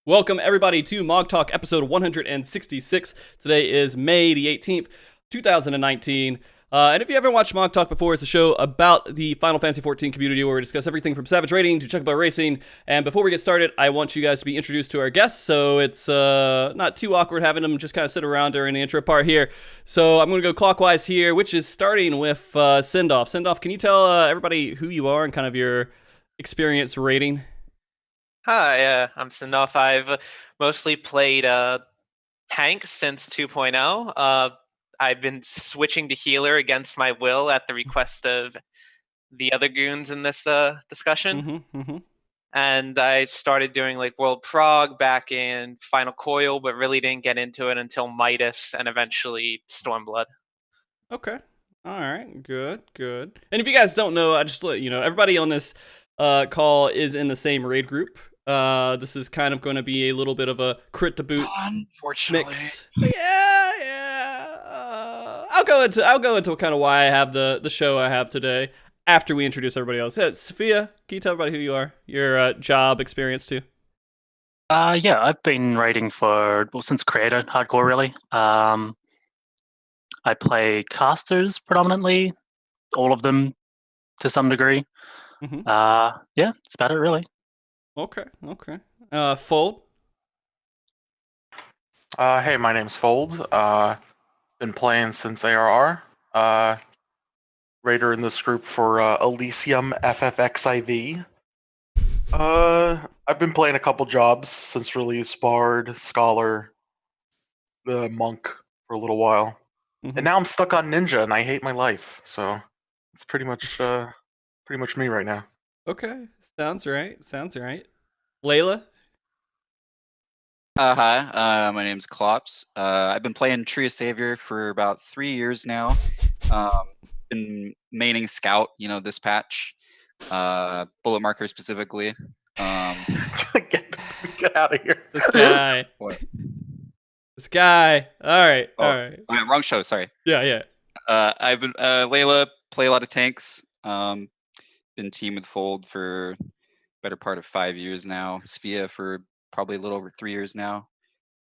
Welcome everybody to MogTalk episode 166. Today is May the 18th, 2019. And if you haven't watched MogTalk before, it's a show about the Final Fantasy XIV community where we discuss everything from Savage Raiding to Chocobo Racing. And before we get started, I want you guys to be introduced to our guests, so it's not too awkward having them just kind of sit around during the intro part here. So I'm going to go clockwise here, which is starting with Sindalf. Sindalf, can you tell everybody who you are and kind of your experience rating? Hi, I'm Sindalf. I've mostly played tank since 2.0. I've been switching to healer against my will at the request of the other goons in this discussion. And I started doing like World Prog back in Final Coil, but really didn't get into it until Midas and eventually Stormblood. Okay. All right. Good. And if you guys don't know, I just let you know, everybody on this call is in the same raid group. This is kind of going to be a little bit of a crit to boot mix. Yeah. I'll go into kind of why I have the show I have today after we introduce everybody else. Yeah, Sfia, can you tell everybody who you are? Your job experience too. Yeah, I've been raiding since Creator Hardcore really. I play casters predominantly, all of them to some degree. Yeah, that's about it really. Okay. Fold. Hey, my name's Fold. Been playing since ARR. Raider in this group for Elysium FFXIV. I've been playing a couple jobs since release: Bard, Scholar, the Monk for a little while. And now I'm stuck on Ninja and I hate my life. So it's pretty much me right now. Okay. Sounds right. Layla? Hi, my name's Klops. I've been playing Tree of Savior for about 3 years now. Been maining Scout, this patch. Bullet Marker specifically. Get out of here. This guy. What? This guy. All right. Wrong show, sorry. Yeah. I've been Layla, play a lot of tanks. Been team with Fold for better part of 5 years now. Sfia for probably a little over 3 years now.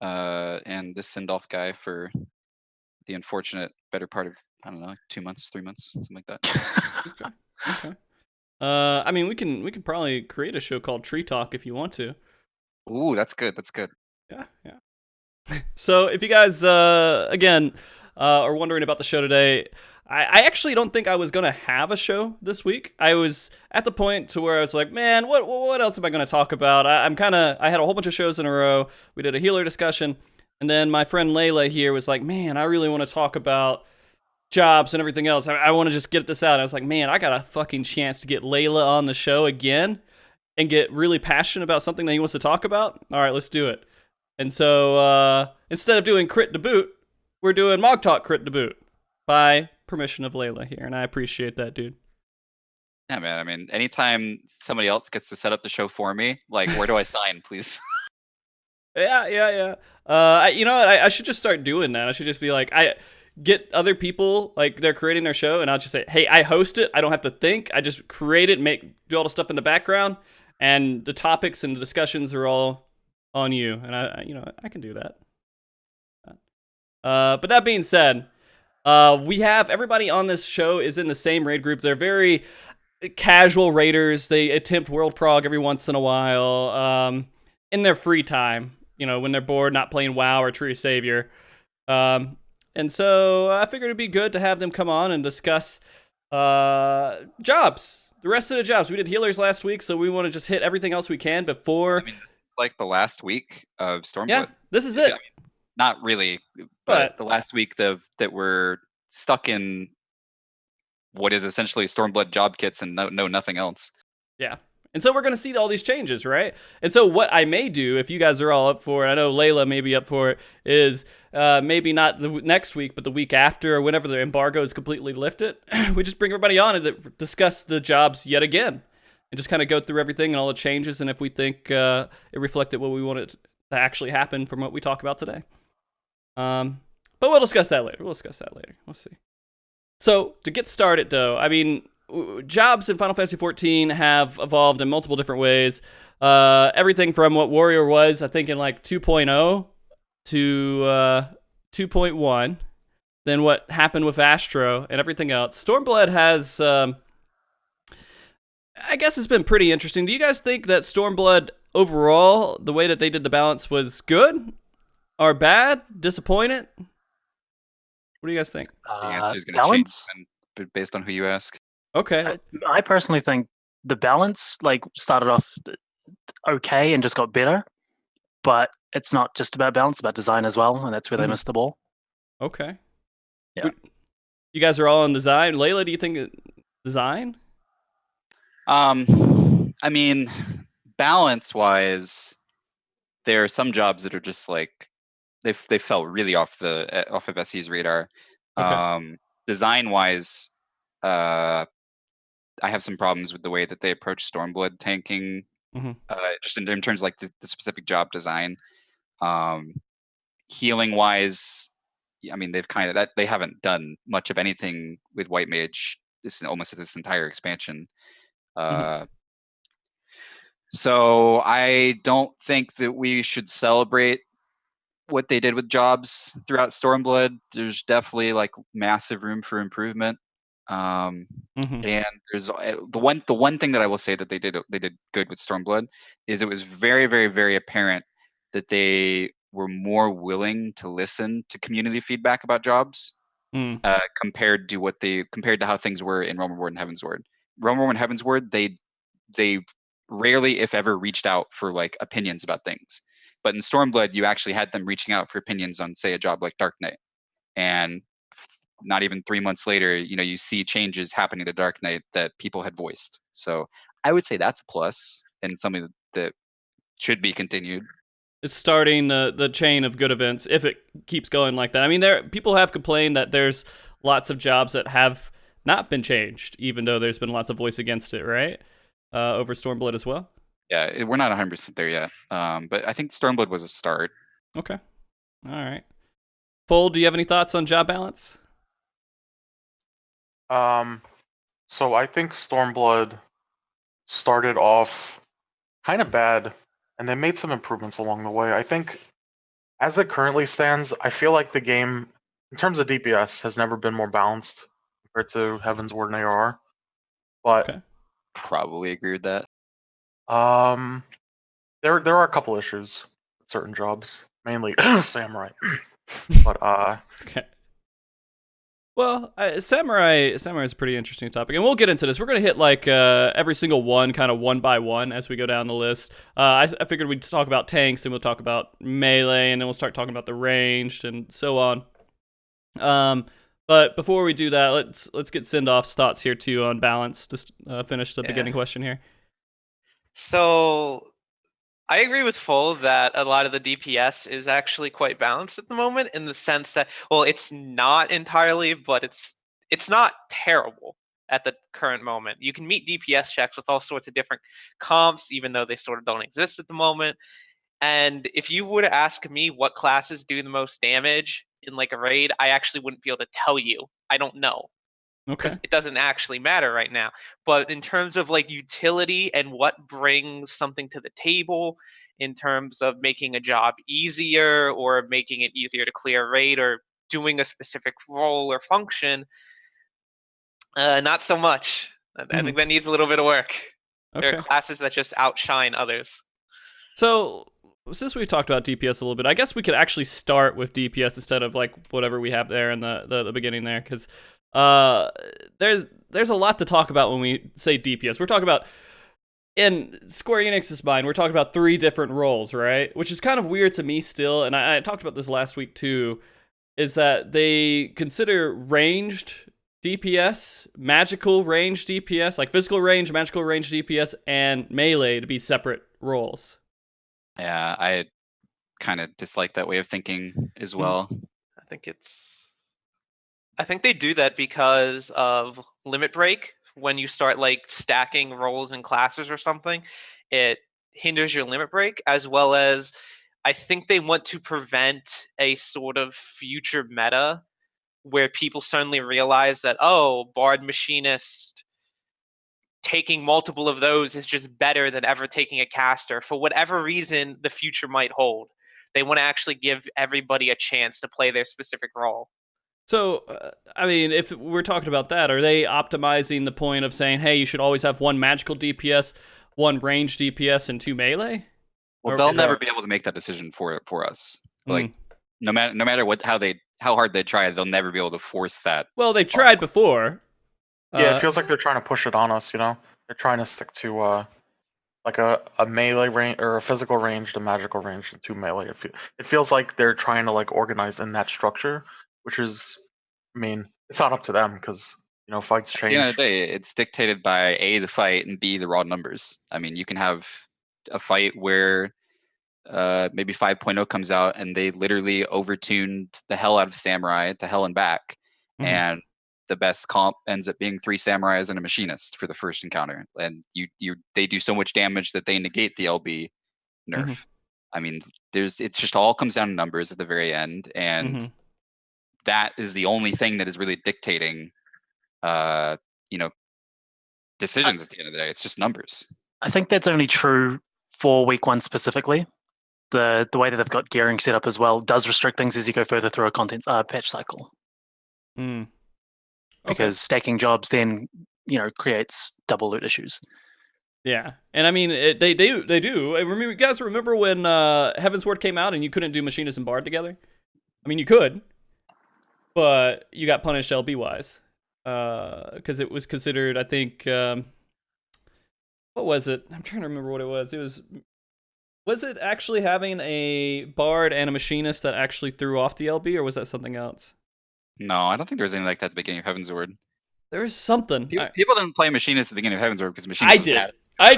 And this Sindalf guy for the unfortunate better part of, 2 months, 3 months, something like that. Okay. I mean, we can probably create a show called Tree Talk if you want to. Ooh, that's good. Yeah. So if you guys, again, are wondering about the show today, I actually don't think I was going to have a show this week. I was at the point to where I was like, man, what else am I going to talk about? I had a whole bunch of shows in a row. We did a healer discussion. And then my friend Layla here was like, man, I really want to talk about jobs and everything else. I want to just get this out. And I was like, man, I got a fucking chance to get Layla on the show again and get really passionate about something that he wants to talk about. All right, let's do it. And so instead of doing crit to boot, we're doing MogTalk crit to boot by permission of Layla here, and I appreciate that, dude. Yeah, man. I mean, anytime somebody else gets to set up the show for me, like, where do I sign, please? Yeah. You know what? I should just start doing that. I should just be like, I get other people, like, they're creating their show, and I'll just say, hey, I host it. I don't have to think. I just create it, do all the stuff in the background, and the topics and the discussions are all on you. And I can do that. But that being said, we have everybody on this show is in the same raid group. They're very casual raiders. They attempt World Prog every once in a while in their free time, when they're bored, not playing WoW or Tree Savior. And so I figured it'd be good to have them come on and discuss jobs. The rest of the jobs. We did healers last week, so we want to just hit everything else we can before. I mean, this is like the last week of Stormblood. Yeah, this is it. I mean, not really, but the last week that we're stuck in what is essentially Stormblood job kits and nothing else. Yeah. And so we're going to see all these changes, right? And so what I may do, if you guys are all up for it, I know Layla may be up for it, is maybe not the next week, but the week after, or whenever the embargo is completely lifted, we just bring everybody on and discuss the jobs yet again. And just kind of go through everything and all the changes, and if we think it reflected what we wanted to actually happen from what we talk about today. But we'll discuss that later. We'll see. So to get started, though, I mean, jobs in Final Fantasy XIV have evolved in multiple different ways. everything from what Warrior was, I think, in like 2.0 to 2.1, then what happened with Astro and everything else. Stormblood has, I guess it's been pretty interesting. Do you guys think that Stormblood overall, the way that they did the balance was good or bad? Disappointed? What do you guys think? The answer is going to change based on who you ask. Okay. I personally think the balance started off okay and just got better, but it's not just about balance, it's about design as well, and that's where they missed the ball. Okay. Yeah. You guys are all on design. Layla, do you think design? I mean, balance-wise, there are some jobs that are just like they fell really off of SE's radar. Okay. Design-wise, I have some problems with the way that they approach Stormblood tanking, just in terms of like the specific job design. Healing-wise, I mean, they haven't done much of anything with White Mage almost this entire expansion. So I don't think that we should celebrate what they did with jobs throughout Stormblood. There's definitely like massive room for improvement. And there's the one thing that I will say that they did good with Stormblood is it was very, very, very apparent that they were more willing to listen to community feedback about jobs compared to how things were in Realm Reborn and Heavensward. Realm Reborn and Heavensward, they rarely, if ever, reached out for like opinions about things. But in Stormblood, you actually had them reaching out for opinions on, say, a job like Dark Knight. And not even 3 months later, you see changes happening to Dark Knight that people had voiced. So I would say that's a plus and something that should be continued. It's starting the chain of good events if it keeps going like that. I mean, people have complained that there's lots of jobs that have not been changed, even though there's been lots of voice against it, right? Over Stormblood as well. Yeah, we're not 100% there yet, but I think Stormblood was a start. Okay, all right. Fold, do you have any thoughts on job balance? So I think Stormblood started off kind of bad, and they made some improvements along the way. I think, as it currently stands, I feel like the game, in terms of DPS, has never been more balanced compared to Heavensward and ARR. But okay. Probably agree with that. There are a couple issues with certain jobs, mainly Samurai. But okay. Well, Samurai is a pretty interesting topic, and we'll get into this. We're gonna hit like every single one, kind of one by one, as we go down the list. I figured we'd talk about tanks, and we'll talk about melee, and then we'll start talking about the ranged and so on. But before we do that, let's get Sindalf's thoughts here too on balance. Just finish the beginning question here. So I agree with Full that a lot of the DPS is actually quite balanced at the moment, in the sense that, well, it's not entirely, but it's not terrible at the current moment. You can meet DPS checks with all sorts of different comps, even though they sort of don't exist at the moment. And if you were to ask me what classes do the most damage in like a raid, I actually wouldn't be able to tell you. I don't know. Okay. Because it doesn't actually matter right now. But in terms of like utility and what brings something to the table, in terms of making a job easier or making it easier to clear a raid or doing a specific role or function, not so much. I think that needs a little bit of work. Okay. There are classes that just outshine others. So since we talked about DPS a little bit, I guess we could actually start with DPS instead of like whatever we have there in the beginning there, because there's a lot to talk about when we say DPS. We're talking about, in Square Enix's mind, we're talking about 3 different roles, right? Which is kind of weird to me still, and I talked about this last week too, is that they consider ranged DPS, magical range DPS, like physical range, magical range DPS, and melee to be separate roles. Yeah, I kind of dislike that way of thinking as well. I think they do that because of limit break. When you start like stacking roles and classes or something, it hinders your limit break, as well as I think they want to prevent a sort of future meta where people suddenly realize that, oh, Bard Machinist taking multiple of those is just better than ever taking a caster. For whatever reason the future might hold, they want to actually give everybody a chance to play their specific role. So, I mean, if we're talking about that, are they optimizing the point of saying, hey, you should always have one magical DPS, one range DPS, and 2 melee? Well, they'll never be able to make that decision for us. Like, no matter how hard they try, they'll never be able to force that. Well, they tried before. Yeah, it feels like they're trying to push it on us. You know, they're trying to stick to like a melee range or a physical range, to magical range, and 2 melee. It feels like they're trying to like organize in that structure, which is, I mean, it's not up to them because fights change. At the end of the day, it's dictated by A, the fight, and B, the raw numbers. I mean, you can have a fight where maybe 5.0 comes out and they literally overtuned the hell out of Samurai to hell and back, and the best comp ends up being 3 Samurais and a Machinist for the first encounter, and they do so much damage that they negate the LB nerf. I mean, it's just all comes down to numbers at the very end, and that is the only thing that is really dictating decisions at the end of the day. It's just numbers. I think that's only true for week 1 specifically. The way that they've got gearing set up as well does restrict things as you go further through a patch cycle. Because stacking jobs then creates double loot issues. Yeah, and I mean they do. You guys remember when Heavensward came out and you couldn't do Machinist and Bard together? I mean, you could, but you got punished LB wise because it was considered. I think what was it? I'm trying to remember what it was. Was it actually having a Bard and a Machinist that actually threw off the LB, or was that something else? No, I don't think there was anything like that at the beginning of Heavensward. There was something. People didn't play Machinist at the beginning of Heavensward because Machinist I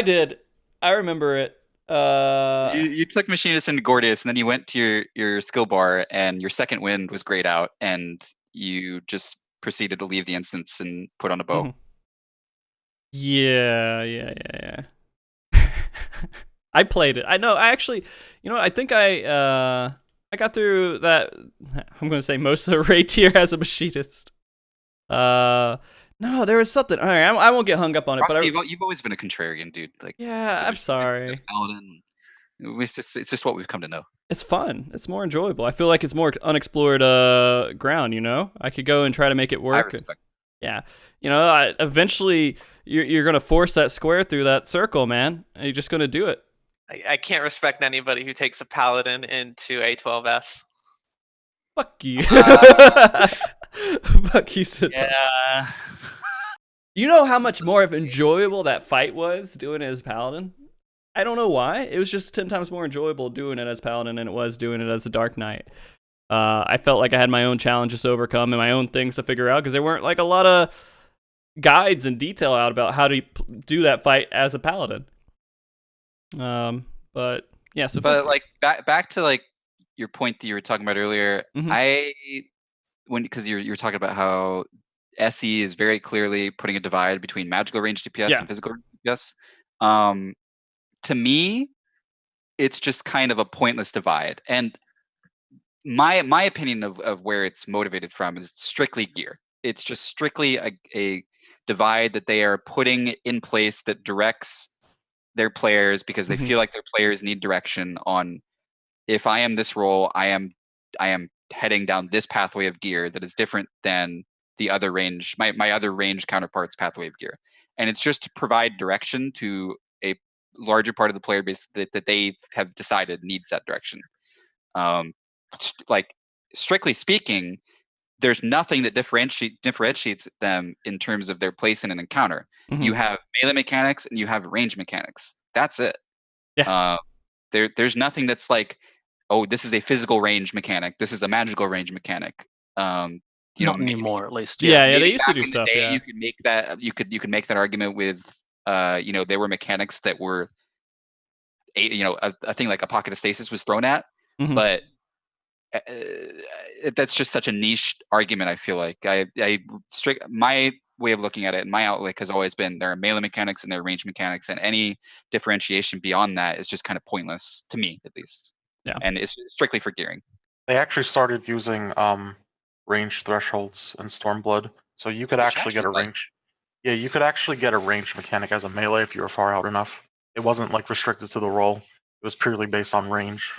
did. I remember it. You took Machinist into Gordius, and then you went to your skill bar, and your second wind was grayed out, and you just proceeded to leave the instance and put on a bow. Yeah. I played it. I know. I actually, I think I got through that. I'm going to say most of the raid tier as a Machinist. No, there was something. All right, I won't get hung up on it. Roxy, but you've always been a contrarian, dude. Like, yeah, I'm sorry. Paladin. It's just what we've come to know. It's fun. It's more enjoyable. I feel like it's more unexplored ground. I could go and try to make it work. I respect. Yeah, eventually you're gonna force that square through that circle, man. And you're just gonna do it. I can't respect anybody who takes a paladin into A12S. Fuck you. Fuck you. Yeah. You know how much more enjoyable that fight was doing it as paladin? I don't know why. It was just 10 times more enjoyable doing it as paladin than it was doing it as a Dark Knight. I felt like I had my own challenges to overcome and my own things to figure out because there weren't like a lot of guides and detail out about how to do that fight as a paladin. But yeah, so like back to like your point that you were talking about earlier, because you're talking about how SE is very clearly putting a divide between magical range DPS and physical range DPS. To me, it's just kind of a pointless divide. And my opinion of where it's motivated from is strictly gear. It's just strictly a divide that they are putting in place that directs their players because they feel like their players need direction on, if I am this role, I am heading down this pathway of gear that is different than the other range, my other range counterparts pathway of gear. And it's just to provide direction to a larger part of the player base that they have decided needs that direction. Like, strictly speaking, there's nothing that differentiates them in terms of their place in an encounter. You have melee mechanics and you have range mechanics. That's it. Yeah. There's nothing that's like, oh, this is a physical range mechanic. This is a magical range mechanic. Not anymore, at least. Yeah, they used to do stuff. Yeah. You could make that. You could make that argument with, there were mechanics that were, a thing like a pocket of stasis was thrown at, but that's just such a niche argument. I feel like my way of looking at it and my outlook has always been there are melee mechanics and there are range mechanics, and any differentiation beyond that is just kind of pointless to me, at least. Yeah, and it's strictly for gearing. They actually started using range thresholds in Stormblood, so you could actually get a range. Yeah, you could actually get a ranged mechanic as a melee if you were far out enough. It wasn't like restricted to the roll. It was purely based on range.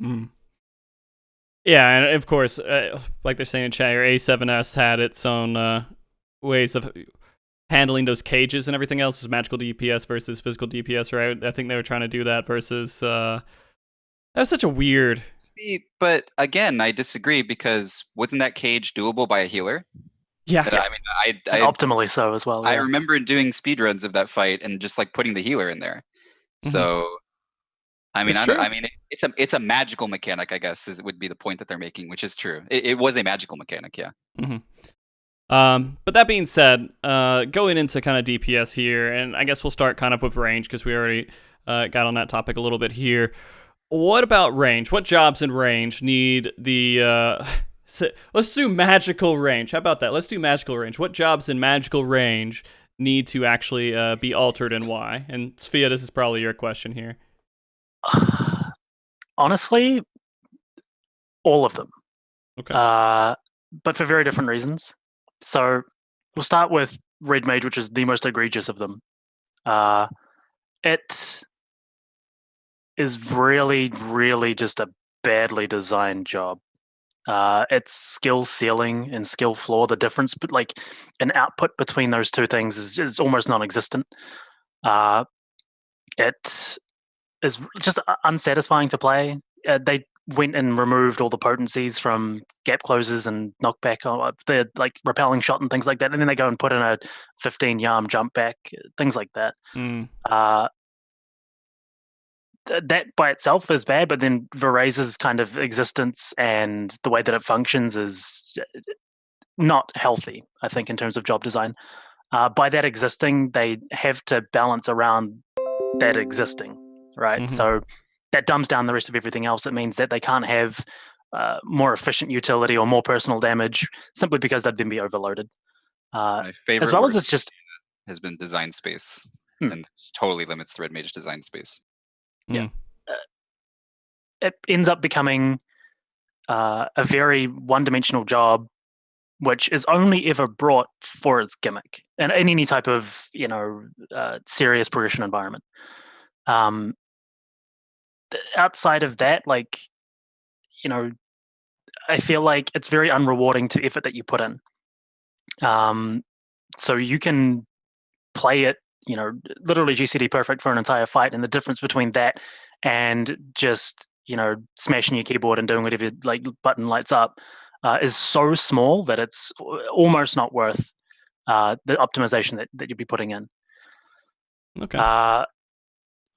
Mm. Yeah, and of course, like they're saying in chat, your A7S had its own ways of handling those cages and everything else. Was magical DPS versus physical DPS, right? I think they were trying to do that versus. That's such a weird. See, but again, I disagree because wasn't that cage doable by a healer? Yeah. I mean, I Optimally so as well. I Yeah. remember doing speedruns of that fight and just like putting the healer in there. Mhm. So, I mean, It's true. it's a magical mechanic, I guess, would be the point that they're making, which is true. It was a magical mechanic, yeah. But that being said, going into kind of DPS here, and I guess we'll start kind of with range because we already got on that topic a little bit here. What about range? What jobs in range need the let's do magical range. How about that? Let's do magical range. What jobs in magical range need to actually be altered and why? And Sfia, this is probably your question here. Honestly, all of them. Okay. But for very different reasons. So we'll start with Red Mage, which is the most egregious of them. It is really, really just a badly designed job. Its skill ceiling and skill floor, the difference, but like an output between those two things is almost non-existent. It is just unsatisfying to play. They went and removed all the potencies from gap closes and knockback, the like repelling shot and things like that, and then they go and put in a 15 yarm jump back, things like that. That by itself is bad, but then Veraze's kind of existence and the way that it functions is not healthy, I think, in terms of job design. By that existing, they have to balance around that existing, right? Mhm. So that dumbs down the rest of everything else. It means that they can't have more efficient utility or more personal damage simply because they'd then be overloaded. My favorite as well as word it's just has been design space, Hmm. and totally limits the Red Mage design space. Yeah. It ends up becoming a very one-dimensional job, which is only ever brought for its gimmick and in any type of serious progression environment. Outside of that, like, I feel like it's very unrewarding to effort that you put in. So you can play it, literally GCD perfect for an entire fight, and the difference between that and just smashing your keyboard and doing whatever like button lights up is so small that it's almost not worth the optimization that you'd be putting in. Okay.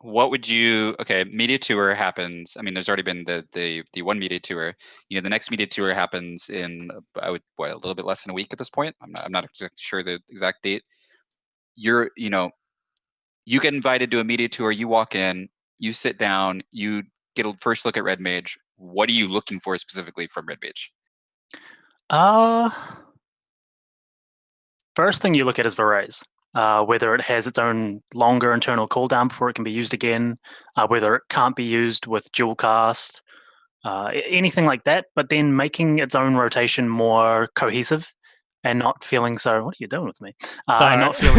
What would you? Okay, media tour happens. I mean, there's already been the one media tour. The next media tour happens in a little bit less than a week at this point. I'm not sure the exact date. You get invited to a media tour. You walk in, you sit down, you get a first look at Red Mage. What are you looking for specifically from Red Mage? First thing you look at is Veraze. Whether it has its own longer internal cooldown before it can be used again, whether it can't be used with dual cast, anything like that, but then making its own rotation more cohesive and not feeling so, what are you doing with me? Sorry. And not feeling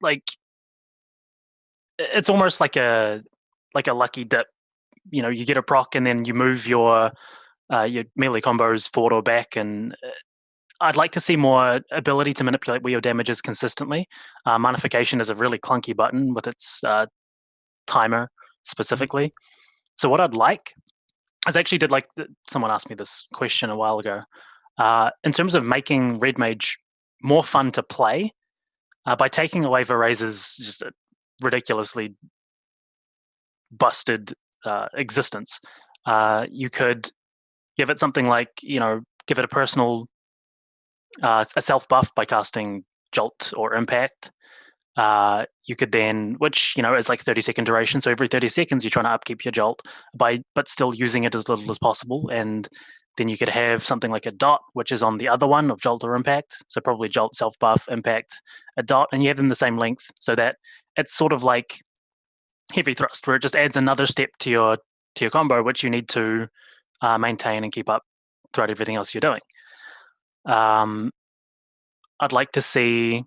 like it's almost like a lucky dip. You get a proc and then you move your melee combos forward or back, and I'd like to see more ability to manipulate where your damage is consistently. Modification is a really clunky button with its timer specifically. So what I'd like is actually did like someone asked me this question a while ago. In terms of making Red Mage more fun to play, by taking away Veraze's just a ridiculously busted existence, you could give it something like, give it a personal a self buff by casting Jolt or Impact. You could then, which is like 30-second duration, so every 30 seconds you're trying to upkeep your Jolt but still using it as little as possible. And then you could have something like a dot, which is on the other one of Jolt or Impact. So probably Jolt, self buff, Impact, a dot, and you have them the same length, so that it's sort of like Heavy Thrust, where it just adds another step to your combo, which you need to maintain and keep up throughout everything else you're doing. I'd like to see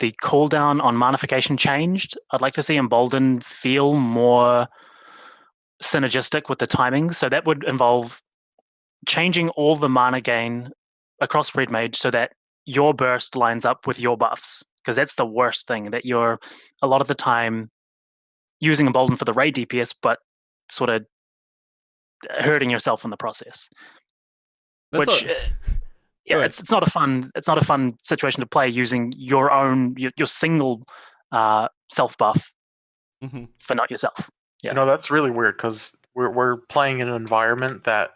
the cooldown on manification changed. I'd like to see Embolden feel more synergistic with the timings. So that would involve changing all the mana gain across Red Mage so that your burst lines up with your buffs. Because that's the worst thing, that you're a lot of the time using Embolden for the raid DPS, but sort of hurting yourself in the process. That's Yeah, it's not a fun situation to play using your single self buff for not yourself. Yeah. You know, that's really weird because we're playing in an environment that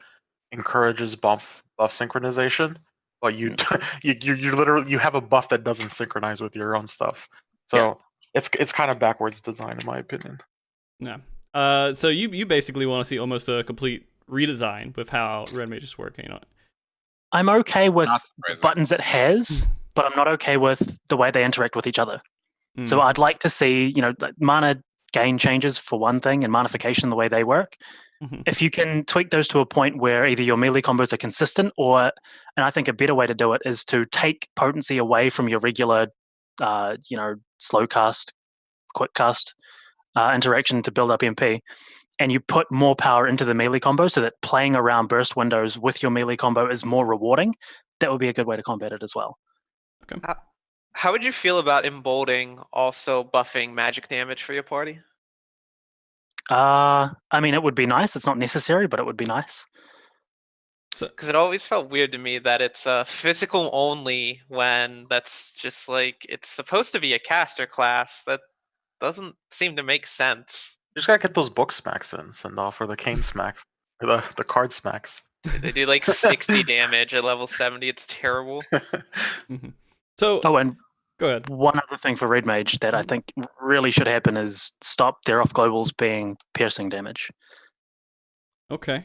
encourages buff synchronization, but you literally you have a buff that doesn't synchronize with your own stuff. So it's kind of backwards design in my opinion. Yeah. So you basically want to see almost a complete redesign with how Red Mage is working on it. I'm okay with the buttons it has, but I'm not okay with the way they interact with each other. So I'd like to see, mana gain changes for one thing, and manification, the way they work. If you can tweak those to a point where either your melee combos are consistent, and I think a better way to do it is to take potency away from your regular, slow cast, quick cast interaction to build up MP, and you put more power into the melee combo so that playing around burst windows with your melee combo is more rewarding, that would be a good way to combat it as well. Okay. How would you feel about emboldening also buffing magic damage for your party? I mean, it would be nice. It's not necessary, but it would be nice. Because it always felt weird to me that it's physical only when that's just like, it's supposed to be a caster class. That doesn't seem to make sense. You just gotta get those book smacks in, Sindalf, or the cane smacks, or the card smacks. They do like 60 damage at level 70. It's terrible. So, and go ahead. One other thing for Red Mage that I think really should happen is stop their off globals being piercing damage. Okay.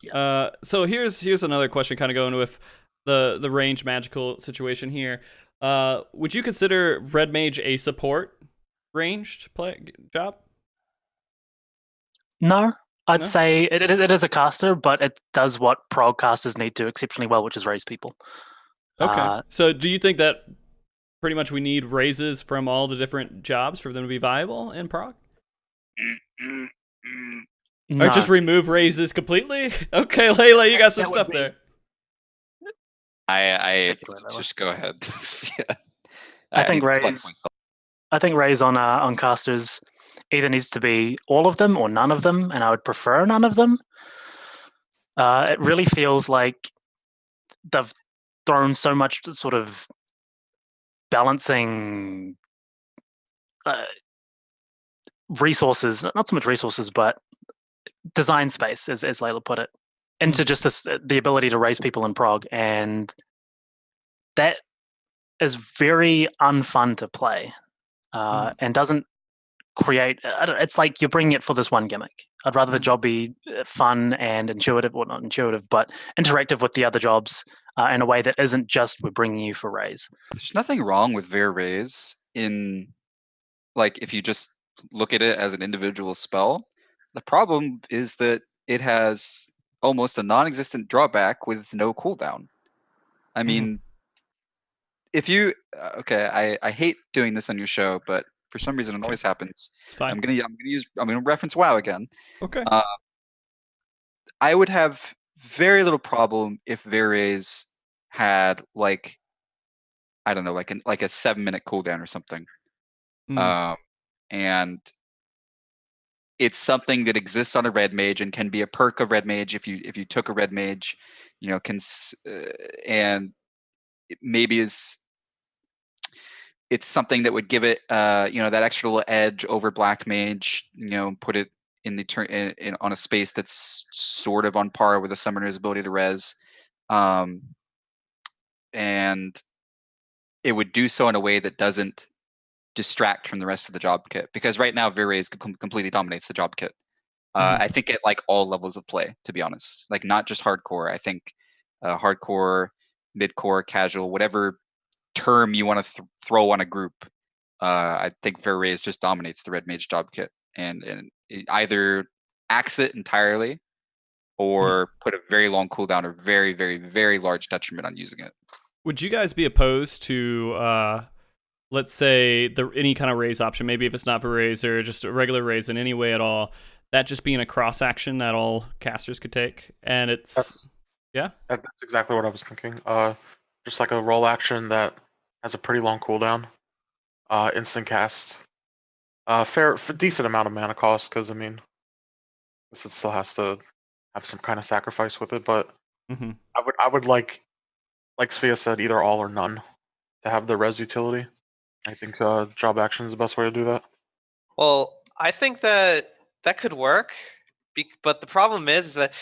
Yeah. So here's another question, kind of going with the range magical situation here. Would you consider Red Mage a support ranged job? No, I'd say it is a caster, but it does what prog casters need to exceptionally well, which is raise people. Okay. So do you think that pretty much we need raises from all the different jobs for them to be viable in prog? No. Or just remove raises completely? Okay, Layla, you got some stuff there. I just go ahead. I think raise on casters either needs to be all of them or none of them, and I would prefer none of them. It really feels like they've thrown so much sort of balancing resources, not so much resources, but design space, as Layla put it, into just the ability to raise people in prog, and that is very unfun to play, and doesn't create. It's like you're bringing it for this one gimmick. I'd rather the job be fun and intuitive, or not intuitive, but interactive with the other jobs in a way that isn't just we're bringing you for raise. There's nothing wrong with Ver Raise in, like, if you just look at it as an individual spell. The problem is that it has almost a non-existent drawback with no cooldown. I mean, if you I hate doing this on your show, but for some reason it always happens. It's fine. I'm gonna reference WoW again. Okay. I would have very little problem if Veres had like, I don't know, like a 7-minute cooldown or something. And it's something that exists on a red mage and can be a perk of red mage if you took a red mage, and maybe it's something that would give it that extra little edge over black mage, put it in the turn on a space that's sort of on par with a summoner's ability to res, and it would do so in a way that doesn't distract from the rest of the job kit, because right now Veres completely dominates the job kit. I think at like all levels of play, to be honest, like not just hardcore. I think hardcore, midcore, casual, whatever term you want to throw on a group, I think Veres just dominates the red mage job kit, and it either acts it entirely or put a very long cooldown or very, very, very large detriment on using it. Would you guys be opposed to, let's say, any kind of raise option, maybe if it's not for raise or just a regular raise in any way at all, that just being a cross action that all casters could take? And it's... That's exactly what I was thinking. Just like a roll action that has a pretty long cooldown. Instant cast. For decent amount of mana cost, because I mean, it still has to have some kind of sacrifice with it. But I would like Sfia said, either all or none to have the res utility. I think job action is the best way to do that. Well, I think that could work, but the problem is that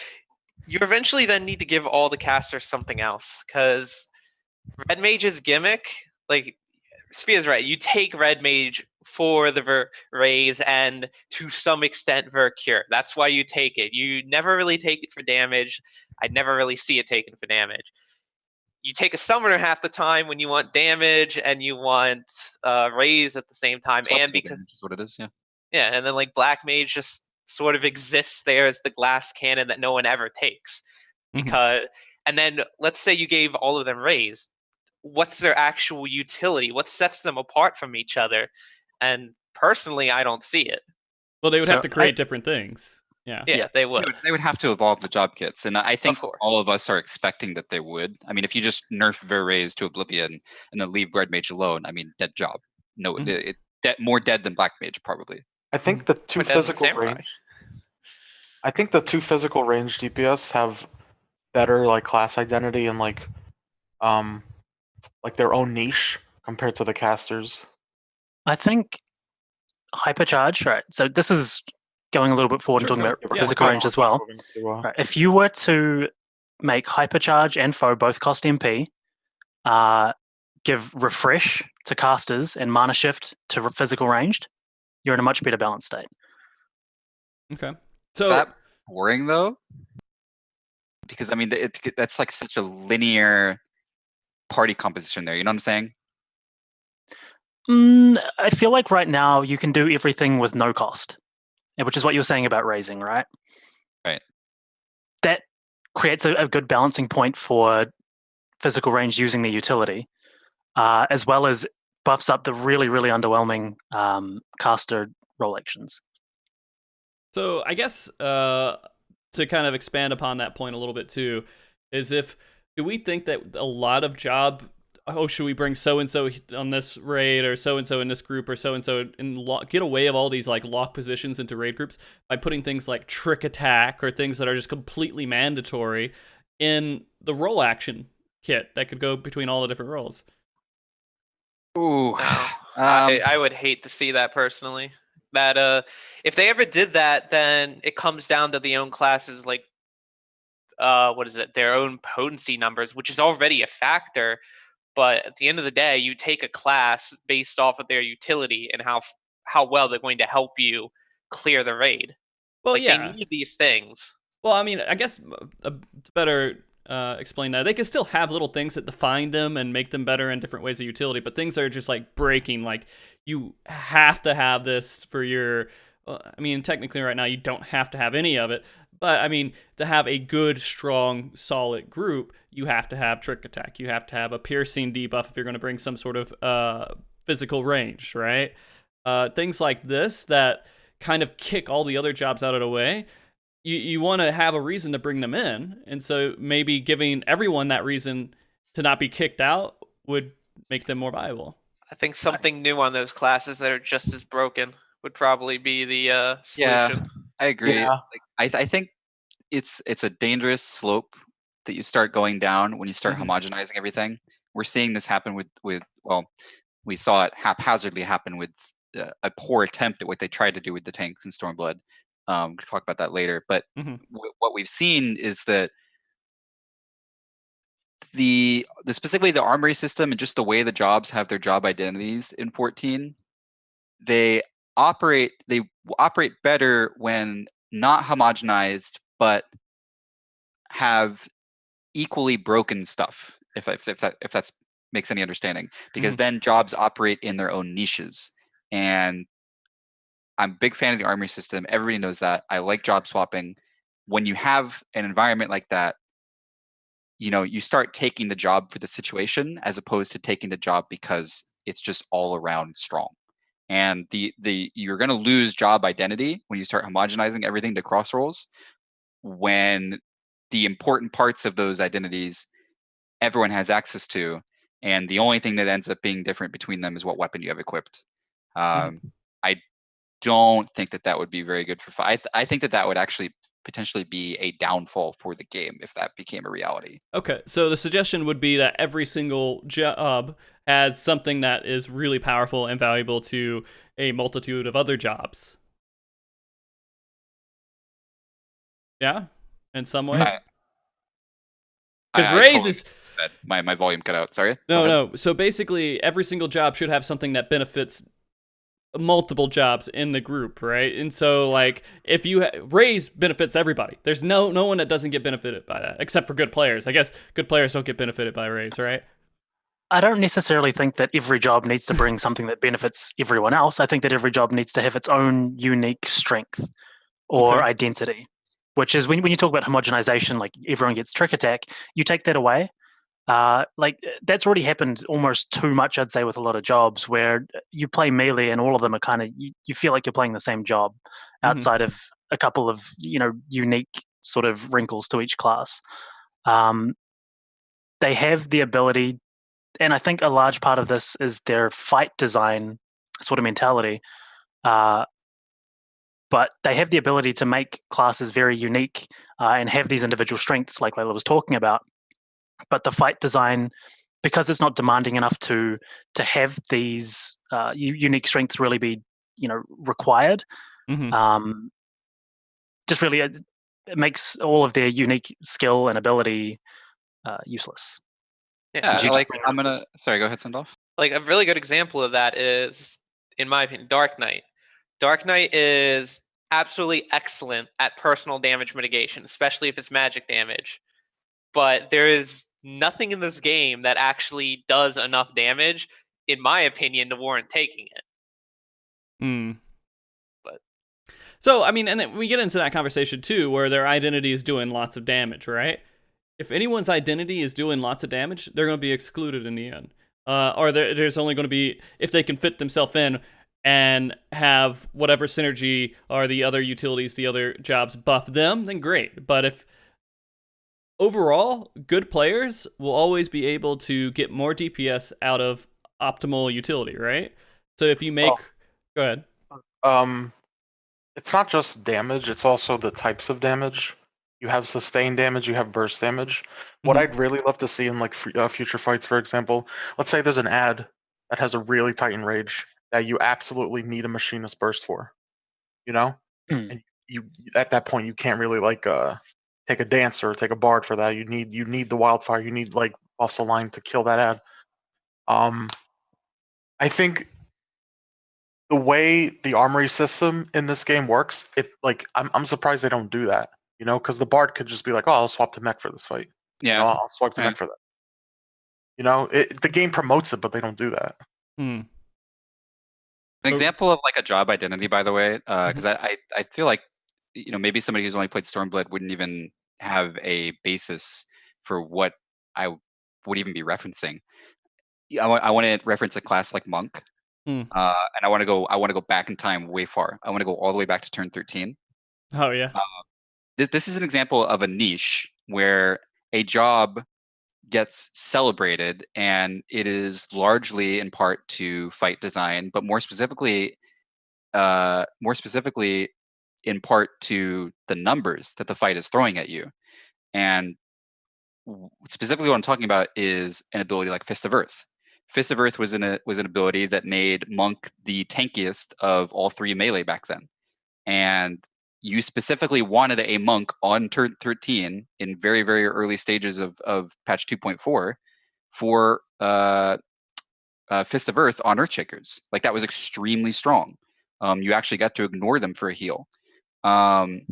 you eventually then need to give all the casters something else, because Red Mage's gimmick, like Sfia's right, you take Red Mage for the raise and to some extent Cure. That's why you take it. You never really take it for damage. I never really see it taken for damage. You take a summoner half the time when you want damage and you want raise at the same time, and because is what it is, yeah, and then like Black Mage just sort of exists there as the glass cannon that no one ever takes, because and then let's say you gave all of them raise. What's their actual utility? What sets them apart from each other? And personally, I don't see it. Well, they would have to create different things. Yeah, they would. They would have to evolve the job kits, and I think Of course. all of us are expecting that they would. I mean, if you just nerf Verraise to Oblivion and then leave Red Mage alone, I mean, dead job. No, more dead than Black Mage probably. I think the two physical range. I think the two physical range DPS have better like class identity and like their own niche compared to the casters. I think hypercharge, right? So this is going a little bit forward and talking about physical range as well. Right. If you were to make hypercharge and foe both cost MP, give refresh to casters and mana shift to physical ranged, you're in a much better balanced state. Okay. So is that boring though? Because I mean, that's like such a linear party composition there. You know what I'm saying? I feel like right now you can do everything with no cost, which is what you were saying about raising, right? Right. That creates a good balancing point for physical range using the utility, as well as buffs up the really, really underwhelming caster role actions. So I guess to kind of expand upon that point a little bit too, do we think that a lot of job, should we bring so-and-so on this raid or so-and-so in this group or so-and-so and get away of all these like lock positions into raid groups by putting things like trick attack or things that are just completely mandatory in the role action kit that could go between all the different roles? Ooh. I would hate to see that personally. That if they ever did that, then it comes down to the own classes, like their own potency numbers, which is already a factor. But at the end of the day, you take a class based off of their utility and how well they're going to help you clear the raid. Well, they need these things. Well, I mean, I guess to better explain that, they can still have little things that define them and make them better in different ways of utility, but things that are just like breaking, like you have to have this for your... I mean, technically right now you don't have to have any of it, but I mean, to have a good, strong, solid group, you have to have trick attack. You have to have a piercing debuff if you're going to bring some sort of physical range, right? Things like this that kind of kick all the other jobs out of the way. You want to have a reason to bring them in, and so maybe giving everyone that reason to not be kicked out would make them more viable. I think something new on those classes that are just as broken would probably be the solution. Yeah, I agree. Yeah. Like, I think it's a dangerous slope that you start going down when you start homogenizing everything. We're seeing this happen with we saw it haphazardly happen with a poor attempt at what they tried to do with the tanks in Stormblood. We'll talk about that later. But what we've seen is that the specifically the armory system and just the way the jobs have their job identities in 14, they operate better when not homogenized but have equally broken stuff, if that makes any understanding, because then jobs operate in their own niches. And I'm a big fan of the armory system. Everybody knows that. I like job swapping. when you have an environment like that, you start taking the job for the situation as opposed to taking the job because it's just all around strong. And you're going to lose job identity when you start homogenizing everything to cross rolls, when the important parts of those identities everyone has access to, and the only thing that ends up being different between them is what weapon you have equipped. I don't think that would be very good for fight. I think that would actually potentially be a downfall for the game if that became a reality. Okay, so the suggestion would be that every single job has something that is really powerful and valuable to a multitude of other jobs. Yeah, in some way. Because Raise is... My volume cut out, sorry. No. So basically, every single job should have something that benefits multiple jobs in the group, right? And so, like, if you Raise benefits everybody. There's no one that doesn't get benefited by that, except for good players. I guess good players don't get benefited by Raise, right? I don't necessarily think that every job needs to bring something that benefits everyone else. I think that every job needs to have its own unique strength or identity, which is when you talk about homogenization, like everyone gets trick attack, you take that away. Like that's already happened almost too much, I'd say, with a lot of jobs where you play melee and all of them are kind of, you feel like you're playing the same job outside of a couple of, unique sort of wrinkles to each class. They have the ability, and I think a large part of this is their fight design sort of mentality. But they have the ability to make classes very unique and have these individual strengths like Layla was talking about. But the fight design, because it's not demanding enough to have these unique strengths really be, required, just really it makes all of their unique skill and ability useless. Yeah, sorry, go ahead, Sindalf. Like a really good example of that is, in my opinion, Dark Knight. Dark Knight is absolutely excellent at personal damage mitigation, especially if it's magic damage. But there is nothing in this game that actually does enough damage, in my opinion, to warrant taking it. But so, I mean, and then we get into that conversation too, where their identity is doing lots of damage, right? If anyone's identity is doing lots of damage, they're going to be excluded in the end. Or there's only going to be, if they can fit themselves in and have whatever synergy or the other utilities, the other jobs buff them, then great. But if overall, good players will always be able to get more DPS out of optimal utility, right? So if you make... Go ahead. It's not just damage, it's also the types of damage. You have sustained damage, you have burst damage. What I'd really love to see in like future fights, for example, let's say there's an ad that has a really tight enrage that you absolutely need a machinist burst for, and you at that point you can't really like take a dancer or take a bard for that. You need the wildfire, you need like buffs aligned to kill that ad. I think the way the armory system in this game works, I'm surprised they don't do that. Because the bard could just be like, "Oh, I'll swap to mech for this fight." Yeah, I'll swap to mech for that. The game promotes it, but they don't do that. An example of like a job identity, by the way, because I feel like maybe somebody who's only played Stormblood wouldn't even have a basis for what I would even be referencing. I want to reference a class like Monk, and I want to go back in time way far. I want to go all the way back to turn 13. Oh yeah. This is an example of a niche where a job gets celebrated, and it is largely in part to fight design, but more specifically in part to the numbers that the fight is throwing at you. And specifically what I'm talking about is an ability like Fist of Earth. Fist of Earth was an ability that made Monk the tankiest of all three melee back then. And you specifically wanted a Monk on turn 13 in very, very early stages of patch 2.4 for Fist of Earth on Earthshakers. Like that was extremely strong. You actually got to ignore them for a heal. Outside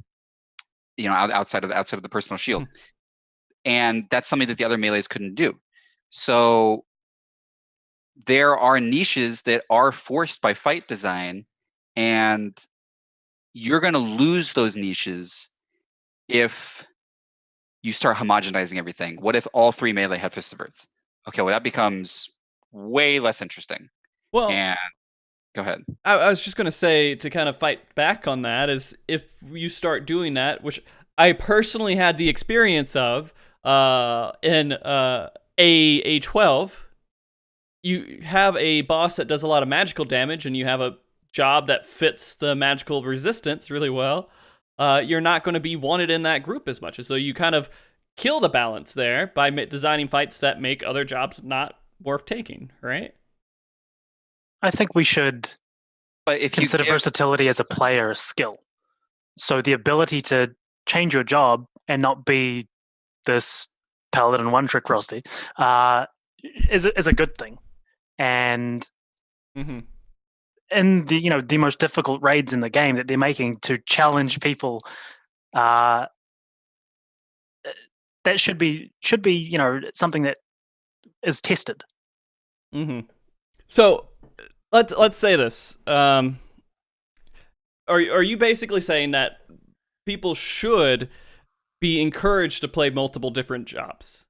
of the personal shield. And that's something that the other melees couldn't do. So there are niches that are forced by fight design, and you're going to lose those niches if you start homogenizing everything? What if all 3 melee had Fist of Earth? Okay, well that becomes way less interesting. Well, And go ahead. I was just going to say, to kind of fight back on that, is if you start doing that, which I personally had the experience of in A12, you have a boss that does a lot of magical damage and you have a job that fits the magical resistance really well, you're not going to be wanted in that group as much. So you kind of kill the balance there by designing fights that make other jobs not worth taking, right? I think we should But if consider versatility as a player a skill. So the ability to change your job and not be this paladin one-trick Frosty is a good thing. And Mm-hmm. in the most difficult raids in the game that they're making to challenge people, that should be something that is tested. Mm-hmm. So let's say this. Are you basically saying that people should be encouraged to play multiple different jobs?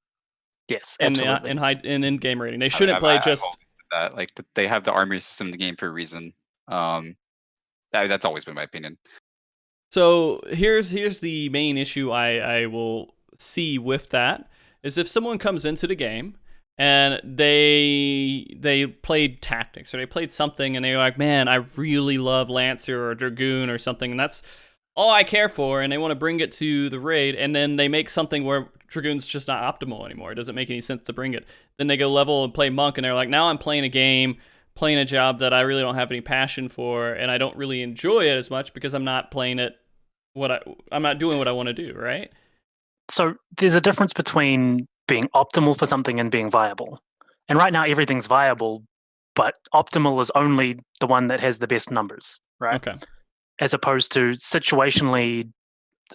Yes, in absolutely. in game rating, they shouldn't play just. I've always said that. Like they have the armor system in the game for a reason. That's always been my opinion. So here's the main issue I will see with that is if someone comes into the game and they played tactics or they played something and they're like, man, I really love Lancer or Dragoon or something, and that's all I care for, and they want to bring it to the raid, and then they make something where Dragoon's just not optimal anymore. It doesn't make any sense to bring it. Then they go level and play Monk, and they're like, now I'm playing a game, playing a job that I really don't have any passion for, and I don't really enjoy it as much because I'm not playing it I'm not doing what I want to do, right? So there's a difference between being optimal for something and being viable. And right now everything's viable, but optimal is only the one that has the best numbers, right? Okay. As opposed to situationally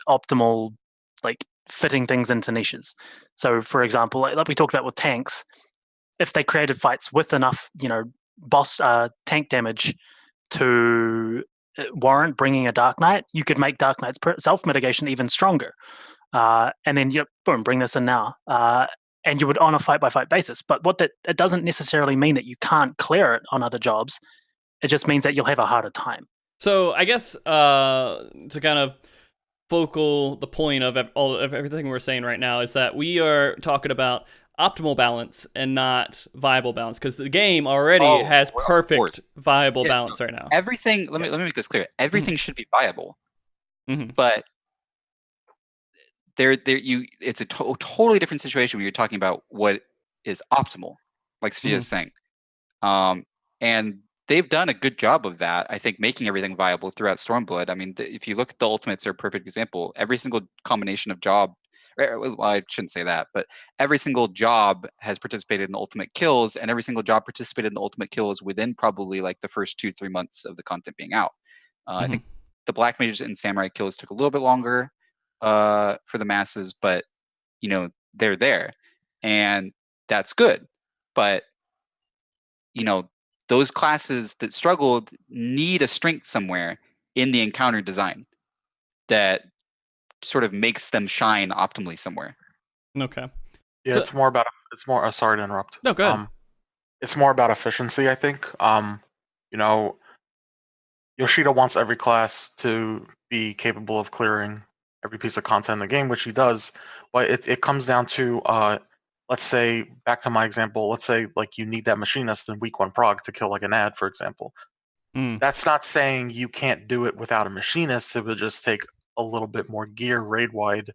optimal, like fitting things into niches. So for example, like we talked about with tanks, if they created fights with enough, boss tank damage to warrant bringing a Dark Knight, you could make Dark Knight's self-mitigation even stronger. And then, boom, bring this in now. And you would on a fight-by-fight basis. But it doesn't necessarily mean that you can't clear it on other jobs. It just means that you'll have a harder time. So I guess to kind of the point of everything we're saying right now is that we are talking about optimal balance and not viable balance, because the game already has perfect viable balance right now. Everything. Let me make this clear. Everything should be viable, but it's a totally different situation when you're talking about what is optimal, like Sfia is saying, and they've done a good job of that. I think making everything viable throughout Stormblood. I mean, if you look at the ultimates, they're a perfect example. Every single combination of job. Well, I shouldn't say that, but every single job has participated in ultimate kills, and every single job participated in the ultimate kills within probably like the first 2-3 months of the content being out. I think the Black Mages and Samurai kills took a little bit longer for the masses, but they're there, and that's good. But those classes that struggled need a strength somewhere in the encounter design that sort of makes them shine optimally somewhere. Okay. Yeah, So- it's more. Sorry to interrupt. No, go ahead. It's more about efficiency, I think. Yoshida wants every class to be capable of clearing every piece of content in the game, which he does. But it comes down to, let's say, back to my example, let's say like you need that machinist in week 1 prog to kill like an ad, for example. That's not saying you can't do it without a machinist. It would just take a little bit more gear raid-wide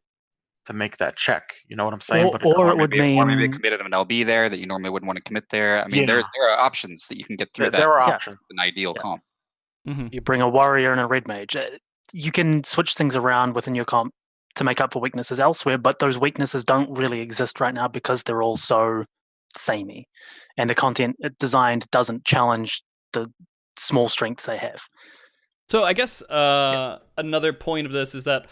to make that check. You know what I'm saying? Or it would mean... Or maybe a committed of an LB there that you normally wouldn't want to commit there. I mean, there are options that you can get through that. There are options. It's an ideal comp. You bring a warrior and a red mage. You can switch things around within your comp to make up for weaknesses elsewhere, but those weaknesses don't really exist right now because they're all so samey. And the content designed doesn't challenge the small strengths they have. So I guess another point of this is that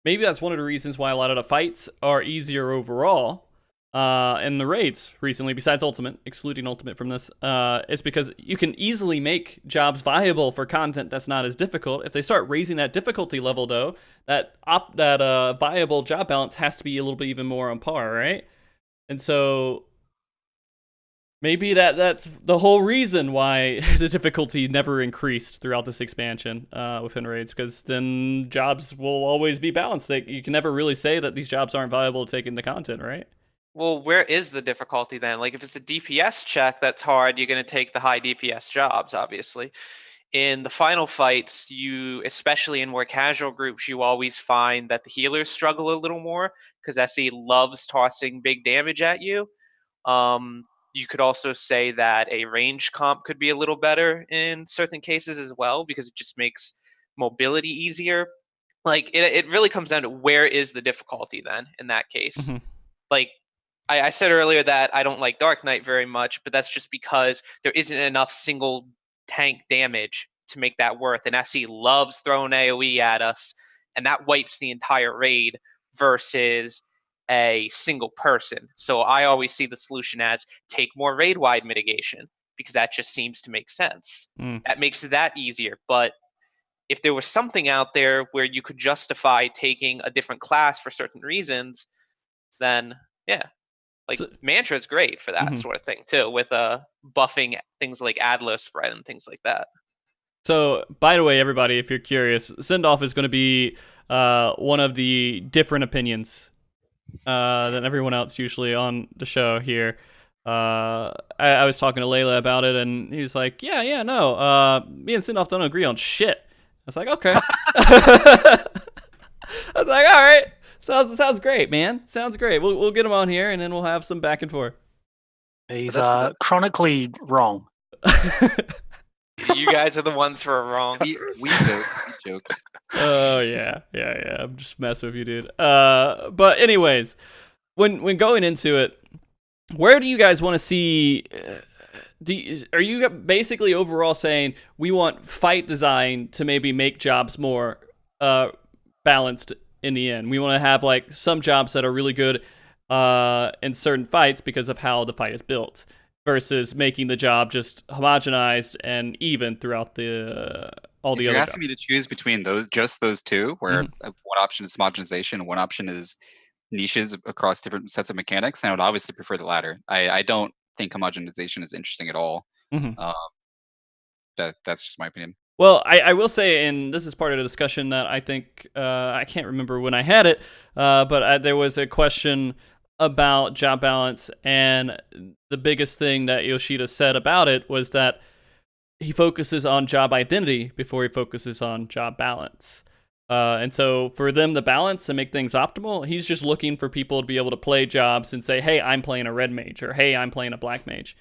maybe that's one of the reasons why a lot of the fights are easier overall, in the raids recently, besides Ultimate, excluding Ultimate from this, is because you can easily make jobs viable for content that's not as difficult. If they start raising that difficulty level, though, that viable job balance has to be a little bit even more on par, right? And so maybe that's the whole reason why the difficulty never increased throughout this expansion within raids, because then jobs will always be balanced. You can never really say that these jobs aren't viable to take into content, right? Well, where is the difficulty then? Like, if it's a DPS check that's hard, you're going to take the high DPS jobs, obviously. In the final fights, especially in more casual groups, you always find that the healers struggle a little more because SE loves tossing big damage at you. You could also say that a range comp could be a little better in certain cases as well, because it just makes mobility easier. Like, it really comes down to where is the difficulty then in that case. Like, I said earlier that I don't like Dark Knight very much, but that's just because there isn't enough single tank damage to make that worth. And SE loves throwing AoE at us, and that wipes the entire raid versus a single person. So I always see the solution as take more raid-wide mitigation, because that just seems to make sense. That makes that easier. But if there was something out there where you could justify taking a different class for certain reasons, then yeah. Like, Mantra is great for that sort of thing too, with buffing things like Adler spread and things like that. So, by the way, everybody, if you're curious, Sindalf is going to be one of the different opinions than everyone else usually on the show here. I was talking to Layla about it, and he was like, yeah, no, me and Sindalf don't agree on shit. I was like, okay. I was like, all right. Sounds great, man. Sounds great. We'll get him on here, and then we'll have some back and forth. He's chronically wrong. You guys are the ones who are wrong. We joke. Oh yeah. I'm just messing with you, dude. But anyways, when going into it, where do you guys want to see? Are you basically overall saying we want fight design to maybe make jobs more balanced? In the end, we want to have like some jobs that are really good in certain fights because of how the fight is built, versus making the job just homogenized and even throughout all the other. You're asking me to choose between those two, where one option is homogenization and one option is niches across different sets of mechanics, and I would obviously prefer the latter. I don't think homogenization is interesting at all. That's just my opinion. Well, I will say, and this is part of the discussion that I think, I can't remember when I had it, but there was a question about job balance, and the biggest thing that Yoshida said about it was that he focuses on job identity before he focuses on job balance. And so for them to balance and make things optimal, he's just looking for people to be able to play jobs and say, hey, I'm playing a red mage, or hey, I'm playing a black mage.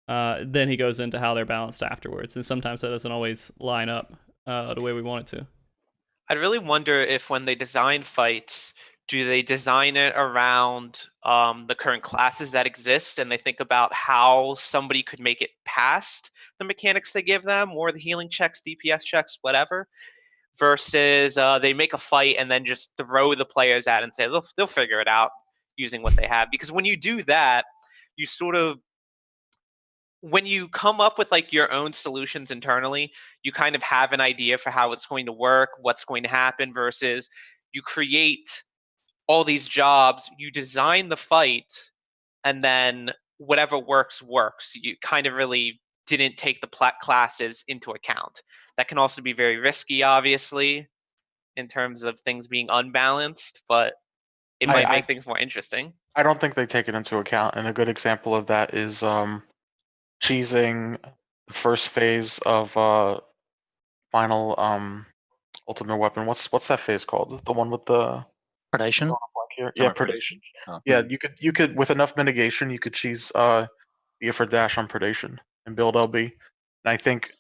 Then he goes into how they're balanced afterwards, and sometimes that doesn't always line up the way we want it to. I'd really wonder if when they design fights, do they design it around the current classes that exist, and they think about how somebody could make it past the mechanics they give them, or the healing checks, DPS checks, whatever, versus they make a fight and then just throw the players at it and say they'll figure it out using what they have. Because when you do that, you sort of, when you come up with like your own solutions internally, you kind of have an idea for how it's going to work, what's going to happen, versus you create all these jobs, you design the fight, and then whatever works. You kind of really didn't take the classes into account. That can also be very risky, obviously, in terms of things being unbalanced, but it might make things more interesting. I don't think they take it into account, and a good example of that is cheesing the first phase of final ultimate weapon. What's that phase called? The one with the predation. Yeah, predation. Yeah, you could with enough mitigation, you could cheese for dash on predation and build LB. And I think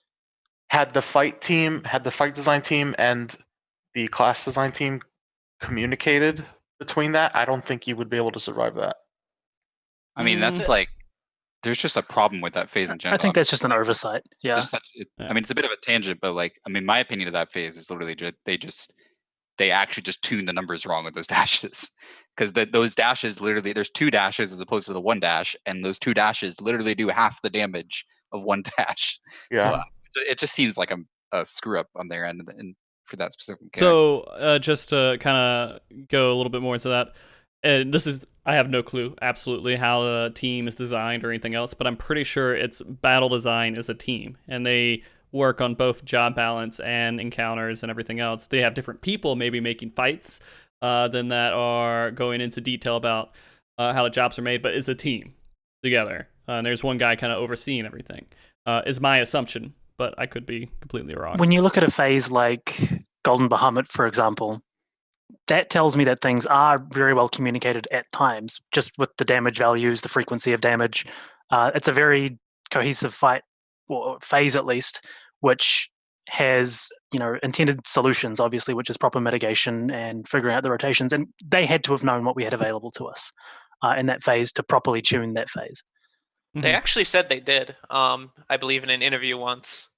had the fight design team and the class design team communicated between that, I don't think you would be able to survive that. I mean, that's like, there's just a problem with that phase in general. I think that's just an oversight. Yeah. I mean, it's a bit of a tangent, but like, I mean, my opinion of that phase is literally they just they actually just tuned the numbers wrong with those dashes. Because those dashes literally, there's 2 dashes as opposed to the 1 dash, and those 2 dashes literally do half the damage of 1 dash. Yeah. So it just seems like a screw up on their end and for that specific mechanic. So just to kind of go a little bit more into that, and I have no clue absolutely how the team is designed or anything else, but I'm pretty sure it's battle design is a team, and they work on both job balance and encounters and everything else. They have different people maybe making fights than that are going into detail about how the jobs are made, but it's a team together. And there's one guy kind of overseeing everything, is my assumption, but I could be completely wrong. When you look at a phase like Golden Bahamut, for example, that tells me that things are very well communicated at times, just with the damage values, the frequency of damage. It's a very cohesive fight, or phase at least, which has intended solutions, obviously, which is proper mitigation and figuring out the rotations. And they had to have known what we had available to us in that phase to properly tune that phase. They actually said they did. I believe in an interview once,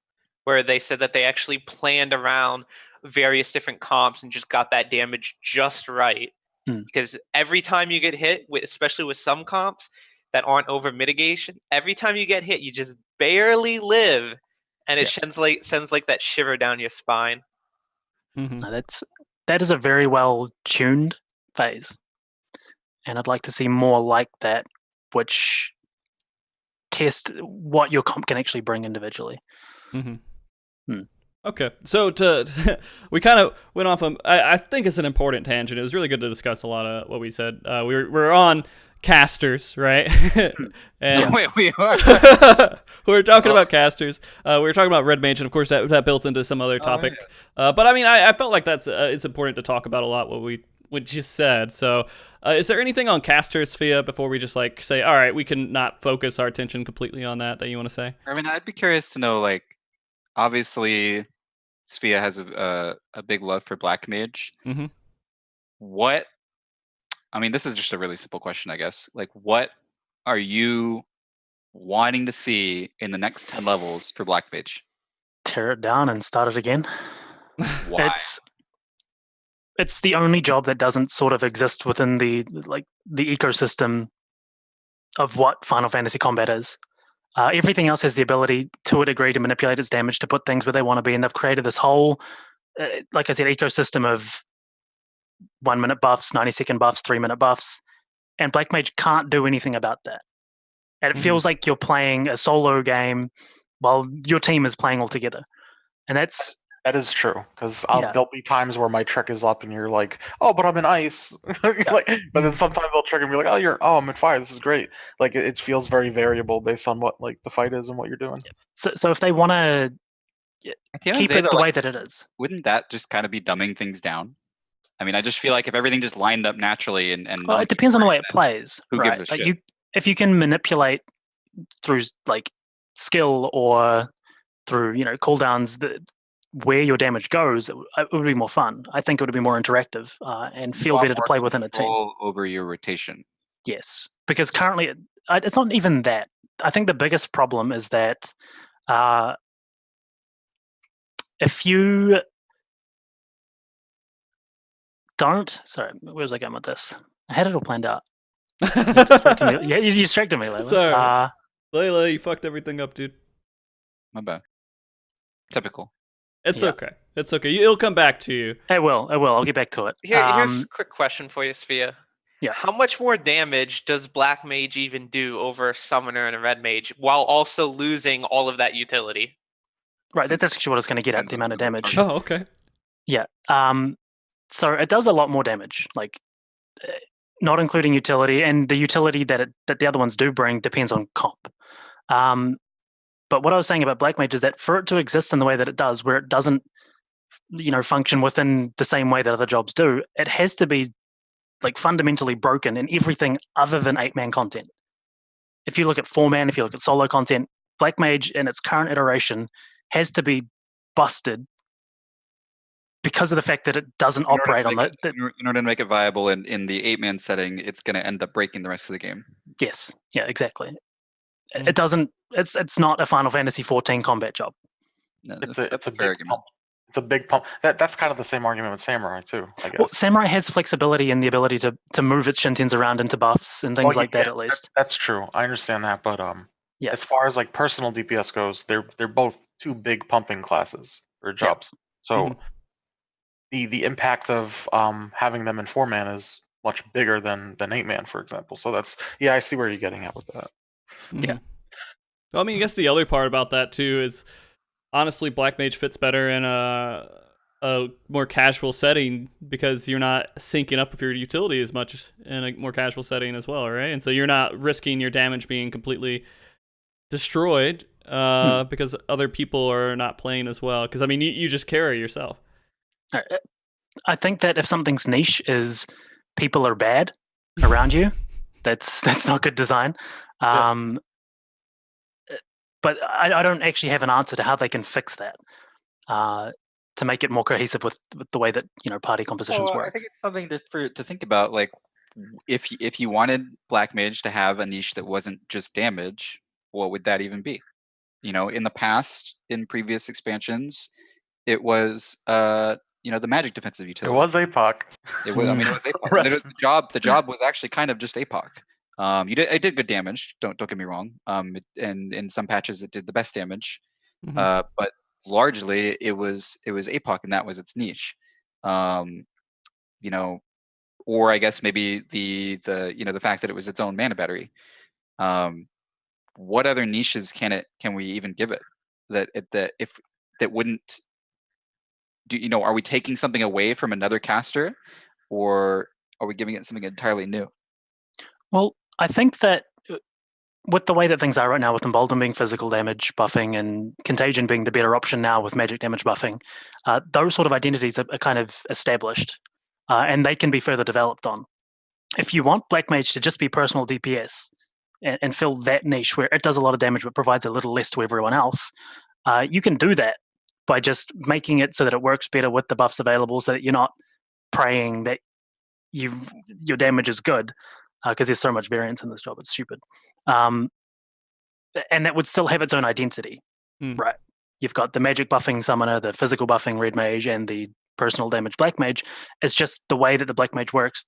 where they said that they actually planned around various different comps and just got that damage just right. Because every time you get hit, especially with some comps that aren't over mitigation, every time you get hit, you just barely live, and it sends like that shiver down your spine. That is a very well tuned phase, and I'd like to see more like that, which test what your comp can actually bring individually. Okay, so we kind of went off on, I think it's an important tangent. It was really good to discuss a lot of what we said. We're on casters, right? And we are. we were talking about casters. We were talking about Red Mage, and of course that built into some other topic. But I mean, I felt like it's important to talk about a lot what we just said. So is there anything on casters, Sfia, before we just like say, all right, we can not focus our attention completely on that you want to say? I mean, I'd be curious to know, like, obviously Sfia has a big love for Black Mage. What, I mean, this is just a really simple question, I guess. Like, what are you wanting to see in the next 10 levels for Black Mage? Tear it down and start it again. Why? It's the only job that doesn't sort of exist within the ecosystem of what Final Fantasy combat is. Everything else has the ability, to a degree, to manipulate its damage to put things where they want to be, and they've created this whole, like I said, ecosystem of 1 minute buffs, 90-second buffs, 3-minute buffs, and Black Mage can't do anything about that. And it feels like you're playing a solo game while your team is playing all together, and that is true, because there'll be times where my trick is up and you're like, oh, but I'm in ice. But then sometimes they'll trick and be like, I'm in fire. This is great. Like it feels very variable based on what like the fight is and what you're doing. So if they want to keep it the way that it is, wouldn't that just kind of be dumbing things down? I mean, I just feel like if everything just lined up naturally and well, it depends on the way it plays. Who right? gives a shit? If you can manipulate through like skill or through cooldowns where your damage goes, it would be more fun. I think it would be more interactive and feel better to play within a team. Over your rotation. Yes, because currently it's not even that. I think the biggest problem is that if you don't... Sorry, where was I going with this? I had it all planned out. You distracted me, Layla. Sorry. Layla, you fucked everything up, dude. My bad. Typical. It's okay. It's okay. It'll come back to you. It will. I'll get back to it. Here's a quick question for you, Sfia. Yeah. How much more damage does Black Mage even do over a Summoner and a Red Mage while also losing all of that utility? Right, that's actually what I was going to get at, the amount of damage. Oh, okay. Yeah. So it does a lot more damage, like not including utility, and the utility that the other ones do bring depends on comp. But what I was saying about Black Mage is that for it to exist in the way that it does, where it doesn't, function within the same way that other jobs do, it has to be like fundamentally broken in everything other than 8-man content. If you look at 4-man, if you look at solo content, Black Mage in its current iteration has to be busted because of the fact that it doesn't operate on that. In order to make it viable in the 8-man setting, it's going to end up breaking the rest of the game. Yes. Yeah, exactly. It doesn't. It's not a Final Fantasy 14 combat job. No, It's a It's a big pump. That's kind of the same argument with Samurai too, I guess. Well, Samurai has flexibility and the ability to move its Shintens around into buffs and things like that, at least. That's true. I understand that, but Yeah. as far as like personal DPS goes, they're both two big pumping classes or jobs. So the impact of having them in 4-man is much bigger than 8-man, for example. So that's I see where you're getting at with that. Yeah. Well, I mean, I guess the other part about that too is honestly, Black Mage fits better in a more casual setting because you're not syncing up with your utility as much in a more casual setting as well, right? And so you're not risking your damage being completely destroyed because other people are not playing as well. Because I mean, you just carry yourself. I think that if something's niche is people are bad around you, that's not good design. But I don't actually have an answer to how they can fix that to make it more cohesive with the way that party compositions work. I think it's something to think about. Like, if you wanted Black Mage to have a niche that wasn't just damage, what would that even be? In the past, in previous expansions, it was the magic defensive utility. It was APOC. It was. I mean, it was APOC. The job was actually kind of just APOC. It did good damage. Don't get me wrong. And in some patches, it did the best damage. But largely, it was APOC, and that was its niche. Or I guess maybe the fact that it was its own mana battery. What other niches can we even give it that wouldn't do? Are we taking something away from another caster, or are we giving it something entirely new? Well, I think that with the way that things are right now, with Embolden being physical damage buffing and Contagion being the better option now with magic damage buffing, those sort of identities are kind of established, and they can be further developed on. If you want Black Mage to just be personal DPS and fill that niche where it does a lot of damage but provides a little less to everyone else, you can do that by just making it so that it works better with the buffs available, so that you're not praying that your damage is good. Because there's so much variance in this job, it's stupid. And that would still have its own identity, right? You've got the magic buffing summoner, the physical buffing red mage, and the personal damage black mage. It's just the way that the black mage works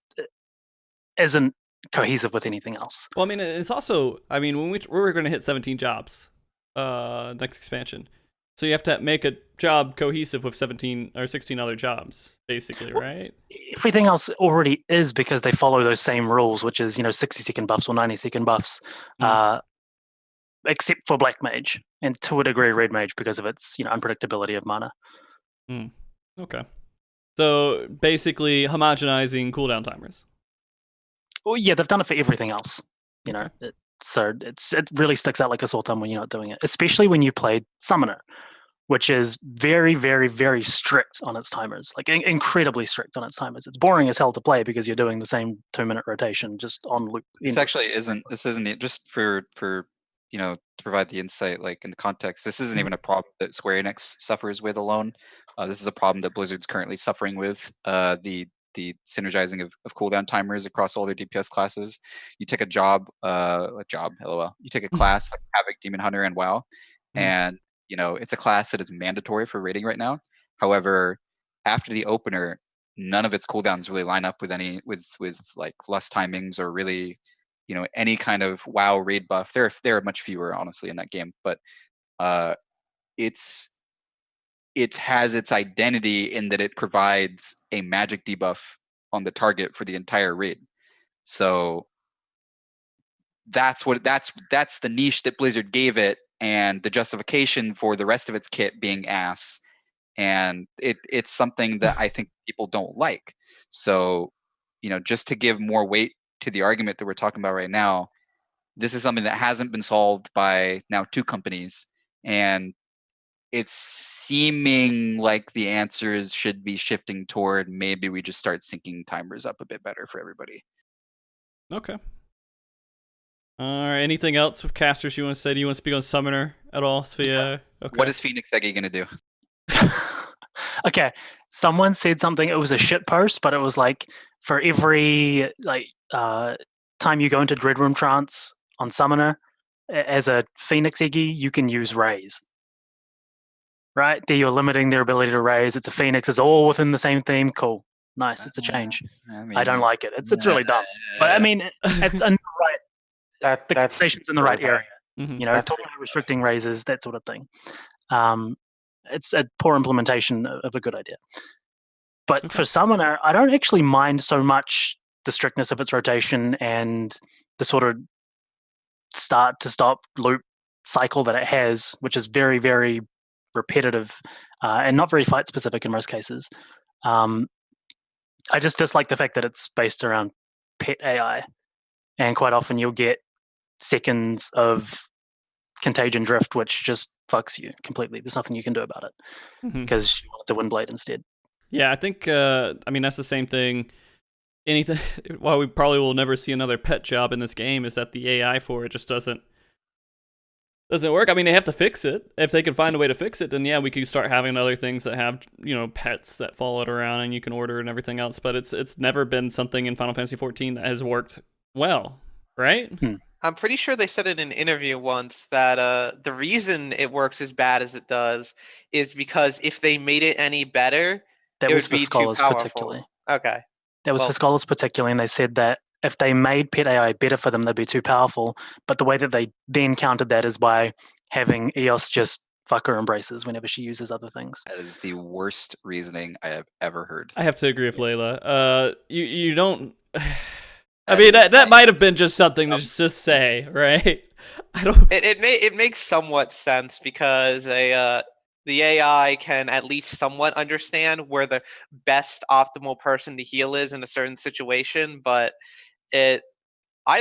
isn't cohesive with anything else. Well, I mean, it's also, when we're going to hit 17 jobs next expansion. So you have to make a job cohesive with 17 or 16 other jobs, basically, right? Everything else already is, because they follow those same rules, which is 60-second buffs or 90-second buffs, except for Black Mage, and to a degree Red Mage because of its unpredictability of mana. Okay, so basically homogenizing cooldown timers. Well, yeah, they've done it for everything else. So it really sticks out like a sore thumb when you're not doing it, especially when you play Summoner, which is very, very, very strict on its timers, like incredibly strict on its timers. It's boring as hell to play because you're doing the same 2-minute rotation just on loop. This actually isn't. This isn't it. Just for to provide the insight, like in the context. This isn't even a problem that Square Enix suffers with alone. This is a problem that Blizzard's currently suffering with. The synergizing of cooldown timers across all their DPS classes. You take a job, LOL. You take a class like Havoc, Demon Hunter, and WoW, and it's a class that is mandatory for raiding right now. However, after the opener, none of its cooldowns really line up with any with like lust timings or really any kind of WoW raid buff. There are much fewer, honestly, in that game, but it has its identity in that it provides a magic debuff on the target for the entire raid. So that's the niche that Blizzard gave it, and the justification for the rest of its kit being ass. And it's something that I think people don't like. So, just to give more weight to the argument that we're talking about right now, this is something that hasn't been solved by now 2 companies, and it's seeming like the answers should be shifting toward maybe we just start syncing timers up a bit better for everybody. Okay. Anything else with casters you want to say? Do you want to speak on Summoner at all, Sfia? Okay. What is Phoenix Eggy going to do? Okay. Someone said something, it was a shit post, but it was like, for every time you go into Dread Room Trance on Summoner, as a Phoenix Eggy, you can use Raise. right? There you're limiting their ability to raise. It's a Phoenix. It's all within the same theme. Cool. Nice. It's a change. I don't like it. It's really dumb. But I mean, it's in the right. The That's conversation's in the right area. Mhm. You know, talking about restricting raises, that sort of thing. It's a poor implementation of a good idea. But for Summoner, I don't actually mind so much the strictness of its rotation and the sort of start to stop loop cycle that it has, which is very, very repetitive and not very fight specific in most cases. I just dislike the fact that it's based around pet AI, and quite often you'll get seconds of contagion drift, which just fucks you completely. There's nothing you can do about it because you want the Windblade instead. Yeah, I think, I mean, that's the same thing. Anything, while we probably will never see another pet job in this game, is that the AI for it just doesn't work. I mean, they have to fix it. If they can find a way to fix it, then yeah, we could start having other things that have, you know, pets that follow it around and you can order and everything else. But it's never been something in Final Fantasy XIV that has worked well, right? I'm pretty sure they said in an interview once that the reason it works as bad as it does is because if they made it any better, That it was would for be too scholars powerful. particularly. Okay. That was for scholars particularly, and they said that if they made pet AI better for them, they'd be too powerful. But the way that they then countered that is by having Eos just fuck her embraces whenever she uses other things. That is the worst reasoning I have ever heard. I have to agree with Layla. You don't. I mean, that might have been just something to just say, right? I don't. It makes somewhat sense because the AI can at least somewhat understand where the best optimal person to heal is in a certain situation, but I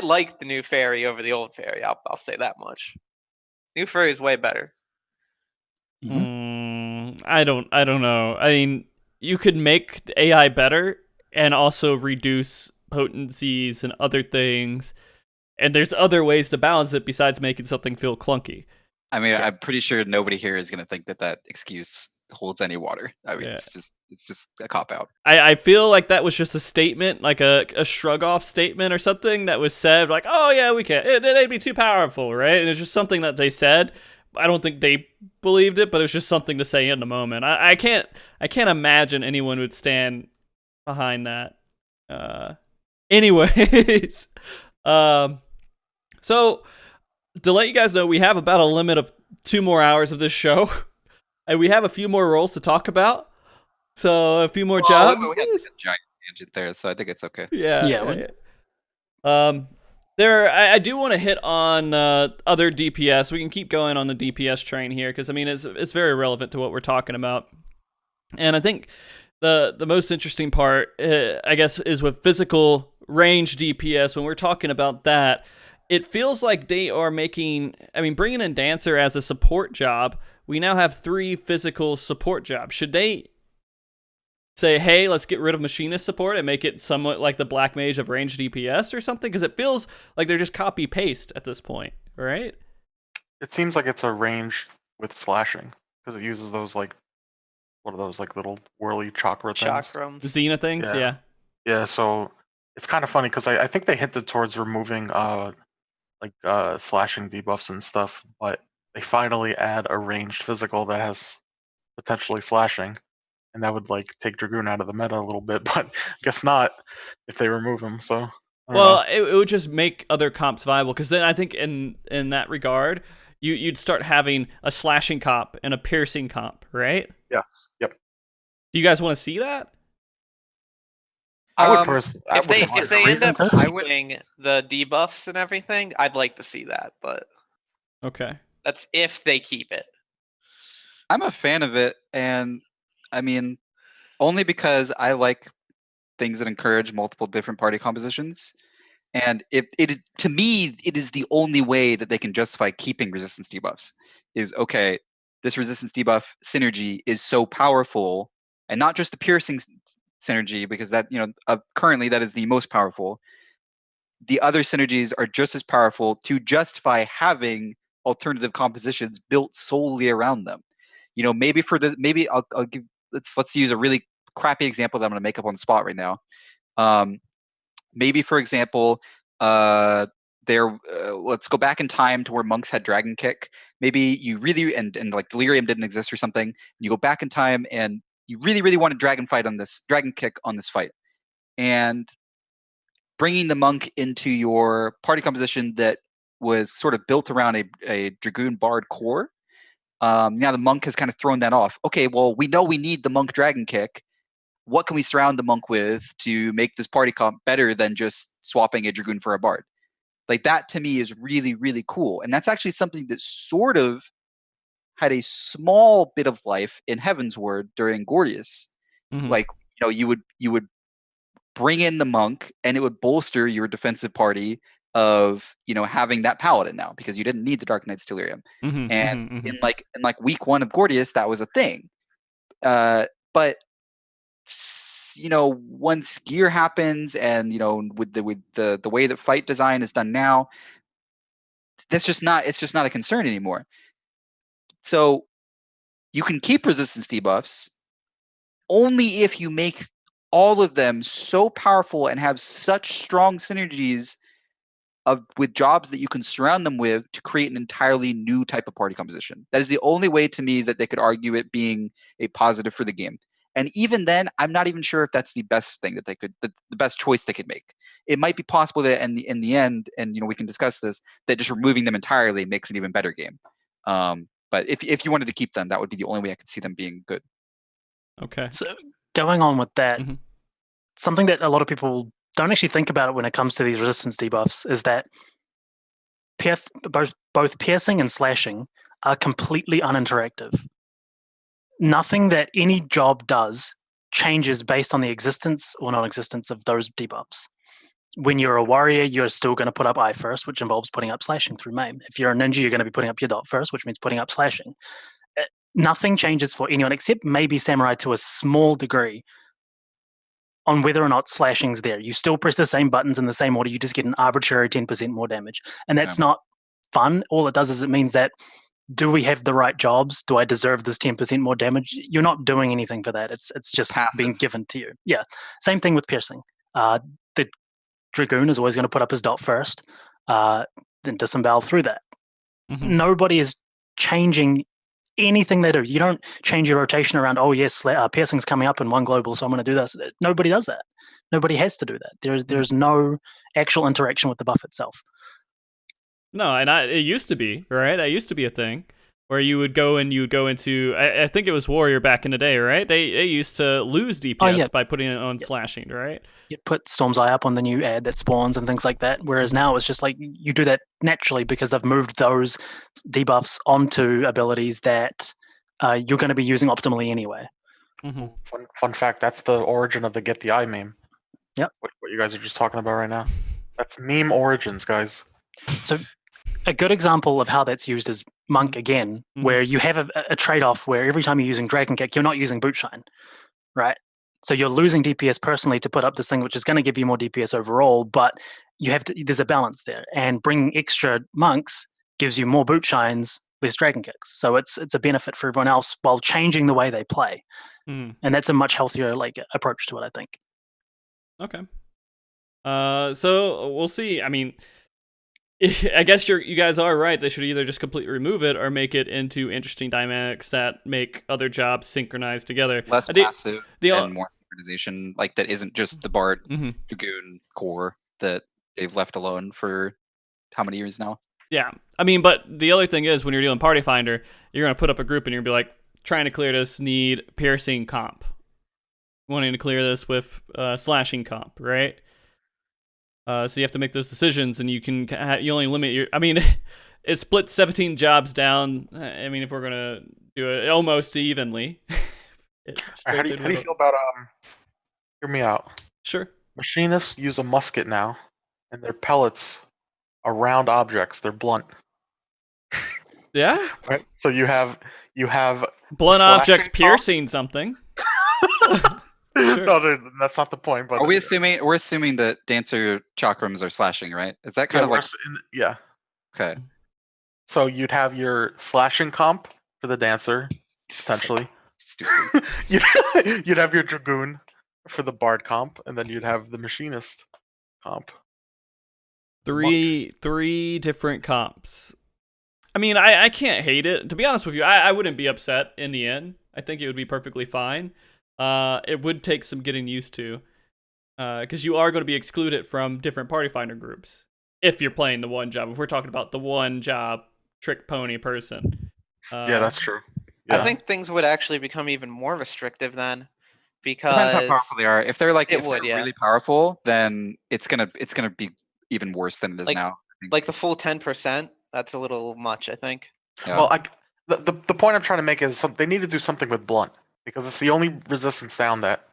like the new fairy over the old fairy. I'll say that much. New fairy is way better. I don't know. I mean, you could make AI better and also reduce potencies and other things, and there's other ways to balance it besides making something feel clunky. I mean, I'm pretty sure nobody here is going to think that excuse holds any water. I mean, it's just a cop out. I feel like that was just a statement, like a shrug off statement or something that was said, like, oh yeah, we can't. They'd be too powerful, right? And it's just something that they said. I don't think they believed it, but it was just something to say in the moment. I can't imagine anyone would stand behind that. Anyways, so to let you guys know, we have about a limit of 2 more hours of this show, and we have a few more roles to talk about. So a few more jobs. We had a giant tangent there, so I think it's okay. Yeah. I do want to hit on other DPS. We can keep going on the DPS train here because I mean it's very relevant to what we're talking about, and I think the most interesting part, I guess, is with physical range DPS. When we're talking about that, it feels like they are bringing in Dancer as a support job. We now have 3 physical support jobs. Should they say, hey, let's get rid of Machinist support and make it somewhat like the Black Mage of ranged DPS or something? Because it feels like they're just copy-paste at this point, right? It seems like it's a range with slashing, because it uses those, like, what are those, like, little whirly chakra things? Chakrams. Xena things, yeah. Yeah, so it's kind of funny, because I think they hinted towards removing, slashing debuffs and stuff, but they finally add a ranged physical that has potentially slashing. And that would like take Dragoon out of the meta a little bit, but I guess not if they remove him. So it would just make other comps viable, because then I think in that regard, you'd start having a slashing comp and a piercing comp, right? Yes. Yep. Do you guys want to see that? I would personally. If they end up keeping the debuffs and everything, I'd like to see that, but okay, that's if they keep it. I'm a fan of it, and I mean, only because I like things that encourage multiple different party compositions. And to me, it is the only way that they can justify keeping resistance debuffs. Is okay, this resistance debuff synergy is so powerful, and not just the piercing synergy, because that currently that is the most powerful. The other synergies are just as powerful to justify having alternative compositions built solely around them. Maybe I'll give. Let's use a really crappy example that I'm going to make up on the spot right now. Maybe, for example, let's go back in time to where monks had dragon kick. Maybe you really and like delirium didn't exist or something. You go back in time and you really want a dragon kick on this fight, and bringing the monk into your party composition that was sort of built around a dragoon bard core. Now the monk has kind of thrown that off. Okay, well, we know we need the monk dragon kick. What can we surround the monk with to make this party comp better than just swapping a dragoon for a bard? Like, that to me is really, really cool. And that's actually something that sort of had a small bit of life in Heaven's Word during Gordius. Like, you would bring in the monk and it would bolster your defensive party of, having that paladin now, because you didn't need the Dark Knight's Delirium. In week 1 of Gordius, that was a thing. But once gear happens and with the way that fight design is done now, it's just not a concern anymore. So you can keep resistance debuffs only if you make all of them so powerful and have such strong synergies with jobs that you can surround them with to create an entirely new type of party composition. That is the only way to me that they could argue it being a positive for the game. And even then, I'm not even sure if that's the best thing that they could, the best choice they could make. It might be possible that in the end, and we can discuss this, that just removing them entirely makes an even better game. But if you wanted to keep them, that would be the only way I could see them being good. Okay. So going on with that, something that a lot of people don't actually think about it when it comes to these resistance debuffs is that both piercing and slashing are completely uninteractive. Nothing that any job does changes based on the existence or non-existence of those debuffs. When you're a warrior, you're still going to put up eye first, which involves putting up slashing through maim. If you're a ninja, you're going to be putting up your dot first, which means putting up slashing. Nothing changes for anyone except maybe samurai to a small degree on whether or not slashing's there. You still press the same buttons in the same order, you just get an arbitrary 10% more damage. And that's not fun. All it does is it means that, do we have the right jobs? Do I deserve this 10% more damage? You're not doing anything for that. It's just being given to you. Yeah. Same thing with piercing. The dragoon is always going to put up his dot first, then disembowel through that. Nobody is changing anything they do. You don't change your rotation around, oh yes, piercing's coming up in one global, so I'm going to do this. Nobody does that. Nobody has to do that. There's no actual interaction with the buff itself. No, and it used to be, right? That used to be a thing where you would go into, I think it was Warrior back in the day, right? They used to lose DPS by putting it on slashing, right? You put Storm's Eye up on the new ad that spawns and things like that, whereas now it's just like you do that naturally because they've moved those debuffs onto abilities that you're going to be using optimally anyway. Fun fact, that's the origin of the Get the Eye meme. Yep. What you guys are just talking about right now. That's meme origins, guys. So a good example of how that's used is Monk again, where you have a trade-off where every time you're using Dragon Kick, you're not using Boot Shine, right? So you're losing DPS personally to put up this thing, which is going to give you more DPS overall, but there's a balance there. And bringing extra monks gives you more Boot Shines, less Dragon Kicks. So it's a benefit for everyone else while changing the way they play. And that's a much healthier approach to it, I think. Okay. So we'll see. I mean, I guess you guys are right. They should either just completely remove it or make it into interesting dynamics that make other jobs synchronize together. Less passive and more synchronization, like that isn't just the Bard Dragoon core that they've left alone for how many years now? Yeah. I mean, but the other thing is when you're doing Party Finder, you're going to put up a group and you're going to be like, trying to clear this, need piercing comp. Wanting to clear this with slashing comp, right? So you have to make those decisions, and you only limit your. I mean, it splits 17 jobs down. I mean, if we're gonna do it almost evenly. How do you feel about Hear me out. Sure. Machinists use a musket now, and their pellets are round objects. They're blunt. Yeah. Right. So you have blunt objects piercing something. Sure. No, that's not the point. But we're assuming that dancer chakrams are slashing, right? Is that kind of like yeah? Okay. So you'd have your slashing comp for the dancer, potentially. Stupid. you'd have your dragoon for the bard comp, and then you'd have the machinist comp. Three different comps. I mean, I can't hate it. To be honest with you, I wouldn't be upset in the end. I think it would be perfectly fine. It would take some getting used to. Because you are going to be excluded from different party finder groups if you're playing the one job. If we're talking about the one job trick pony person. Yeah, that's true. Yeah. I think things would actually become even more restrictive then, because Depends how powerful they are. If they're like, It if would, they're yeah. really powerful, then it's gonna be even worse than it is Like- now. I think. like the full 10%, that's a little much, I think. Yeah. Well, the point I'm trying to make is they need to do something with blunt, because it's the only resistance down that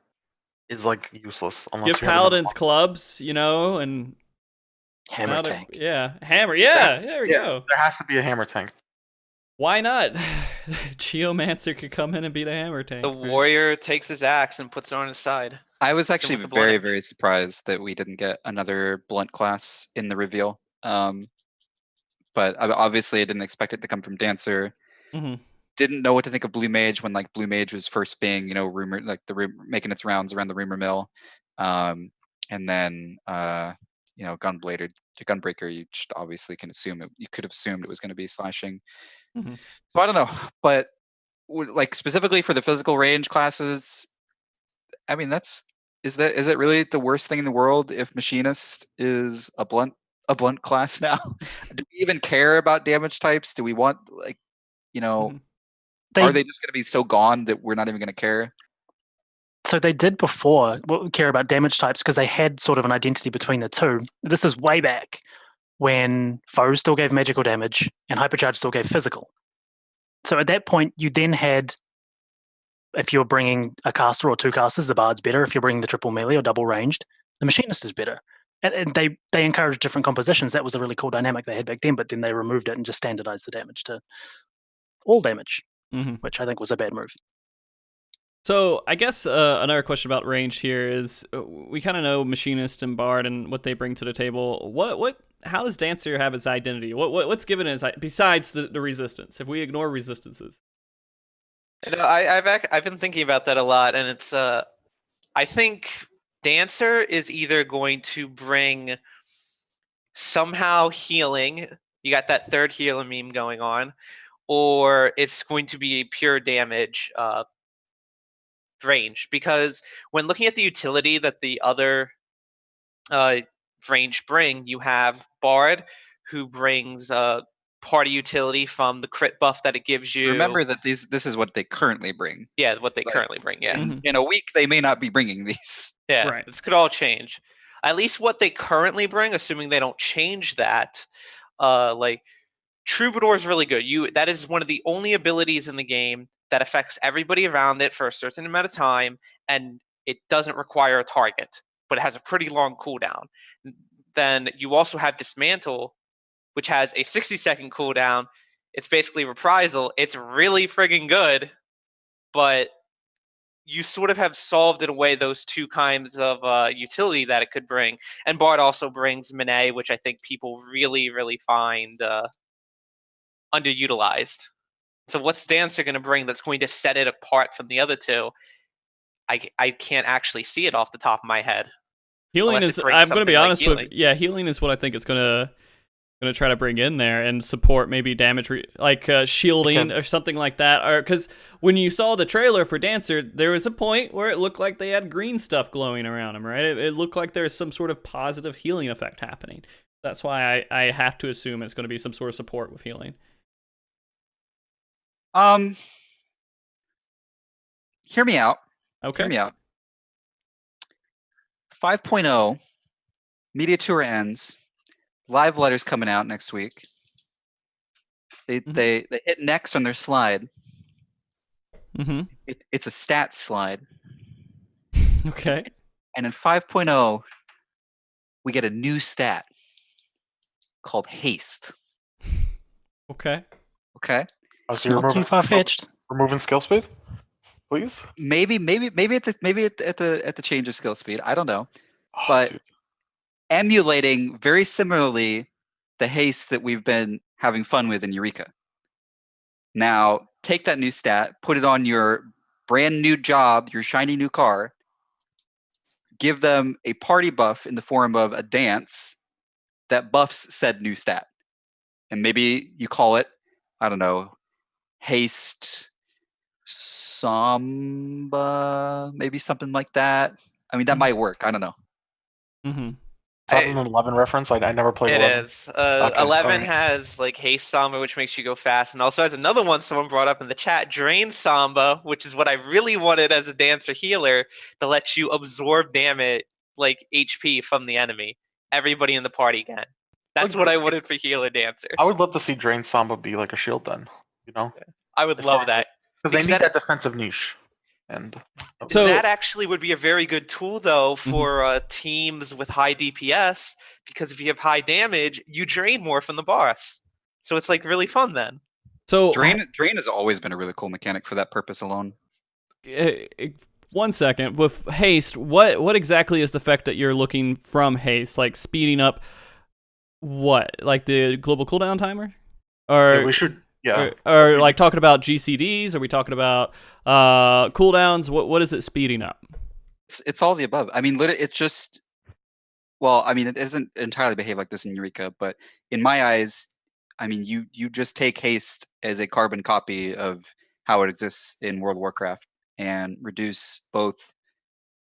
is like useless unless Give you have another paladins clubs, and Hammer now they're- tank. Yeah, hammer. Yeah, there we go. There has to be a hammer tank. Why not? Geomancer could come in and beat a hammer tank. The right? warrior takes his axe and puts it on his side. I was actually with the very, blunt. very surprised that we didn't get another blunt class in the reveal. But obviously I didn't expect it to come from Dancer. Mhm. Didn't know what to think of Blue Mage when Blue Mage was first being, rumored, making its rounds around the rumor mill. And then Gunbreaker, you just obviously can assume it. You could have assumed it was going to be slashing. Mhm. So I don't know, but specifically for the physical range classes, I mean, is it really the worst thing in the world if Machinist is a blunt class now? Do we even care about damage types? Do we want Mhm. are they just going to be so gone that we're not even going to care? So they did before care about damage types because they had sort of an identity between the two. This is way back when foes still gave magical damage and hypercharge still gave physical. So at that point, you then had, if you were bringing a caster or two casters, the Bard's better. If you're bringing the triple melee or double ranged, the Machinist is better. And they encouraged different compositions. That was a really cool dynamic they had back then, but then they removed it and just standardized the damage to all damage, Mhm. which I think was a bad move. So I guess another question about range here is we kind of know Machinist and Bard and what they bring to the table. How does Dancer have his identity? What's given his besides the resistance? If we ignore resistances, I've been thinking about that a lot, and it's I think Dancer is either going to bring somehow healing. You got that third healer meme going on, or it's going to be a pure damage range. Because when looking at the utility that the other range bring, you have Bard, who brings party utility from the crit buff that it gives you. Remember that this is what they currently bring. Yeah, what they Like, currently bring. Yeah. Mhm. In a week, they may not be bringing these. Yeah, Right. this could all change. At least what they currently bring, assuming they don't change that, like Troubadour is really good. That is one of the only abilities in the game that affects everybody around it for a certain amount of time, and it doesn't require a target, but it has a pretty long cooldown. Then you also have Dismantle, which has a 60-second cooldown. It's basically reprisal. It's really friggin' good, but you sort of have solved in a way those two kinds of utility that it could bring. And Bard also brings Monet, which I think people really, really find underutilized. So what's Dancer going to bring that's going to set it apart from the other two? I can't actually see it off the top of my head. healing Unless is. it brings I'm going to be something like honest healing. with. Yeah, healing is what I think it's going to try to bring in there and support maybe damage shielding or something like that. Or because when you saw the trailer for Dancer, there was a point where it looked like they had green stuff glowing around him, right? It looked like there's some sort of positive healing effect happening. That's why I have to assume it's going to be some sort of support with healing. Hear me out. Okay. Hear me out. 5.0 media tour ends. Live letters coming out next week. They hit next on their slide. Mm-hmm. It's a stat slide. Okay. And in 5.0, we get a new stat called haste. Okay. Okay. It's not too far fetched. Removing skill speed, please. Maybe at the change of skill speed. I don't know. Oh, But dude. emulating very similarly the haste that we've been having fun with in Eureka. Now, take that new stat, put it on your brand new job, your shiny new car, give them a party buff in the form of a dance, that buffs said new stat. And maybe you call it, I don't know, haste Samba, maybe something like that. I mean, that might work. I don't know. Mm-hmm. Is that an 11 reference? I never played It 11. is. Okay, 11 alright. has like haste samba, which makes you go fast, and also has another one someone brought up in the chat, drain samba, which is what I really wanted as a dancer healer, that lets you absorb damage, like HP from the enemy. Everybody in the party can. That's what I wanted for healer dancer. I would love to see Drain Samba be like a shield then, you know? I would love that. Because they Because need that- that defensive niche. And So- that actually would be a very good tool, though, for teams with high DPS, because if you have high damage, you drain more from the boss. So it's like really fun then. So Drain has always been a really cool mechanic for that purpose alone. 1 second. With haste, what exactly is the effect that you're looking from haste? Like speeding up what? Like the global cooldown timer? Or yeah, we should. Yeah. or like talking about GCDs? Are we talking about cooldowns? What is it speeding up? It's all the above. I mean, it's just, well, I mean, it doesn't entirely behave like this in Eureka, but in my eyes, I mean, you just take haste as a carbon copy of how it exists in World of Warcraft and reduce both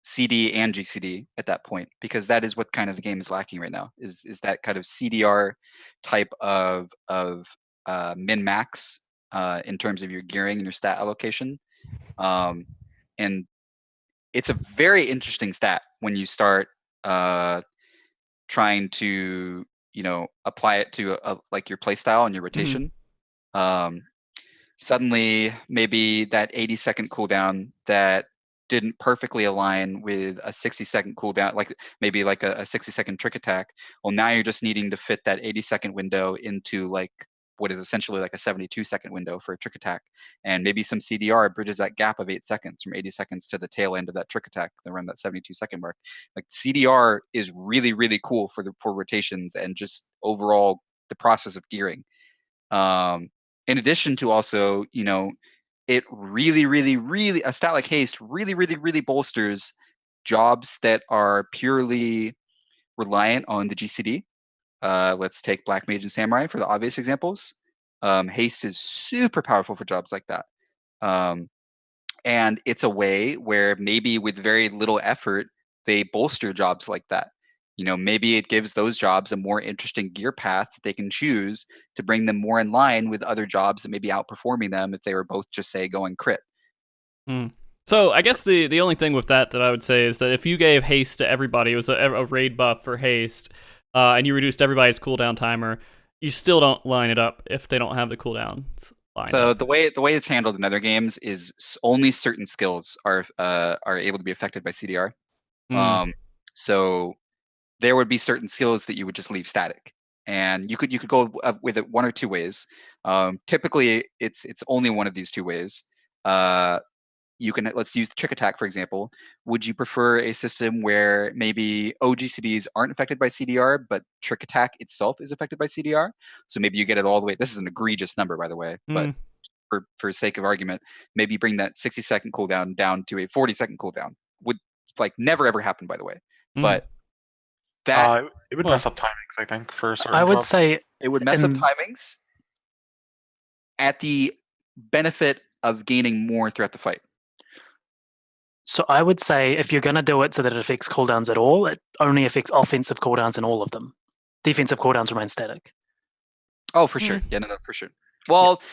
CD and GCD at that point, because that is what kind of the game is lacking right now, is that kind of CDR type of min max in terms of your gearing and your stat allocation. And it's a very interesting stat when you start trying to, you know, apply it to like your play style and your rotation. Suddenly maybe that 80-second cooldown that didn't perfectly align with a 60-second cooldown, like maybe like a 60-second trick attack. Well, now you're just needing to fit that 80-second window into like what is essentially like a 72-second window for a trick attack. And maybe some CDR bridges that gap of 8 seconds from 80 seconds to the tail end of that trick attack around that 72-second mark. Like CDR is really, really cool for rotations and just overall the process of gearing. In addition to also, you know, it really, really, really, a stat like haste really, really, really bolsters jobs that are purely reliant on the GCD. Let's take Black Mage and Samurai for the obvious examples. Haste is super powerful for jobs like that. And it's a way where maybe with very little effort, they bolster jobs like that. You know, maybe it gives those jobs a more interesting gear path that they can choose to bring them more in line with other jobs that may be outperforming them if they were both just, say, going crit. So I guess the only thing with that I would say is that if you gave haste to everybody, it was a raid buff for haste, and you reduced everybody's cooldown timer, you still don't line it up if they don't have the cooldown line. So the way it's handled in other games is only certain skills are able to be affected by CDR. So there would be certain skills that you would just leave static, and you could go with it one or two ways. Typically, it's only one of these two ways. You can, let's use the trick attack for example. Would you prefer a system where maybe OGCDs aren't affected by CDR, but trick attack itself is affected by CDR? So maybe you get it all the way. This is an egregious number, by the way, but for sake of argument, maybe you bring that 60-second cooldown down to a 40-second cooldown. Would like never ever happen, by the way, but that it would mess up timings, I think, for certain I would jobs. say it would mess up timings at the benefit of gaining more throughout the fight. So I would say if you're going to do it so that it affects cooldowns at all, it only affects offensive cooldowns in all of them. Defensive cooldowns remain static. Oh, for sure. Yeah, no, for sure. Well,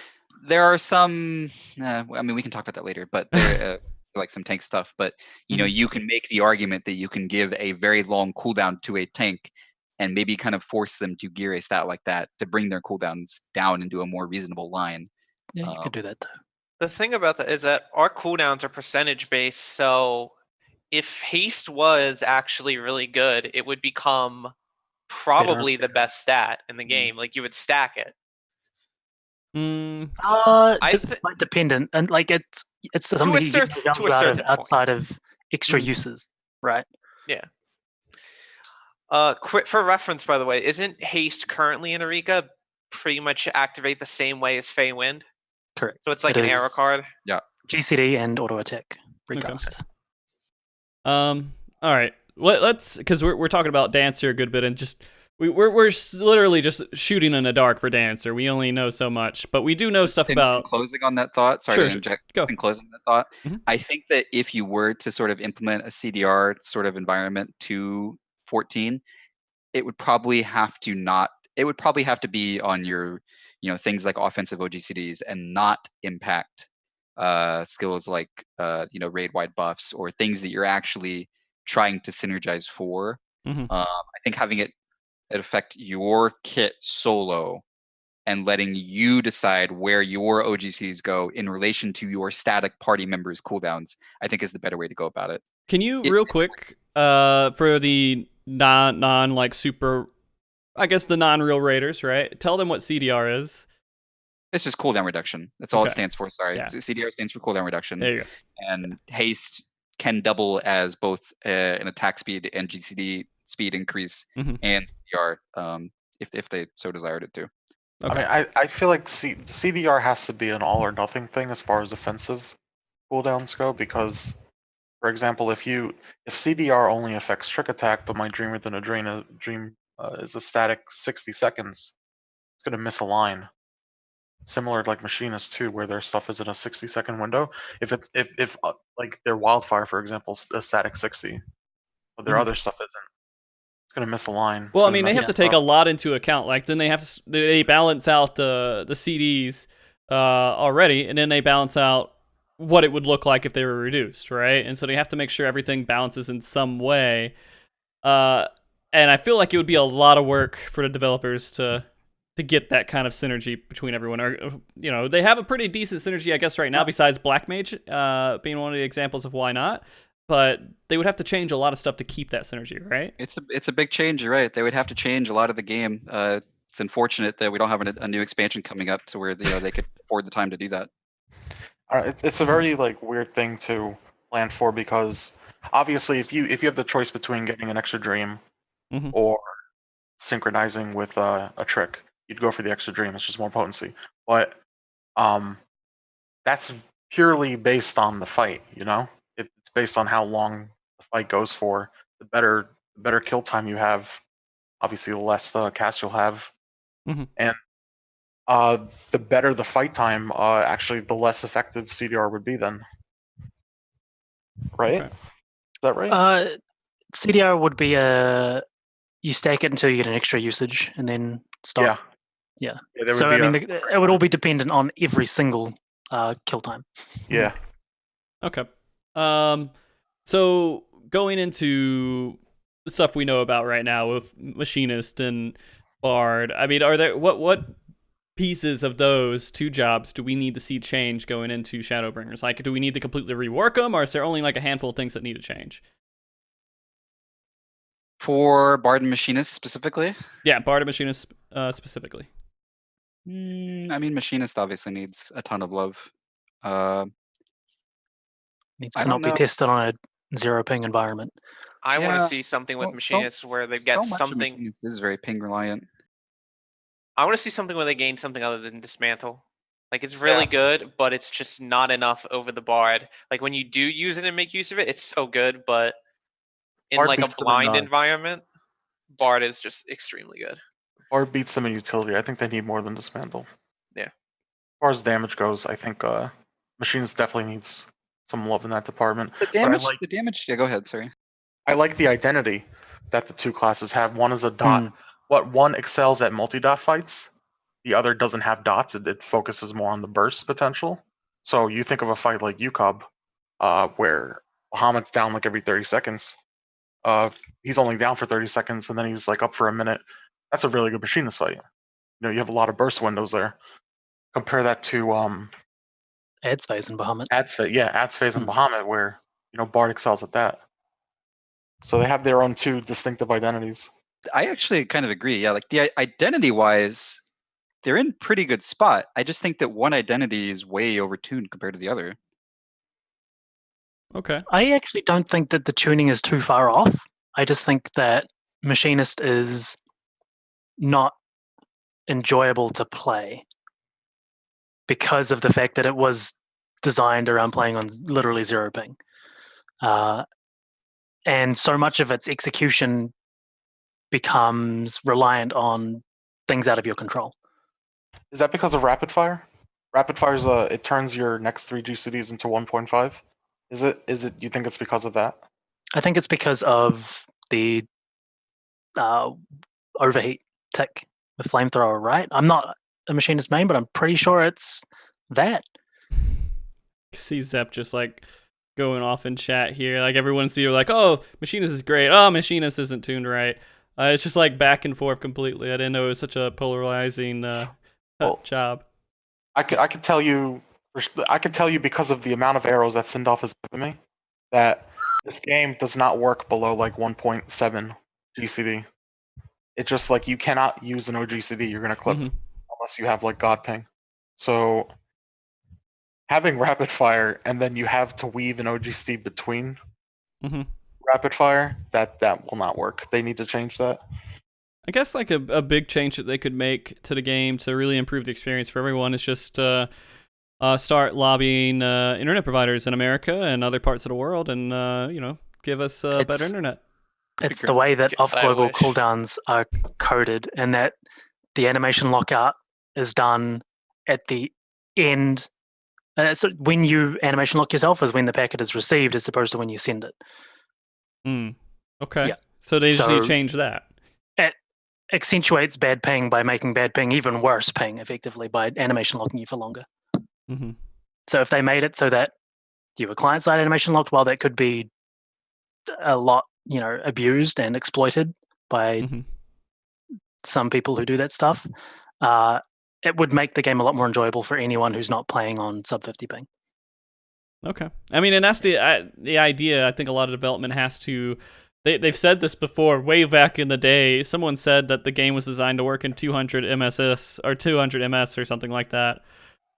there are some. I mean, we can talk about that later, but there, like some tank stuff. But you know, you can make the argument that you can give a very long cooldown to a tank, and maybe kind of force them to gear a stat like that to bring their cooldowns down into a more reasonable line. Yeah, you could do that too. The thing about that is that our cooldowns are percentage based, so if haste was actually really good, it would become probably the best stat in the game. Like you would stack it. Like dependent, and like it's something you can jump out of outside of extra uses, right? Yeah. For reference, by the way, isn't haste currently in Eureka pretty much activate the same way as Fey Wind? Correct. So it's like an arrow card. Yeah. GCD and auto attack recast. All right. Let's, because we're talking about dance here a good bit, and just we're literally just shooting in the dark for Dancer. We only know so much, but we do know stuff in about. closing on that thought. Sorry Sure, to sure. interject. Go. In closing that thought, Mhm. I think that if you were to sort of implement a CDR sort of environment to 14, it would probably have to not. It would probably have to be on your, things like offensive OGCDs and not impact skills like raid wide buffs or things that you're actually trying to synergize for. Mhm. I think having it affect your kit solo and letting you decide where your OGCs go in relation to your static party members' cooldowns, I think is the better way to go about it. Can you It- real quick for the non like super, I guess the non-real raiders, right? Tell them what CDR is. It's just cooldown reduction. That's all it Okay. stands for. Sorry. Yeah. CDR stands for cooldown reduction. There you go. And haste can double as both an attack speed and GCD speed increase Mhm. and CDR if they so desired it to. Okay. I mean, I feel like CDR has to be an all or nothing thing as far as offensive cooldowns go, because, for example, if CDR only affects trick attack, but my Dream Within a Dream is a static 60 seconds, it's gonna miss a line. Similar to like Machinist too, where their stuff is in a 60-second window. If like their Wildfire, for example, is a static 60, but their Mhm. other stuff isn't, it's gonna miss a line. It's Well, I gonna mean, they mess have to it take up. a lot into account. Like, then they balance out the CDs already, and then they balance out what it would look like if they were reduced, right? And so they have to make sure everything balances in some way. And I feel like it would be a lot of work for the developers to get that kind of synergy between everyone. Or they have a pretty decent synergy, I guess, right now. Besides Black Mage being one of the examples of why not. But they would have to change a lot of stuff to keep that synergy, right? It's a big change. You're right. They would have to change a lot of the game. It's unfortunate that we don't have a new expansion coming up to where they could afford the time to do that. It's a very like weird thing to plan for, because obviously if you have the choice between getting an extra dream Mhm. or synchronizing with a trick, you'd go for the extra dream. It's just more potency. But that's purely based on the fight. It's based on how long the fight goes for. The better kill time you have, obviously the less cast you'll have, Mhm. and the better the fight time, actually the less effective CDR would be then. Right? Okay. Is that right? CDR would be you stack it until you get an extra usage and then stop. Yeah. There So would I be mean, it would all be dependent on every single kill time. yeah. Okay. So going into the stuff we know about right now with Machinist and Bard, I mean, are there what pieces of those two jobs do we need to see change going into Shadowbringers? Like, do we need to completely rework them, or is there only like a handful of things that need to change? For Bard and Machinist specifically? Yeah, Bard and Machinist specifically. I mean, Machinist obviously needs a ton of love. Needs I to don't not be know. tested on a zero ping environment. I want Yeah, to see something with Machinists where they get so much of something. Machinist is very ping reliant. I want to see something where they gain something other than Dismantle. Like, it's really good, but it's just not enough over the Bard. Like, when you do use it and make use of it, it's so good, but in Bard like a beats them in, blind environment, Bard is just extremely good. Bard beats them in utility. I think they need more than Dismantle. Yeah. As far as damage goes, I think Machines definitely needs some love in that department. The damage. Yeah, go ahead. Sorry. I like the identity that the two classes have. One is a dot. One excels at multi-dot fights. The other doesn't have dots. It focuses more on the burst potential. So you think of a fight like UCOB, where Bahamut's down like every 30 seconds. He's only down for 30 seconds, and then he's like up for a minute. That's a really good Machinist fight. You have a lot of burst windows there. Compare that to Ads phase and Bahamut. Ads phase and Bahamut, where Bard excels at that. So they have their own two distinctive identities. I actually kind of agree. Yeah, like the identity-wise, they're in pretty good spot. I just think that one identity is way overtuned compared to the other. Okay. I actually don't think that the tuning is too far off. I just think that Machinist is not enjoyable to play because of the fact that it was designed around playing on literally zero ping. And so much of its execution becomes reliant on things out of your control. Is that because of rapid fire? Rapid fire is it turns your next 3 GCDs into 1.5. Is it? You think it's because of that? I think it's because of the overheat tick with flamethrower, right? I'm not a machinist main, but I'm pretty sure it's that. See Zep just like going off in chat here. Like everyone's here like, oh, Machinist is great. Oh, Machinist isn't tuned right. It's just like back and forth completely. I didn't know it was such a polarizing job. I could tell you because of the amount of arrows that Sindalf has given me that this game does not work below like 1.7 GCD. It's just like you cannot use an OGCD. You're gonna clip unless you have like God ping. So having rapid fire and then you have to weave an OGCD between rapid fire, that will not work. They need to change that. I guess like a big change that they could make to the game to really improve the experience for everyone is just start lobbying internet providers in America and other parts of the world, and give us better internet. It's the way that off-global cooldowns are coded, and that the animation lockout is done at the end. So when you animation lock yourself is when the packet is received, as opposed to when you send it. Okay. Yeah. So they just need to change that. It accentuates bad ping by making bad ping even worse ping, effectively, by animation locking you for longer. So if they made it so that you were client-side animation locked, while that could be a lot, abused and exploited by some people who do that stuff, it would make the game a lot more enjoyable for anyone who's not playing on sub 50 ping. Okay. I mean, and that's the idea. I think a lot of development has to... They've said this before, way back in the day. Someone said that the game was designed to work in 200 MSS or 200 MS or something like that.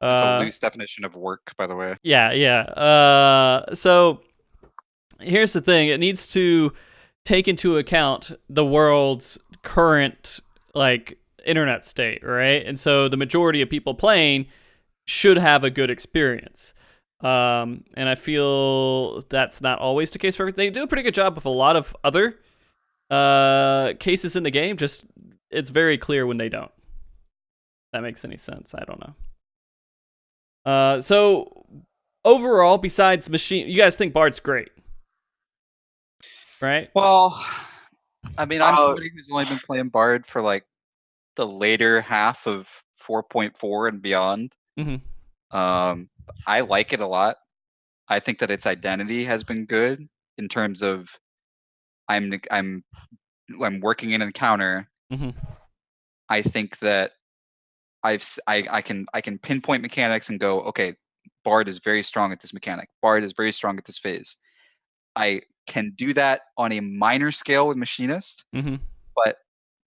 It's a loose definition of work, by the way. Yeah. So here's the thing. It needs to take into account the world's current, internet state, right? And so the majority of people playing should have a good experience. And I feel that's not always the case for everything. They do a pretty good job with a lot of other cases in the game. Just it's very clear when they don't. If that makes any sense. I don't know. So overall, besides machine, you guys think Bard's great, right? Well, I mean, I'm somebody who's only been playing Bard for like the later half of 4.4 and beyond. I like it a lot. I think that its identity has been good in terms of I'm working in an encounter. I think that I can pinpoint mechanics and go, okay, Bard is very strong at this mechanic. Bard is very strong at this phase. I can do that on a minor scale with Machinist, but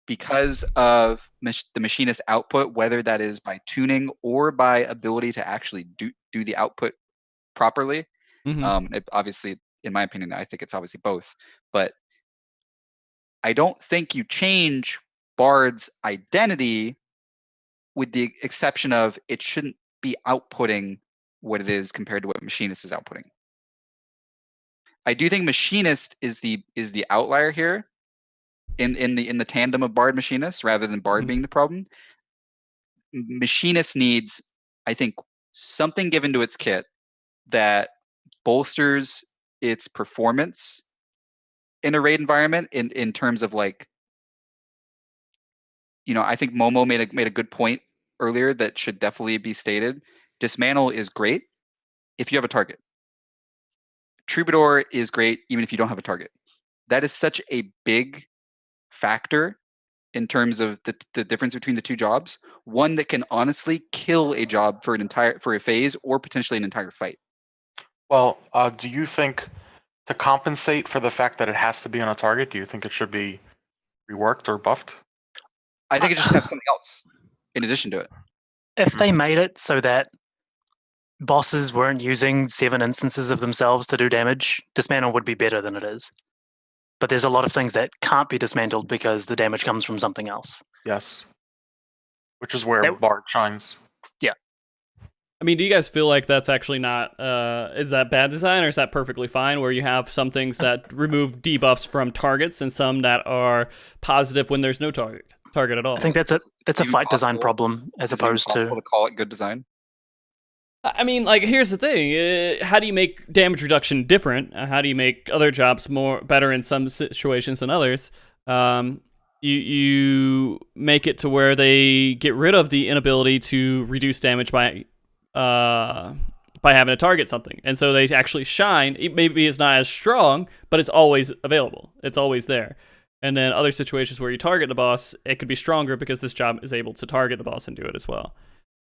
because of the Machinist output, whether that is by tuning or by ability to actually do the output properly, obviously, in my opinion, I think it's obviously both. But I don't think you change Bard's identity, with the exception of it shouldn't be outputting what it is compared to what Machinist is outputting. I do think Machinist is the outlier here in the tandem of Bard Machinist rather than Bard being the problem. Machinist needs, I think, something given to its kit that bolsters its performance in a raid environment in terms of I think Momo made a good point earlier that should definitely be stated. Dismantle is great if you have a target. Troubadour is great even if you don't have a target. That is such a big factor in terms of the difference between the two jobs. One that can honestly kill a job for a phase or potentially an entire fight. Well, do you think to compensate for the fact that it has to be on a target, do you think it should be reworked or buffed? I think it just have something else in addition to it. If they made it so that bosses weren't using 7 instances of themselves to do damage, Dismantle would be better than it is. But there's a lot of things that can't be dismantled because the damage comes from something else. Yes. Which is where Bard shines. Yeah. I mean, do you guys feel like that's actually not, is that bad design, or is that perfectly fine, where you have some things that remove debuffs from targets and some that are positive when there's no target at all? I think that's a even fight design possible? problem as Is it even opposed possible to. to call it good design? I mean, like, here's the thing. How do you make damage reduction different? How do you make other jobs better in some situations than others? You make it to where they get rid of the inability to reduce damage by having to target something, and so they actually shine. It maybe it's not as strong, but it's always available. It's always there. And then other situations where you target the boss, it could be stronger because this job is able to target the boss and do it as well.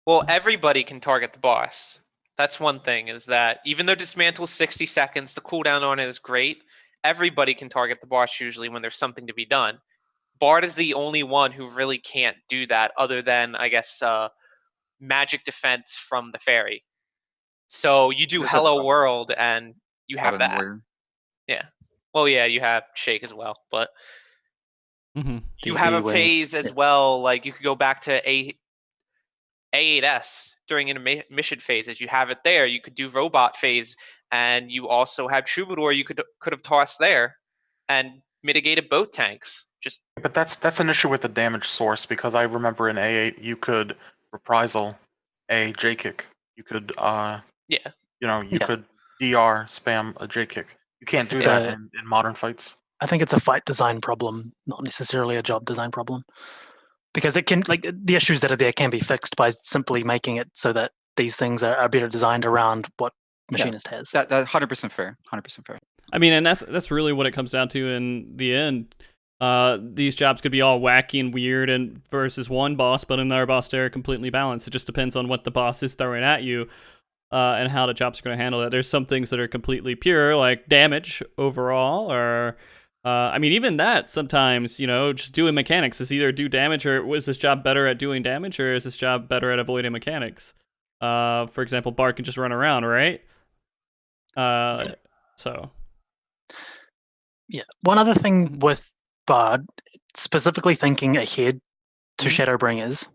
Well, everybody can target the boss. That's one thing, is that even though Dismantle is 60 seconds, the cooldown on it is great. Everybody can target the boss usually when there's something to be done. Bard is the only one who really can't do that, other than, I guess, magic defense from the fairy. So you do There's Hello a World and you have Out of that. nowhere. Yeah. Well, yeah, you have Shake as well, but Mm-hmm. you The have a E-wings. phase as well. Like you could go back to A8S during intermission phases. You have it there. You could do robot phase, and you also have Troubadour. You could have tossed there, and mitigated both tanks. Just But that's an issue with the damage source, because I remember in A8 you could reprisal a J kick. You could yeah. you Yeah. could DR spam a J kick. You can't do It's that a- in modern fights. I think it's a fight design problem, not necessarily a job design problem, because it can, like, the issues that are there can be fixed by simply making it so that these things are better designed around what Machinist has. That 100% fair. 100% fair. I mean, and that's really what it comes down to in the end. These jobs could be all wacky and weird and versus one boss, but another boss they're completely balanced. It just depends on what the boss is throwing at you, and how the jobs are going to handle that. There's some things that are completely pure, like damage overall, or I mean, even that sometimes, just doing mechanics is either do damage, or was this job better at doing damage, or is this job better at avoiding mechanics? For example, Bard can just run around, right? So. Yeah. One other thing with Bard, specifically thinking ahead to Shadowbringers,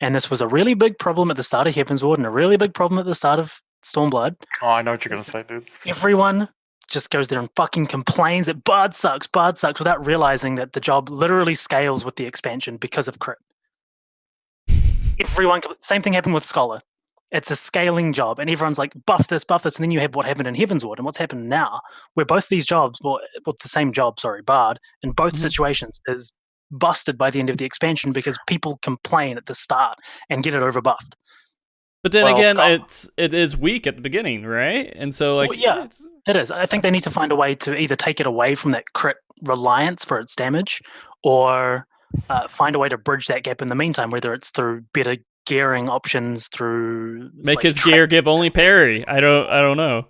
and this was a really big problem at the start of Heavensward and a really big problem at the start of Stormblood. Oh, I know what you're gonna say, dude. Everyone just goes there and fucking complains that Bard sucks, without realizing that the job literally scales with the expansion because of crit. Same thing happened with Scholar. It's a scaling job, and everyone's like, buff this, and then you have what happened in Heavensward, and what's happened now, where both these jobs, the same job, Bard, in both situations is busted by the end of the expansion because people complain at the start and get it overbuffed. But then Well, again, it is weak at the beginning, right? And so, like, Well, yeah, it is. I think they need to find a way to either take it away from that crit reliance for its damage, or find a way to bridge that gap in the meantime, whether it's through better gearing options, through make his gear give only parry. I don't know.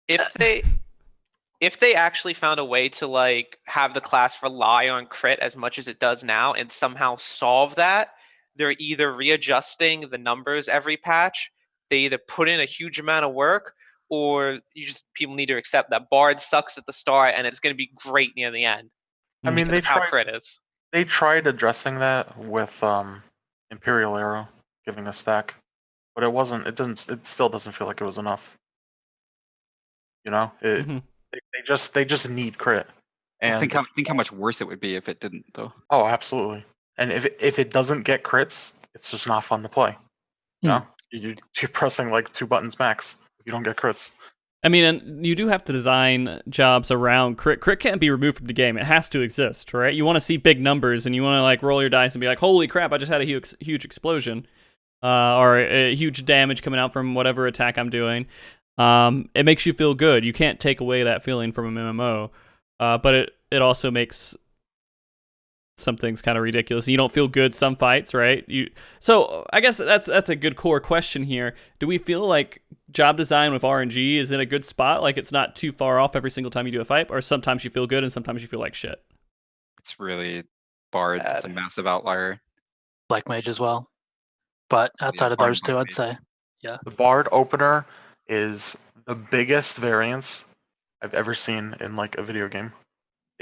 If they actually found a way to like have the class rely on crit as much as it does now and somehow solve that, they're either readjusting the numbers every patch, they either put in a huge amount of work, or people need to accept that Bard sucks at the start and it's going to be great near the end. I mean, Because of how crit is. they tried addressing that with Imperial Arrow giving a stack, but it still doesn't feel like it was enough. They just need crit. And think how much worse it would be if it didn't, though. Oh, absolutely. And if it doesn't get crits, it's just not fun to play. You're pressing like 2 buttons max if you don't get crits. I mean, and you do have to design jobs around crit. Crit can't be removed from the game. It has to exist, right? You want to see big numbers, and you want to like roll your dice and be like, "Holy crap! I just had a huge explosion, or a huge damage coming out from whatever attack I'm doing." It makes you feel good. You can't take away that feeling from an MMO, but it also makes some things kind of ridiculous. You don't feel good some fights, right? So I guess that's a good core question here. Do we feel like job design with RNG is in a good spot? Like it's not too far off every single time you do a fight, or sometimes you feel good and sometimes you feel like shit? It's really Bard. It's a massive outlier. Black Mage as well. But outside of Bard those two, I'd Mage. say. The Bard opener is the biggest variance I've ever seen in like a video game.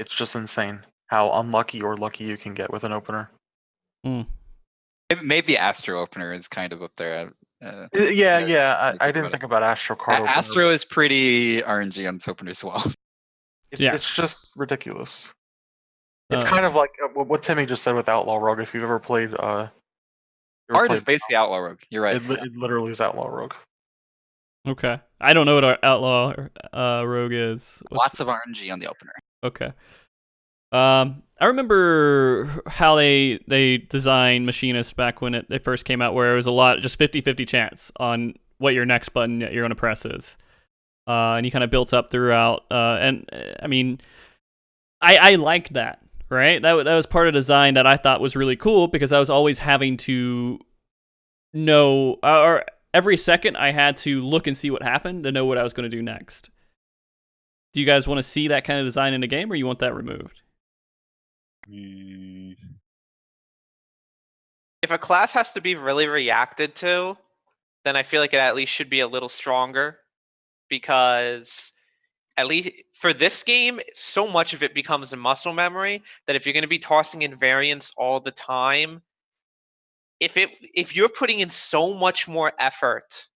It's just insane how unlucky or lucky you can get with an opener. Maybe Astro opener is kind of up there. I didn't think about Astro card opener. Astro is pretty RNG on its opener as well. It's just ridiculous. It's kind of like what Timmy just said with Outlaw Rogue. If you've ever played, Bard is basically Outlaw Rogue. You're right. It literally is Outlaw Rogue. Okay, I don't know what our Outlaw Rogue is. Lots of RNG on the opener. Okay. I remember how they designed Machinist back when it first came out, where it was a lot, just 50-50 chance on what your next button you're going to press is. And you kind of built up throughout. And I mean, I liked that, right? That was part of design that I thought was really cool, because I was always having to know, or every second I had to look and see what happened to know what I was going to do next. Do you guys want to see that kind of design in a game, or you want that removed? If a class has to be really reacted to, then I feel like it at least should be a little stronger, because at least for this game, so much of it becomes a muscle memory that if you're going to be tossing in variants all the time, if you're putting in so much more effort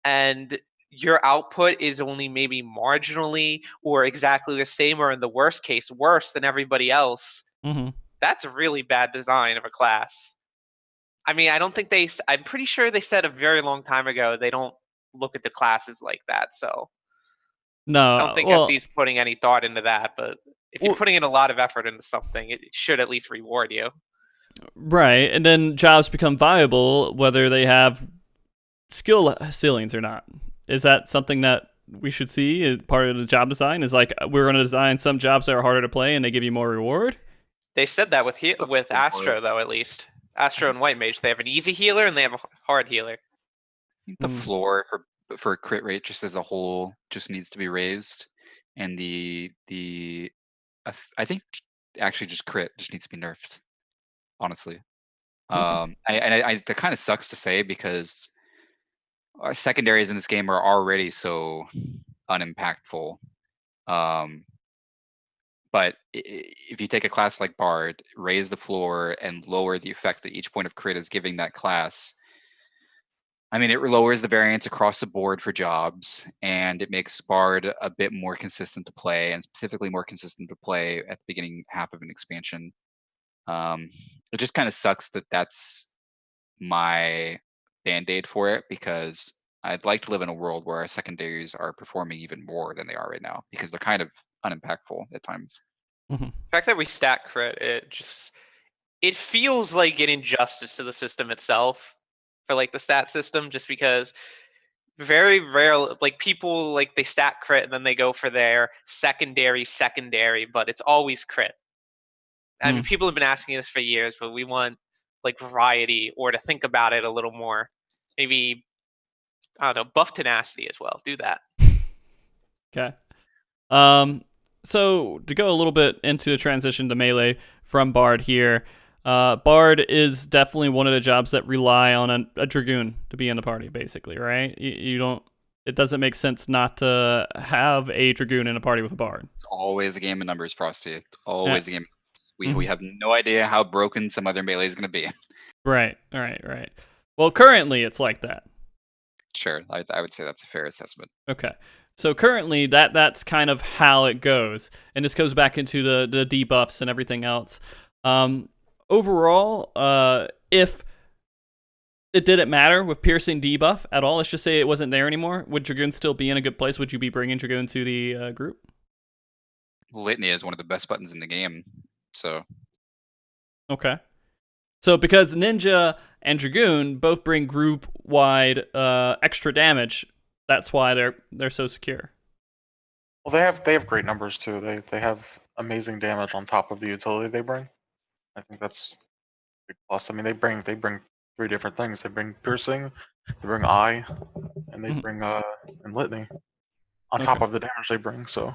and your output is only maybe marginally or exactly the same, or in the worst case, worse than everybody else, that's a really bad design of a class. I mean, I'm pretty sure they said a very long time ago they don't look at the classes like that, so no, I don't think SC's putting any thought into that, but if you're putting in a lot of effort into something, it should at least reward you. Right, and then jobs become viable whether they have skill ceilings or not. Is that something that we should see as part of the job design? Is like, we're going to design some jobs that are harder to play and they give you more reward? They said that with Astro, though, at least. Astro and White Mage, they have an easy healer and they have a hard healer. The floor for crit rate just as a whole just needs to be raised, and I think actually just crit just needs to be nerfed, honestly. That kind of sucks to say, because our secondaries in this game are already so unimpactful. But if you take a class like Bard, raise the floor and lower the effect that each point of crit is giving that class, I mean, it lowers the variance across the board for jobs, and it makes Bard a bit more consistent to play, and specifically more consistent to play at the beginning half of an expansion. It just kind of sucks that that's my band-aid for it, because I'd like to live in a world where our secondaries are performing even more than they are right now, because they're kind of unimpactful at times. The fact that we stack crit, it feels like an injustice to the system itself for like the stat system, just because very rare, like people like they stack crit and then they go for their secondary, but it's always crit. I mean, people have been asking us for years, but we want like variety, or to think about it a little more. Maybe, I don't know, buff tenacity as well. Do that. Okay. So to go a little bit into the transition to melee from Bard here, Bard is definitely one of the jobs that rely on a Dragoon to be in the party, basically, right? You don't. It doesn't make sense not to have a Dragoon in a party with a Bard. It's always a game of numbers, Frosty. Always a game of numbers. We have no idea how broken some other melee is going to be. Right. Well, currently it's like that. Sure, I would say that's a fair assessment. Okay. So currently that's kind of how it goes. And this goes back into the debuffs and everything else. Overall, if it didn't matter with piercing debuff at all, let's just say it wasn't there anymore, would Dragoon still be in a good place? Would you be bringing Dragoon to the group? Litany is one of the best buttons in the game, so. Okay. So because Ninja and Dragoon both bring group-wide extra damage, that's why they're so secure. Well, they have great numbers too. They have amazing damage on top of the utility they bring. I think that's a big plus. I mean, they bring 3 different things. They bring piercing, they bring eye, and they bring and litany on top of the damage they bring. So,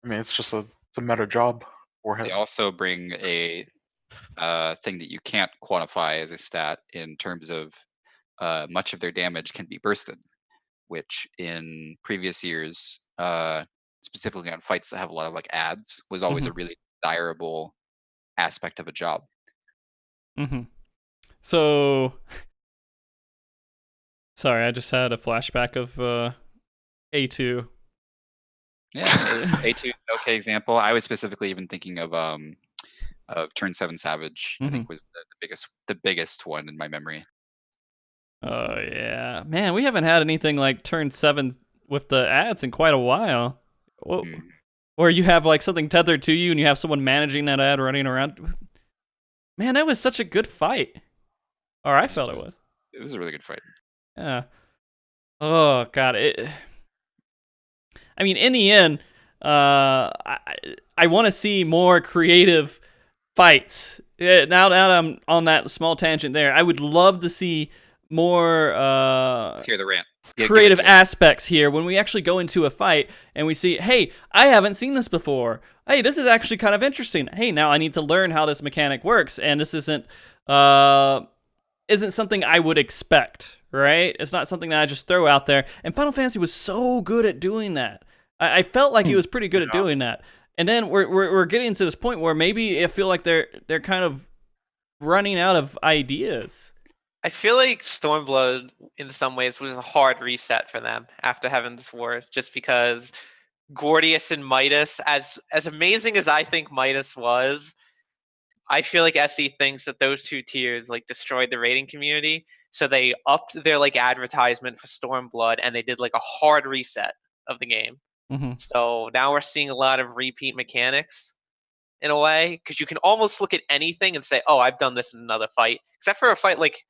I mean, it's a meta job for him. They also bring a thing that you can't quantify as a stat in terms of much of their damage can be bursted, which in previous years, specifically on fights that have a lot of like ads, was always a really desirable aspect of a job. So Sorry, I just had a flashback of A2. Yeah, A2 is an okay example. I was specifically even thinking of Turn 7 Savage. I think was the biggest one in my memory. Oh yeah, man, we haven't had anything like Turn 7 with the ads in quite a while. Or you have like something tethered to you and you have someone managing that ad running around. Man, that was such a good fight. Or I felt it was. It was a really good fight. Yeah. Oh god, I mean, in the end, I want to see more creative fights. Now that I'm on that small tangent there, I would love to see more Let's hear the rant. creative aspects here when we actually go into a fight and we see, hey, I haven't seen this before. Hey, this is actually kind of interesting. Hey, now I need to learn how this mechanic works, and this isn't something I would expect, right? It's not something that I just throw out there. And Final Fantasy was so good at doing that. I felt like it was pretty good at doing that. And then we're getting to this point where maybe I feel like they're kind of running out of ideas. I feel like Stormblood, in some ways, was a hard reset for them after Heaven's War, just because Gordius and Midas, as amazing as I think Midas was, I feel like SE thinks that those two tiers like destroyed the rating community, so they upped their like advertisement for Stormblood and they did like a hard reset of the game. Mm-hmm. So now we're seeing a lot of repeat mechanics in a way, because you can almost look at anything and say, "Oh, I've done this in another fight," except for a fight like,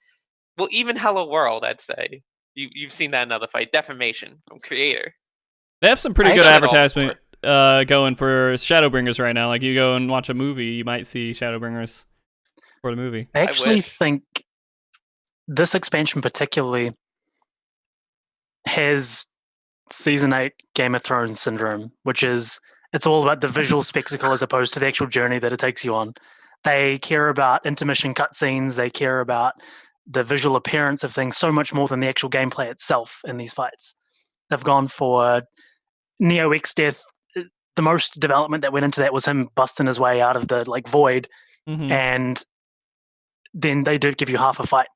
well, even Hello World, I'd say you've seen that in another fight, Defamation from Creator. They have some pretty good advertisement going for Shadowbringers right now. Like you go and watch a movie, you might see Shadowbringers for the movie. I actually think this expansion particularly has Season 8 Game of Thrones syndrome, which is it's all about the visual spectacle as opposed to the actual journey that it takes you on. They care about intermission cutscenes, they care about the visual appearance of things so much more than the actual gameplay itself in these fights. They've gone for Neo X-Death. The most development that went into that was him busting his way out of the like void, and then they did give you half a fight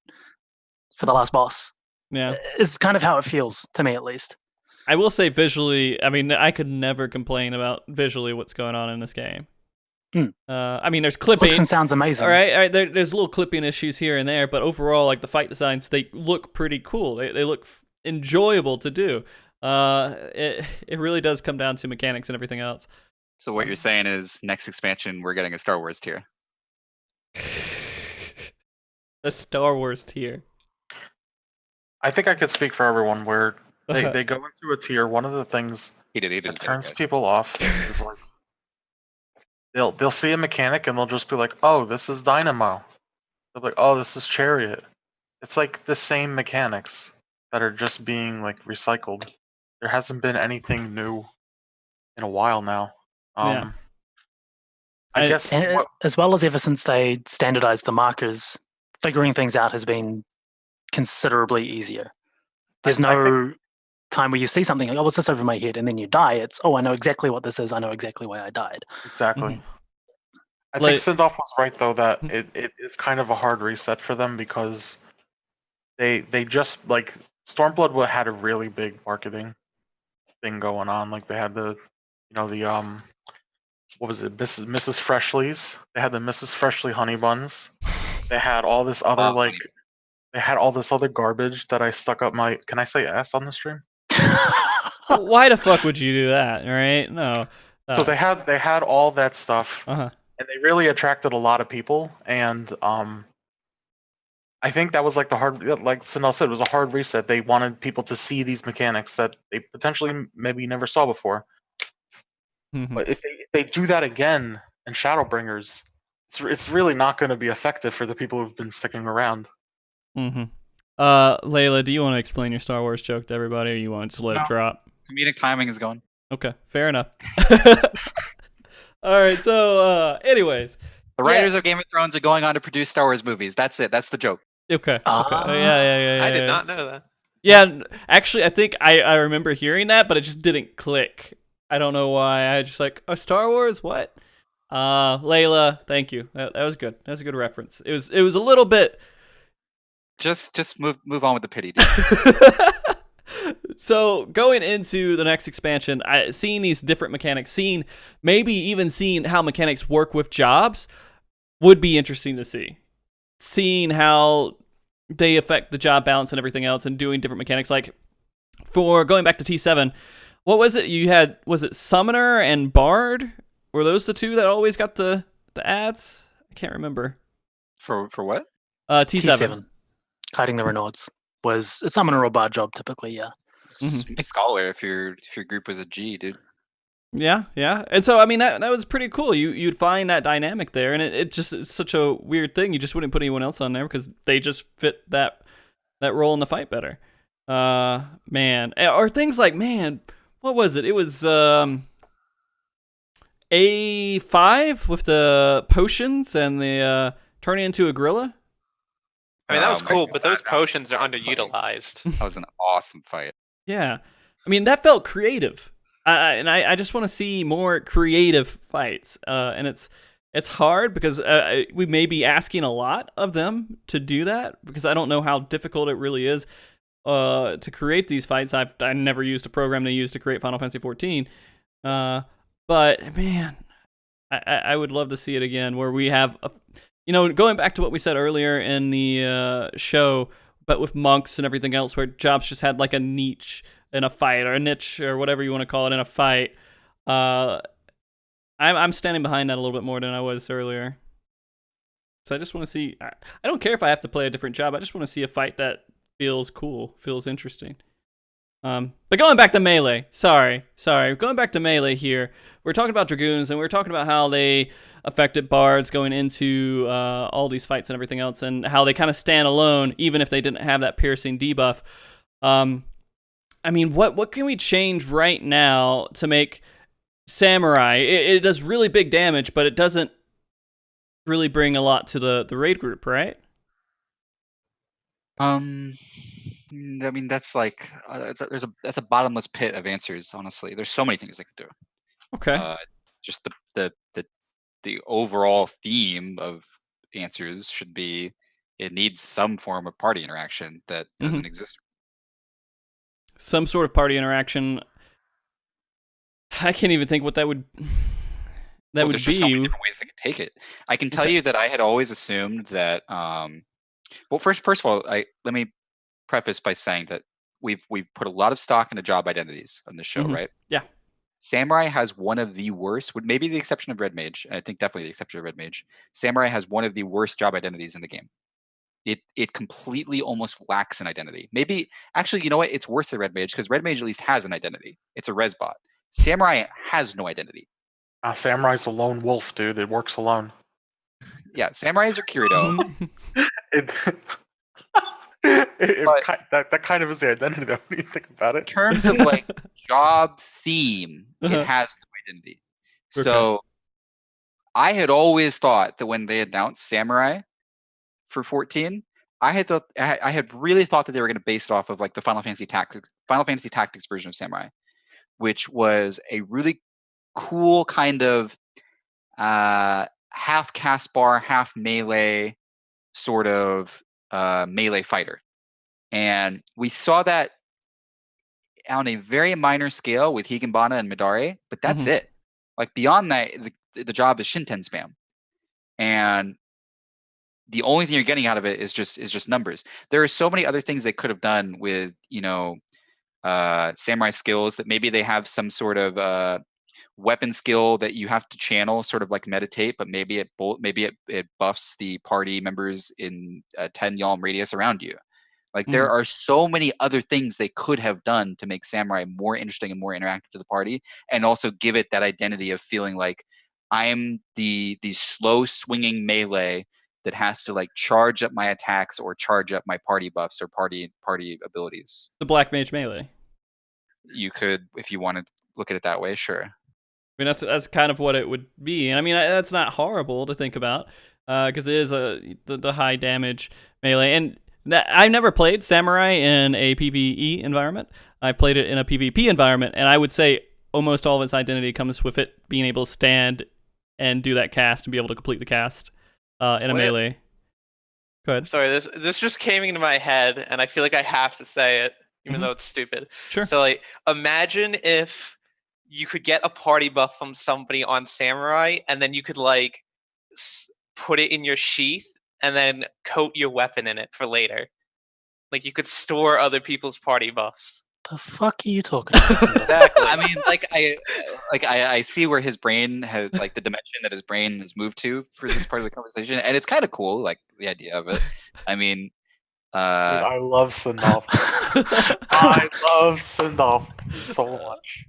for the last boss. Yeah, it's kind of how it feels to me, at least. I will say visually, I mean, I could never complain about visually what's going on in this game. I mean, there's clipping. Looks and sounds amazing. All right, there's little clipping issues here and there, but overall, like the fight designs, they look pretty cool. They look enjoyable to do. It really does come down to mechanics and everything else. So what you're saying is next expansion we're getting a Star Wars tier. A Star Wars tier. I think I could speak for everyone where they go into a tier. One of the things that turns people off is like they'll see a mechanic and they'll just be like, "Oh, this is Dynamo." They'll be like, "Oh, this is Chariot." It's like the same mechanics that are just being like recycled. There hasn't been anything new in a while now. Yeah. I guess as well as ever since they standardized the markers, figuring things out has been considerably easier. There's no time where you see something like, "Oh, what's this over my head?" and then you die. It's, "Oh, I know exactly what this is. I know exactly why I died." Exactly. I think Sindalf was right though that it is kind of a hard reset for them because they just like Stormblood had a really big marketing thing going on. Like they had the what was it, Mrs. Freshly's? They had the Mrs. Freshly honey buns. They had all this other they had all this other garbage that I stuck up my. Can I say ass on the stream? Why the fuck would you do that? Right? No. So they had all that stuff, and they really attracted a lot of people. And I think that was like the hard, like Sindalf said, it was a hard reset. They wanted people to see these mechanics that they potentially maybe never saw before. But if they do that again in Shadowbringers, it's really not going to be effective for the people who've been sticking around. Layla, do you want to explain your Star Wars joke to everybody, or you want to just let it drop? Comedic timing is gone. Okay, fair enough. All right, so anyways, the writers of Game of Thrones are going on to produce Star Wars movies. That's it. That's the joke. Okay. Yeah. I did not know that. Yeah, actually, I think I remember hearing that, but it just didn't click. I don't know why. I just like, Star Wars? What? Layla, thank you. That was good. That was a good reference. It was a little bit Just move on with the pity. Dude. So going into the next expansion, seeing these different mechanics, maybe even seeing how mechanics work with jobs would be interesting to see. Seeing how they affect the job balance and everything else, and doing different mechanics. Like for going back to T7, what was it you had? Was it Summoner and Bard? Were those the two that always got the ads? I can't remember. For what? T7. Hiding the Renaults was it's Summoner or Bard job typically, yeah. Scholar if your group was a G, dude. Yeah. And so, I mean, that was pretty cool. You'd find that dynamic there, and it's such a weird thing. You just wouldn't put anyone else on there because they just fit that role in the fight better. Man. Or things like, man, what was it? It was A5 with the potions and the turning into a gorilla. I mean, that was cool, but those potions are underutilized. That was an awesome fight. Yeah. I mean, that felt creative. And I just want to see more creative fights. And it's hard because we may be asking a lot of them to do that because I don't know how difficult it really is to create these fights. I never used a program to use to create Final Fantasy 14. But, man, I would love to see it again where we have, going back to what we said earlier in the show, but with monks and everything else where jobs just had like a niche in a fight or a niche or whatever you want to call it in a fight. I'm standing behind that a little bit more than I was earlier. So I just want to see, I don't care if I have to play a different job. I just want to see a fight that feels cool, feels interesting. But going back to Melee, sorry. Going back to Melee here, we're talking about Dragoons, and we're talking about how they affected Bards going into all these fights and everything else, and how they kind of stand alone, even if they didn't have that piercing debuff. I mean, what can we change right now to make Samurai? It does really big damage, but it doesn't really bring a lot to the raid group, right? I mean, that's like that's a bottomless pit of answers. Honestly, there's so many things they could do. Okay. Just the overall theme of answers should be it needs some form of party interaction that doesn't exist. Some sort of party interaction. I can't even think what that would. There's just so many different ways they could take it. I can tell you that I had always assumed that. Well, first of all, let me preface by saying that we've put a lot of stock into job identities on this show, right? Yeah. Samurai has one of the worst, with maybe the exception of Red Mage, and I think definitely the exception of Red Mage. Samurai has one of the worst job identities in the game. It completely almost lacks an identity. Maybe actually, you know what? It's worse than Red Mage because Red Mage at least has an identity. It's a res bot. Samurai has no identity. Samurai's a lone wolf, dude. It works alone. Yeah, Samurais are Kirito. That kind of is the identity, though, when you think about it. In terms of like job theme, it has no identity. Okay. So I had always thought that when they announced Samurai for 14, I had really thought that they were going to base it off of like the Final Fantasy Tactics version of Samurai, which was a really cool kind of half cast bar, half melee sort of melee fighter. And we saw that on a very minor scale with Higanbana and Midare, but that's it. Like beyond that, the job is Shinten spam. And the only thing you're getting out of it is just numbers. There are so many other things they could have done with, samurai skills that maybe they have some sort of weapon skill that you have to channel, sort of like meditate, but maybe it buffs the party members in a 10 yalm radius around you. Like there are so many other things they could have done to make Samurai more interesting and more interactive to the party, and also give it that identity of feeling like I'm the slow swinging melee that has to like charge up my attacks or charge up my party buffs or party abilities. The Black Mage melee. You could, if you want to look at it that way, sure. I mean, that's kind of what it would be. And I mean, that's not horrible to think about because it is the high damage melee. And I've never played Samurai in a PvE environment. I played it in a PvP environment, and I would say almost all of its identity comes with it being able to stand and do that cast and be able to complete the cast in a melee. Go ahead. Sorry, this just came into my head, and I feel like I have to say it, even Mhm. though it's stupid. Sure. So, like, imagine if you could get a party buff from somebody on Samurai, and then you could like put it in your sheath, and then coat your weapon in it for later. Like, you could store other people's party buffs. The fuck are you talking about? Exactly. I mean, I see where his brain has, like, the dimension that his brain has moved to for this part of the conversation, and it's kind of cool, like, the idea of it. I mean, Dude, I love Sindalf. I love Sindalf so much.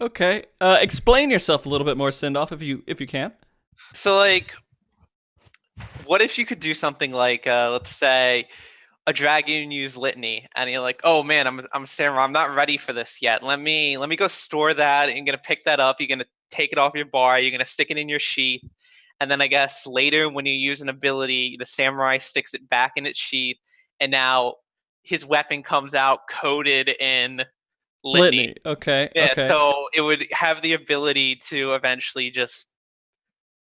Okay. Explain yourself a little bit more, Sindalf, if you can. So, like, what if you could do something like, let's say, a dragon use litany, and you're like, oh man, I'm samurai, I'm not ready for this yet. Let me go store that. You're gonna pick that up. You're gonna take it off your bar. You're gonna stick it in your sheath, and then I guess later when you use an ability, the samurai sticks it back in its sheath, and now his weapon comes out coated in litany. Okay. Yeah, Okay. so it would have the ability to eventually just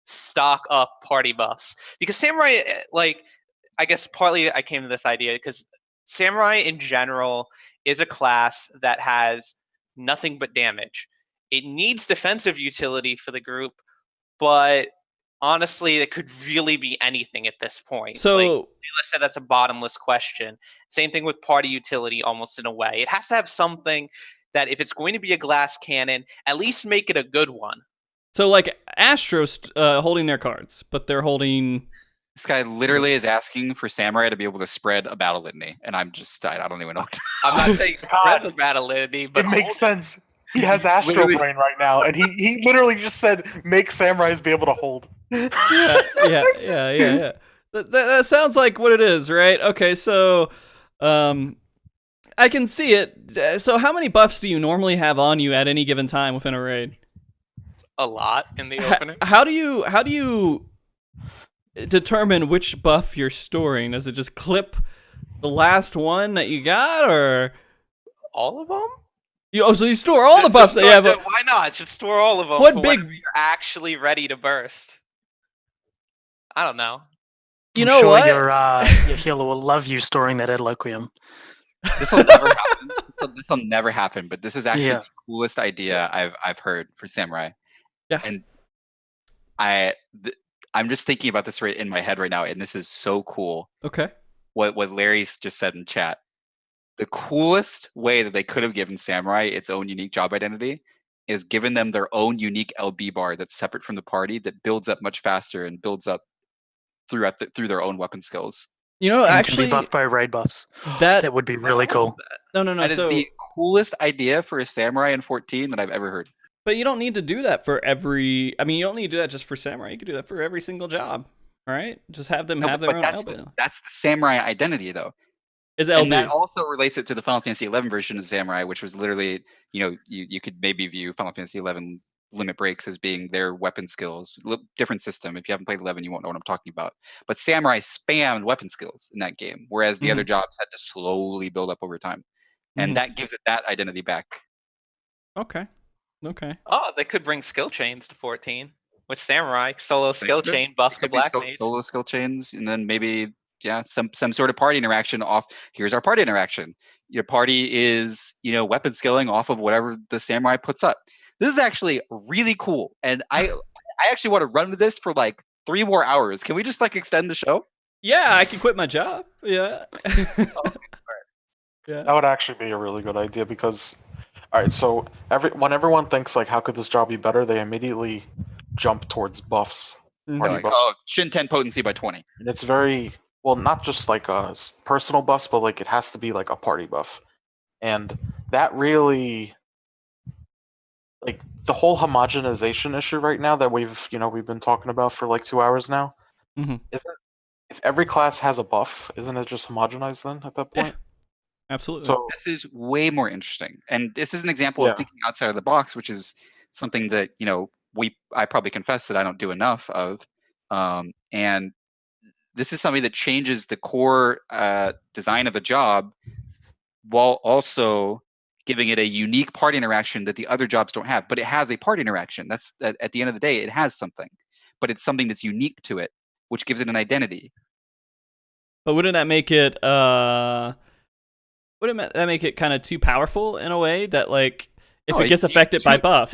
stock up party buffs, because samurai, like, I guess partly I came to this idea because samurai in general is a class that has nothing but damage. It needs defensive utility for the group, but honestly, it could really be anything at this point. So like Layla said, that's a bottomless question. Same thing with party utility, almost in a way. It has to have something that, if it's going to be a glass cannon, at least make it a good one. So like Astros holding their cards, but they're holding. this guy literally is asking for samurai to be able to spread a battle litany, and I don't even know. I'm not saying spread the battle litany, but It makes sense. He has Astro Literally. Brain right now, and he literally just said, make samurais be able to hold. Yeah. That sounds like what it is, right? Okay, so I can see it. So how many buffs do you normally have on you at any given time within a raid? a lot in the opener. How do you determine which buff you're storing? Does it just clip the last one that you got, or All of them? so you store all the Just buffs that you have? why not? Just store all of them. What for big- whenever you're actually ready to burst. I don't know. You I'm know sure what? your healer will love you storing that Eloquium. This will never happen. This will never happen. But this is actually Yeah. the coolest idea I've heard for samurai. Yeah. And I'm just thinking about this right in my head right now, and this is so cool. Okay. What Larry just said in chat. The coolest way that they could have given samurai its own unique job identity is given them their own unique LB bar that's separate from the party, that builds up much faster and builds up through their own weapon skills. You know, And actually, can be buffed by raid buffs. that That would be really cool. no. That is So, the coolest idea for a samurai in 14 that I've ever heard. but you don't need to do that for every. I mean, you don't need to do that just for samurai. You could do that for every single job. All right, just have them No, have but their own that's LB. that's the samurai identity, though. Is And that LB? also relates it to the Final Fantasy 11 version of samurai, which was literally, you could maybe view Final Fantasy 11 limit breaks as being their weapon skills. Different system. If you haven't played 11, you won't know what I'm talking about. But samurai spammed weapon skills in that game, whereas the other jobs had to slowly build up over time. And that gives it that identity back. Okay. Oh, they could bring skill chains to 14 with samurai. Solo skill could. chain buff the Could be black mage. solo skill chains, and then maybe some sort of party interaction off. Here's our party interaction. Your party is weapon skilling off of whatever the samurai puts up. This is actually really cool, and I actually want to run with this for like 3 more hours. Can we just like extend the show? Yeah, I can quit my job. Yeah. Yeah. That would actually be a really good idea because, all right, so when everyone thinks like, how could this job be better, they immediately jump towards buffs. Mhm. Party Like, buffs. Shin 10 potency by 20. And it's very well, not just like personal buffs, but like it has to be like a party buff, and that really, like the whole homogenization issue right now that we've been talking about for like 2 hours now. Mhm. Isn't if every class has a buff, isn't it just homogenized then at that Yeah. point? Absolutely. So This is way more interesting, and this is an example Yeah. of thinking outside of the box, which is something that I probably confess that I don't do enough of, and this is something that changes the core design of a job while also giving it a unique party interaction that the other jobs don't have. But it has a party interaction. That's at the end of the day, it has something, but it's something that's unique to it, which gives it an identity. But wouldn't that make it kind of too powerful in a way that like if No, it gets you affected by buffs?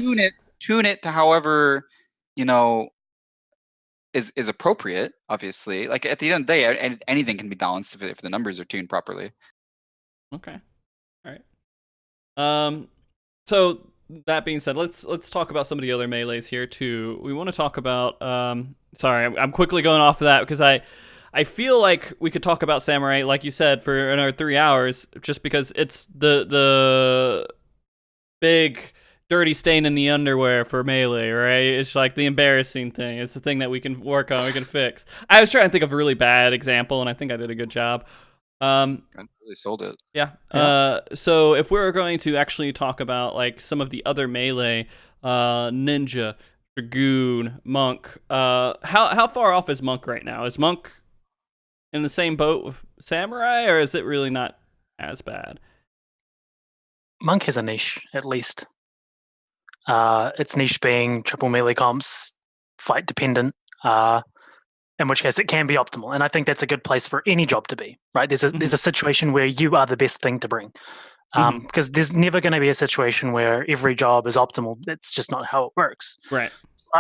Tune it to however, you know, is appropriate, obviously. Like at the end of the day, anything can be balanced if the numbers are tuned properly. Okay. All right. So that being said, let's talk about some of the other melees here too. We want to talk about sorry, I'm quickly going off of that because I feel like we could talk about samurai, like you said, for another 3 hours, just because it's the big dirty stain in the underwear for melee, right? It's like the embarrassing thing. It's the thing that we can work on, we can fix. I was trying to think of a really bad example, and I think I did a good job. I really sold it. Yeah. So if we're going to actually talk about like some of the other melee, ninja, dragoon, monk, how far off is monk right now? Is monk in the same boat with samurai, or is it really not as bad? Monk has a niche, at least. Its niche being triple melee comps, fight dependent, in which case it can be optimal. And I think that's a good place for any job to be, right? There's a situation where you are the best thing to bring. Because there's never going to be a situation where every job is optimal. It's just not how it works. Right.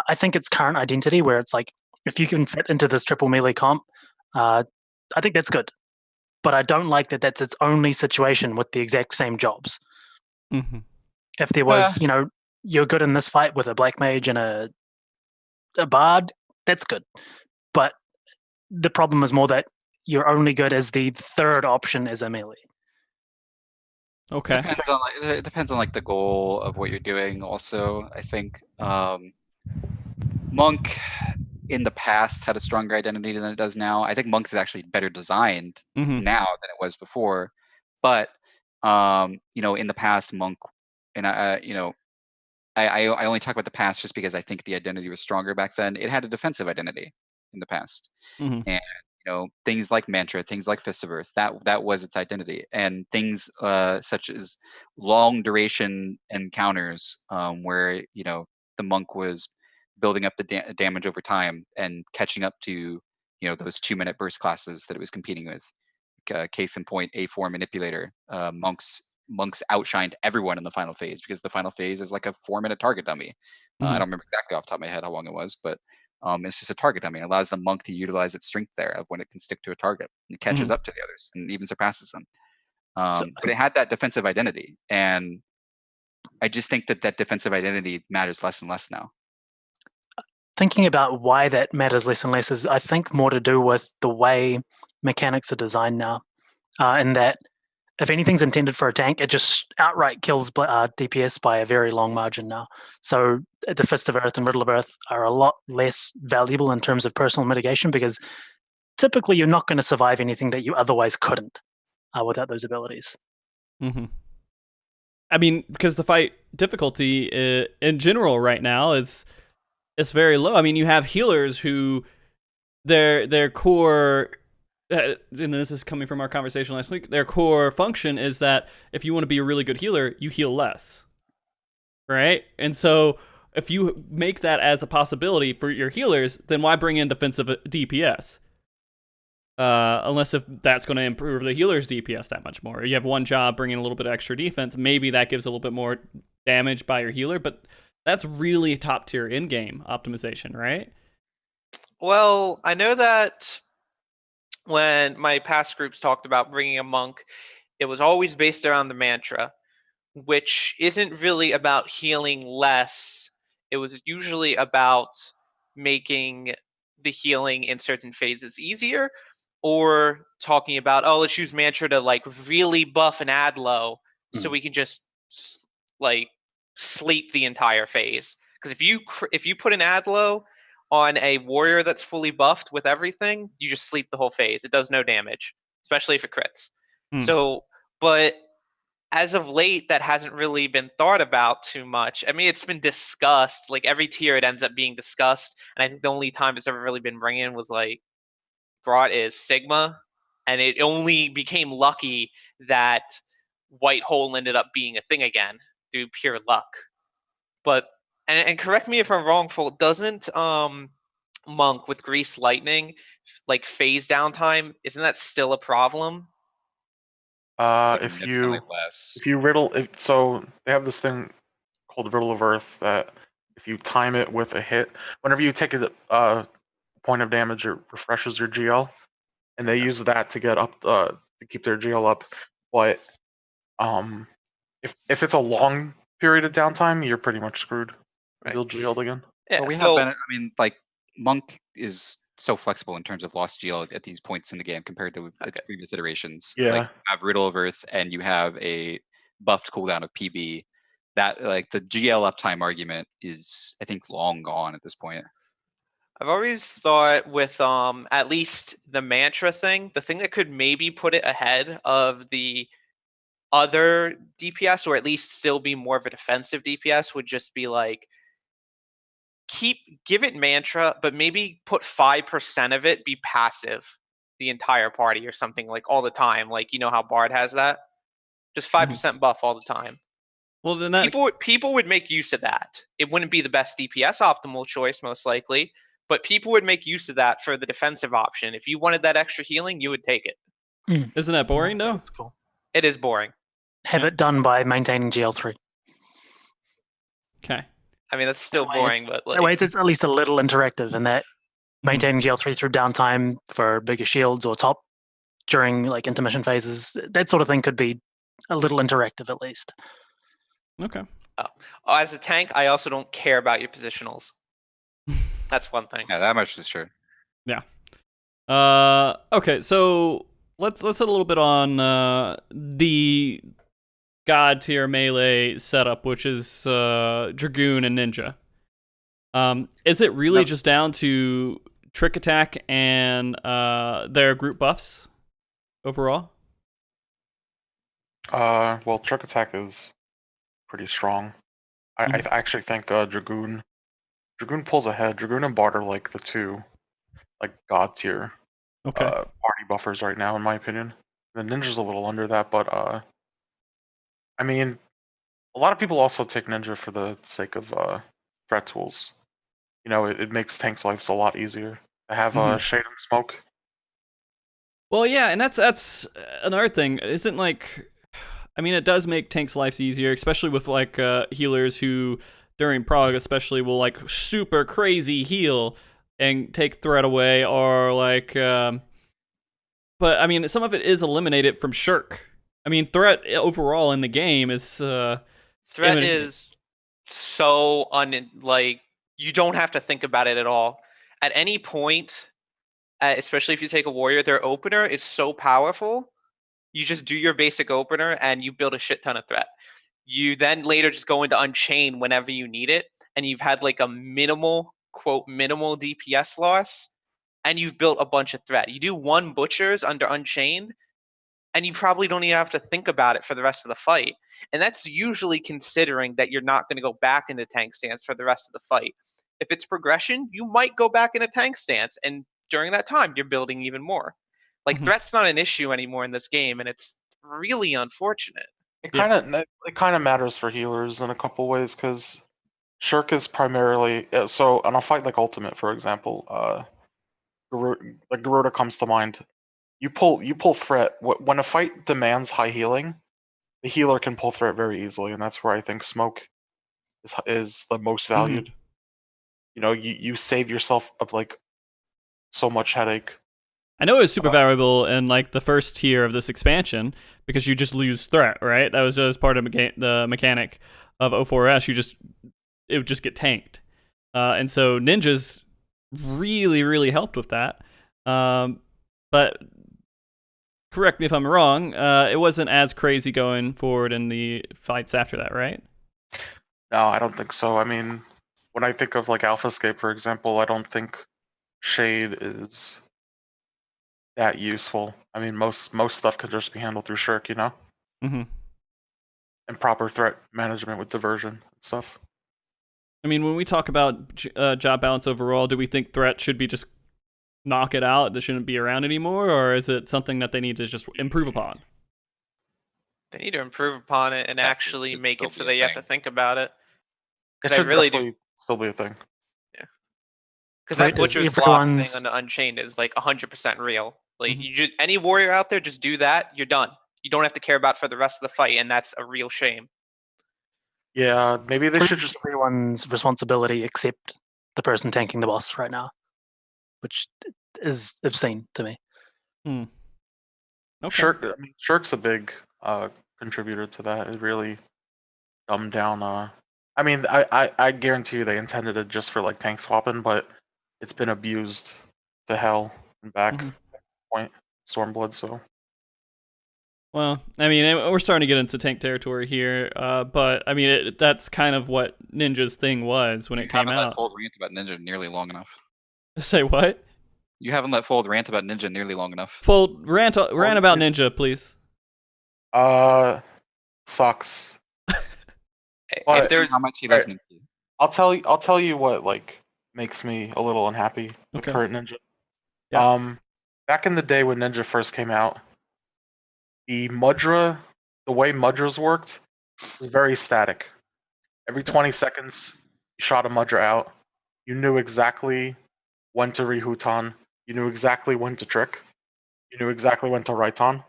I think it's current identity where it's like, if you can fit into this triple melee comp, I think that's good. But I don't like that that's its only situation with the exact same jobs. Mm-hmm. If there was, you're good in this fight with a black mage and a bard, that's good. But the problem is more that you're only good as the third option as a melee. Okay. It depends on like the goal of what you're doing. Also, I think monk in the past had a stronger identity than it does now. I think monk is actually better designed now than it was before. But in the past, monk, and I only talk about the past just because I think the identity was stronger back then. It had a defensive identity in the past, and things like mantra, things like fist of earth, that was its identity, and things such as long duration encounters where the monk was building up the damage over time and catching up to those 2-minute burst classes that it was competing with. Case in point, A4 manipulator. Monks outshined everyone in the final phase because the final phase is like a 4-minute target dummy. I don't remember exactly off the top of my head how long it was, but it's just a target dummy. It allows the monk to utilize its strength there of when it can stick to a target. It catches up to the others and even surpasses them. But it had that defensive identity, and I just think that defensive identity matters less and less now. Thinking about why that matters less and less is, I think, more to do with the way mechanics are designed now, in that if anything's intended for a tank, it just outright kills DPS by a very long margin now. So the Fist of Earth and Riddle of Earth are a lot less valuable in terms of personal mitigation because typically you're not going to survive anything that you otherwise couldn't without those abilities. I mean, because the fight difficulty in general right now is very low. I mean, you have healers who their core, and this is coming from our conversation last week, their core function is that if you want to be a really good healer, you heal less, right? And so if you make that as a possibility for your healers, then why bring in defensive DPS? Unless if that's going to improve the healer's DPS that much more. You have one job bringing a little bit of extra defense. Maybe that gives a little bit more damage by your healer, but that's really top tier in-game optimization, right? Well, I know that when my past groups talked about bringing a monk, it was always based around the mantra, which isn't really about healing less. It was usually about making the healing in certain phases easier, or talking about, oh, let's use mantra to like really buff an Adlo so we can just like sleep the entire phase. Because if you put an Adlo on a warrior that's fully buffed with everything, you just sleep the whole phase. It does no damage, especially if it crits. So, but as of late, that hasn't really been thought about too much. I mean, it's been discussed. Like every tier, it ends up being discussed. And I think the only time it's ever really been brought is Sigma. And it only became lucky that White Hole ended up being a thing again through pure luck. But and correct me if I'm wrong, Fold, doesn't monk with grease lightning, like phase downtime, isn't that still a problem? If Significantly you less. so they have this thing called Riddle of Earth that if you time it with a hit, whenever you take a point of damage, it refreshes your GL, and they use that to get up to keep their GL up. But if it's a long period of downtime, you're pretty much screwed. Right. You'll GL'd again. Yeah, Well, we so have been. I mean, like Monk is so flexible in terms of lost GL at these points in the game compared to its previous iterations. Yeah. Like you have Riddle of Earth and you have a buffed cooldown of PB. That like the GL uptime argument is, I think, long gone at this point. I've always thought with at least the mantra thing, the thing that could maybe put it ahead of the other DPS, or at least still be more of a defensive DPS, would just be like give it mantra, but maybe put 5% of it be passive the entire party or something, like all the time. Like, you know how Bard has that? Just 5% buff all the time. Well, then that People would make use of that. It wouldn't be the best DPS optimal choice, most likely, but people would make use of that for the defensive option. If you wanted that extra healing, you would take it. isn't that boring though? That's cool. It is boring. Have it done by maintaining GL3. Okay. I mean, that's still boring, but That way it's at least a little interactive in that maintaining GL3 through downtime for bigger shields or top during like intermission phases, that sort of thing could be a little interactive at least. Okay. As a tank, I also don't care about your positionals. That's one thing. Yeah, that much is true. Yeah. Okay, so let's hit a little bit on the god tier melee setup, which is Dragoon and Ninja. Is it really just down to trick attack and their group buffs overall? Well, trick attack is pretty strong. I actually think Dragoon pulls ahead. Dragoon and Bard are like the two like god tier party buffers right now, in my opinion. The Ninja's a little under that, but I mean, a lot of people also take Ninja for the sake of threat tools. You know, it makes tanks' lives a lot easier to have shade and smoke. Well, yeah, and that's another thing. Isn't like, I mean, it does make tanks' lives easier, especially with like healers who during prog especially will like super crazy heal and take threat away, or like but I mean, some of it is eliminated from shirk. I mean, threat overall in the game is threat is so like you don't have to think about it at all. At any point, especially if you take a warrior, their opener is so powerful. You just do your basic opener and you build a shit ton of threat. You then later just go into Unchain whenever you need it, and you've had like a minimal DPS loss, and you've built a bunch of threat. You do one Butchers under Unchained, and you probably don't even have to think about it for the rest of the fight. And that's usually considering that you're not going to go back into tank stance for the rest of the fight. If it's progression, you might go back into tank stance, and during that time, you're building even more. Like, threat's not an issue anymore in this game, and it's really unfortunate. It kind of matters for healers in a couple ways, because shirk is primarily so on a fight like Ultimate, for example. Garuda comes to mind. You pull threat when a fight demands high healing. The healer can pull threat very easily, and that's where I think smoke is the most valued. You know, you save yourself of like so much headache. I know it was super valuable in like the first tier of this expansion because you just lose threat, right? That was just part of the mechanic of O4S. It would just get tanked, and so ninjas really, really helped with that. But correct me if I'm wrong. It wasn't as crazy going forward in the fights after that, right? No, I don't think so. I mean, when I think of like Alpha Escape, for example, I don't think Shade is that useful. I mean, most stuff can just be handled through shirk, you know, and proper threat management with diversion and stuff. I mean, when we talk about job balance overall, do we think threat should be just knock it out? This shouldn't be around anymore, or is it something that they need to just improve upon? They need to improve upon it and actually make it so that you have to think about it. It should really still be a thing. Yeah. Because that Right, is butcher's block thing everyone's- on the Unchained is like 100% real. Like Mhm. you just any warrior out there, just do that. You're done. You don't have to care about it for the rest of the fight, and that's a real shame. Yeah, maybe they should It's just. everyone's responsibility except the person tanking the boss right now, which is obscene to me. Okay. Shirk's a big contributor to that. It really dumbed down. I mean, I guarantee you they intended it just for like tank swapping, but it's been abused to hell and back. Mhm. Point Stormblood. So Well, I mean, we're starting to get into tank territory here, but I mean, that's kind of what Ninja's thing was when it came haven't let out. Fold rant about Ninja nearly long enough. Say what? You haven't let Fold rant about Ninja nearly long enough. Full rant about Ninja, please. sucks. If But- there's How much he loves Ninja. I'll tell you what like makes me a little unhappy with Okay. current Ninja. Yeah. Back in the day when Ninja first came out, the way Mudras worked was very static. Every 20 seconds, you shot a Mudra out. You knew exactly when to rehuton. You knew exactly when to trick. You knew exactly when to Raiton.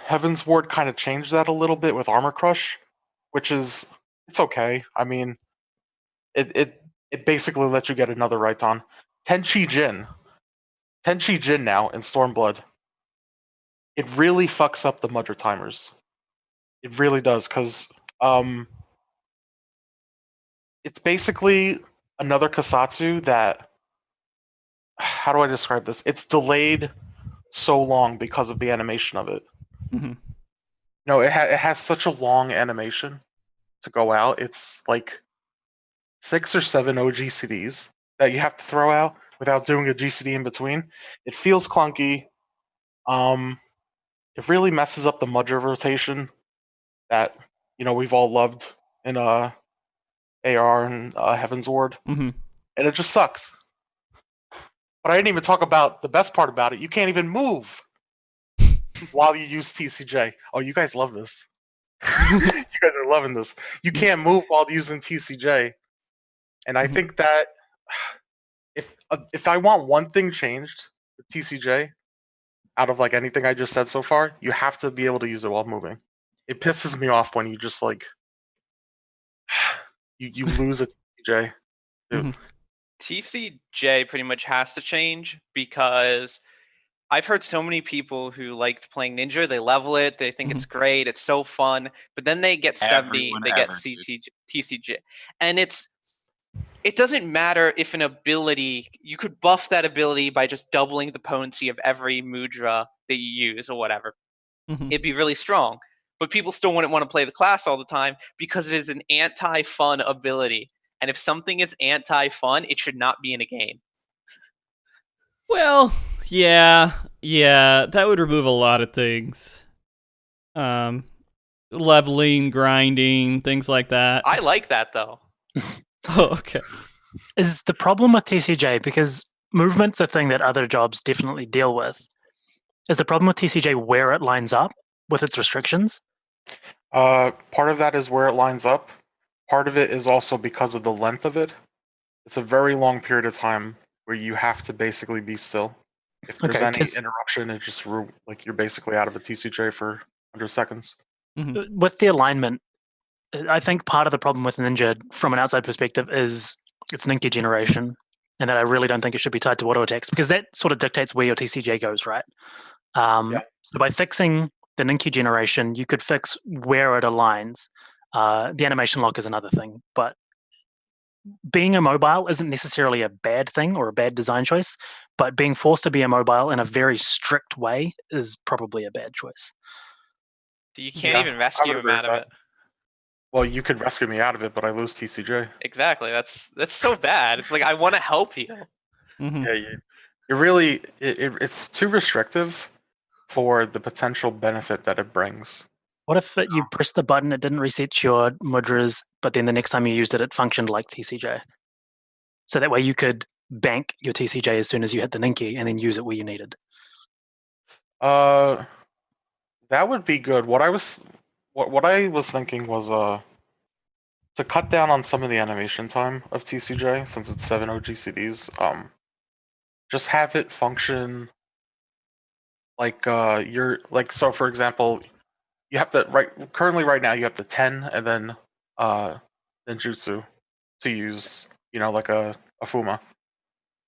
Heaven's Ward kind of changed that a little bit with Armor Crush, which is it's okay. I mean, it basically lets you get another Raiton. Tenchi Jin now in Stormblood. It really fucks up the Mudra timers. It really does, because it's basically another Kasatsu that. How do I describe this? It's delayed so long because of the animation of it. Mhm. No, it has such a long animation to go out. It's like 6 or 7 OGCDs that you have to throw out without doing a GCD in between. It feels clunky. It really messes up the Mudra rotation that we've all loved in AR and Heaven's Ward, Mhm. and it just sucks. But I didn't even talk about the best part about it. You can't even move while you use TCJ. Oh, you guys love this. You guys are loving this. You can't move while using TCJ, and I Mhm. think that if I want one thing changed with TCJ, out of like anything I just said so far, you have to be able to use it while moving. It pisses me off when you just like you lose a TCJ. Dude. Mhm. TCJ pretty much has to change because I've heard so many people who liked playing Ninja, they level it, they think it's great, it's so fun, but then they get 70, Everyone they get ever, dude. TCJ. And it doesn't matter if an ability, you could buff that ability by just doubling the potency of every mudra that you use or whatever. Mhm. It'd be really strong. But people still wouldn't want to play the class all the time because it is an anti-fun ability. And if something is anti-fun, it should not be in a game. Well, yeah, that would remove a lot of things. Leveling, grinding, things like that. I like that though. Oh, okay. Is the problem with TCJ, because movement's a thing that other jobs definitely deal with, is the problem with TCJ where it lines up with its restrictions? Part of that is where it lines up. Part of it is also because of the length of it. It's a very long period of time where you have to basically be still. If there's Okay, any 'cause- interruption, it just like you're basically out of a TCJ for 100 seconds. With the alignment, I think part of the problem with Ninja from an outside perspective is its Ninja generation, and that I really don't think it should be tied to auto attacks because that sort of dictates where your TCJ goes, right? So by fixing the Ninja generation, you could fix where it aligns. The animation lock is another thing, but being immobile isn't necessarily a bad thing or a bad design choice, but being forced to be immobile in a very strict way is probably a bad choice. You can't Yeah, even I rescue would him agree out with of that. it. Well, you could rescue me out of it, but I lose TCJ. Exactly. That's so bad. It's like I want to help you. Mhm. Yeah, you really it's too restrictive for the potential benefit that it brings. What if you pressed the button, it didn't reset your mudras, but then the next time you used it, it functioned like TCJ? So that way you could bank your TCJ as soon as you hit the Ninki and then use it where you needed. That would be good. What I was thinking was to cut down on some of the animation time of TCJ, since it's 7 OGCDs, just have it function like you're like, so for example, you have to currently right now you have the 10 and then ninjutsu to use, like a Fuma.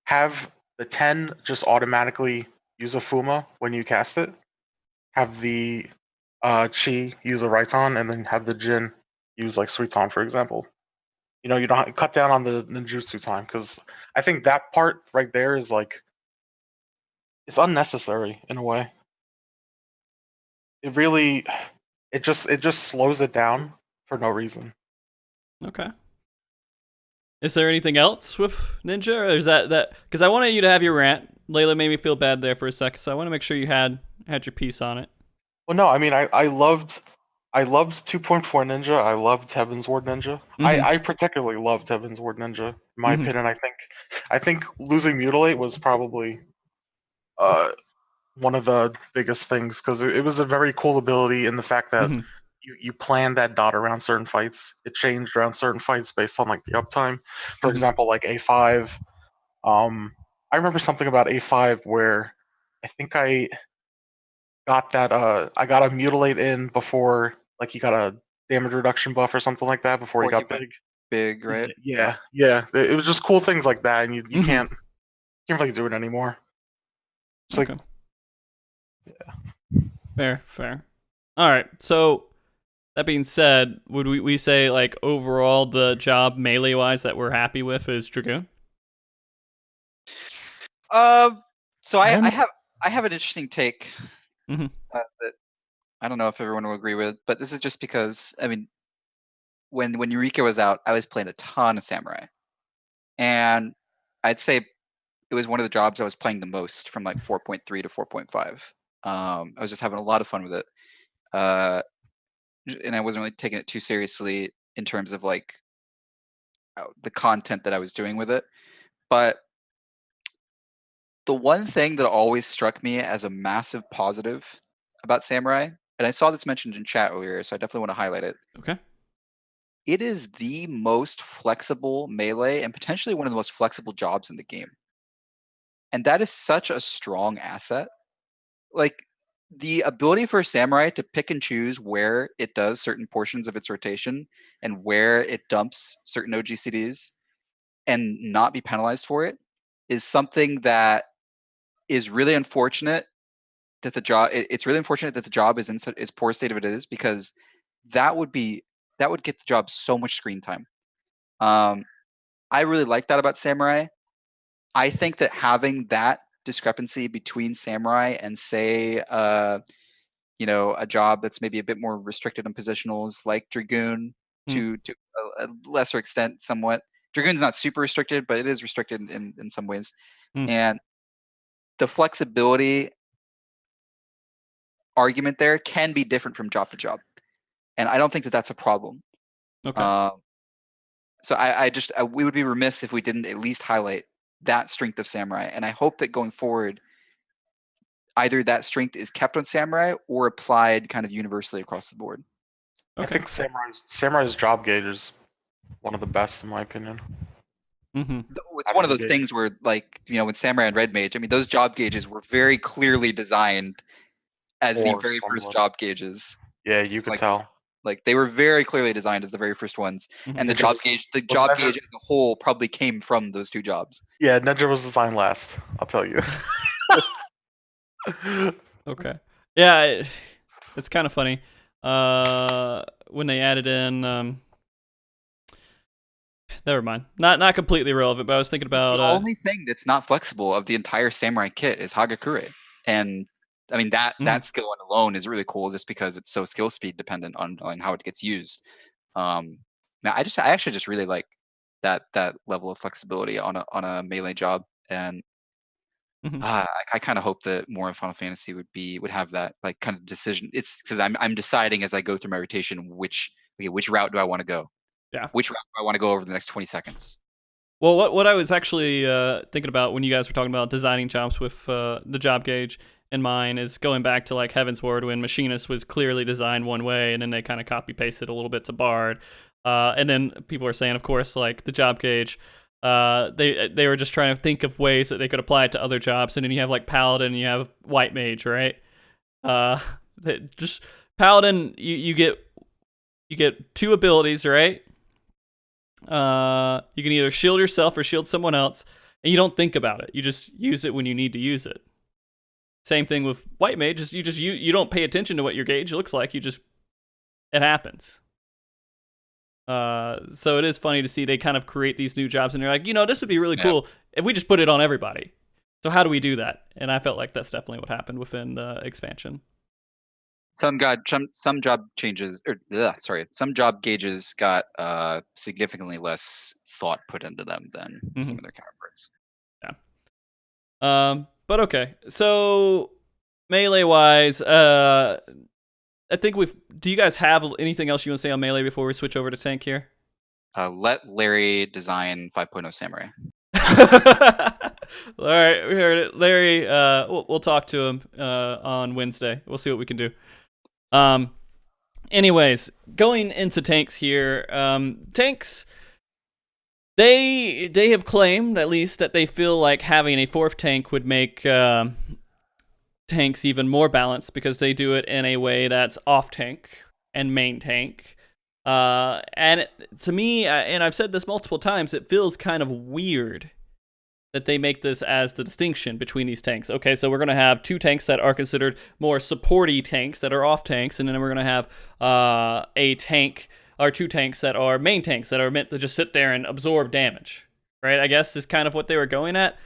Have the 10 just automatically use a Fuma when you cast it. Have the Chi use a Raiton, and then have the Jin use like Suiton, for example. You don't have to cut down on the ninjutsu time, because I think that part right there is like, it's unnecessary in a way. It really, it just slows it down for no reason. Okay. Is there anything else with Ninja, or is that because I wanted you to have your rant? Layla made me feel bad there for a second, so I want to make sure you had your piece on it. Well, no, I mean, I loved 2.4 Ninja. I loved Heaven's Ward Ninja. I particularly loved Heaven's Ward Ninja. In my opinion, I think losing Mutilate was probably one of the biggest things, because it was a very cool ability in the fact that you planned that dot around certain fights. It changed around certain fights based on like the uptime. For example, like A5. I remember something about A5 where I think I got that I got a Mutilate in before, like, he got a damage reduction buff or something like that before he got big. Big, right? Yeah. It was just cool things like that, and you can't really do it anymore. It's Okay. like, Fair. All right. So that being said, would we say like overall the job melee wise that we're happy with is Dragoon? So I have an interesting take Mhm. that I don't know if everyone will agree with, but this is just because, I mean, when Eureka was out, I was playing a ton of Samurai, and I'd say it was one of the jobs I was playing the most from like 4.3 to 4.5. I was just having a lot of fun with it, and I wasn't really taking it too seriously in terms of like the content that I was doing with it. But the one thing that always struck me as a massive positive about Samurai, and I saw this mentioned in chat earlier, so I definitely want to highlight it. Okay. It is the most flexible melee and potentially one of the most flexible jobs in the game. And that is such a strong asset. Like, the ability for a samurai to pick and choose where it does certain portions of its rotation and where it dumps certain OGCDs and not be penalized for it is something that is really unfortunate that the job it's really unfortunate that the job is in is poor state of it is, because that would get the job so much screen time. I really like that about Samurai. I think that having that discrepancy between Samurai and, say, a job that's maybe a bit more restricted on positionals like Dragoon, to a lesser extent somewhat. Dragoon's not super restricted, but it is restricted in some ways. And the flexibility argument there can be different from job to job, and I don't think that that's a problem. Okay. So we would be remiss if we didn't at least highlight that strength of Samurai, and I hope that going forward, either that strength is kept on Samurai or applied kind of universally across the board. I think Samurai's job gauge is one of the best, in my opinion. It's one of those things where, like, when Samurai and Red Mage, I mean, those job gauges were very clearly designed as the very first job gauges. Yeah, you could tell. Like, they were very clearly designed as the very first ones, and the job gauge as a whole probably came from those two jobs. Yeah, Ninja was designed last, I'll tell you. Okay. Yeah, it's kind of funny. When they added in, never mind. Not completely relevant, but I was thinking about the only thing that's not flexible of the entire Samurai kit is Hagakure, and I mean that skill alone is really cool just because it's so skill speed dependent on how it gets used. Now I actually just really like that level of flexibility on a melee job, and I kind of hope that more of Final Fantasy would have that like kind of decision. It's because I'm deciding as I go through my rotation which route do I want to go. Yeah. Which route do I want to go over the next 20 seconds? Well, what I was actually thinking about when you guys were talking about designing jobs with the job gauge in mind is going back to like Heaven's Ward, when Machinist was clearly designed one way and then they kind of copy pasted a little bit to Bard. And then people are saying, of course, like the job gauge. They were just trying to think of ways that they could apply it to other jobs. And then you have like Paladin, and you have White Mage, right? Just Paladin, you get 2 abilities, right? You can either shield yourself or shield someone else, and you don't think about it. You just use it when you need to use it. Same thing with White Mage. You don't pay attention to what your gauge looks like. It happens. So it is funny to see they kind of create these new jobs, and they're like, this would be really cool if we just put it on everybody. So how do we do that? And I felt like that's definitely what happened within the expansion. Some job changes, some job gauges got significantly less thought put into them than some of their counterparts. Yeah. But okay. So melee wise, I think do you guys have anything else you want to say on melee before we switch over to tank here? Let Larry design 5.0 Samurai. All right, we heard it. Larry, we'll talk to him on Wednesday. We'll see what we can do. Anyways, going into tanks here. Tanks, they have claimed, at least, that they feel like having a 4th tank would make tanks even more balanced, because they do it in a way that's off tank and main tank. And to me, and I've said this multiple times, it feels kind of weird that they make this as the distinction between these tanks. Okay, so we're going to have 2 tanks that are considered more supporty tanks that are off tanks, and then we're going to have a tank or 2 tanks that are main tanks that are meant to just sit there and absorb damage, right? I guess is kind of what they were going at.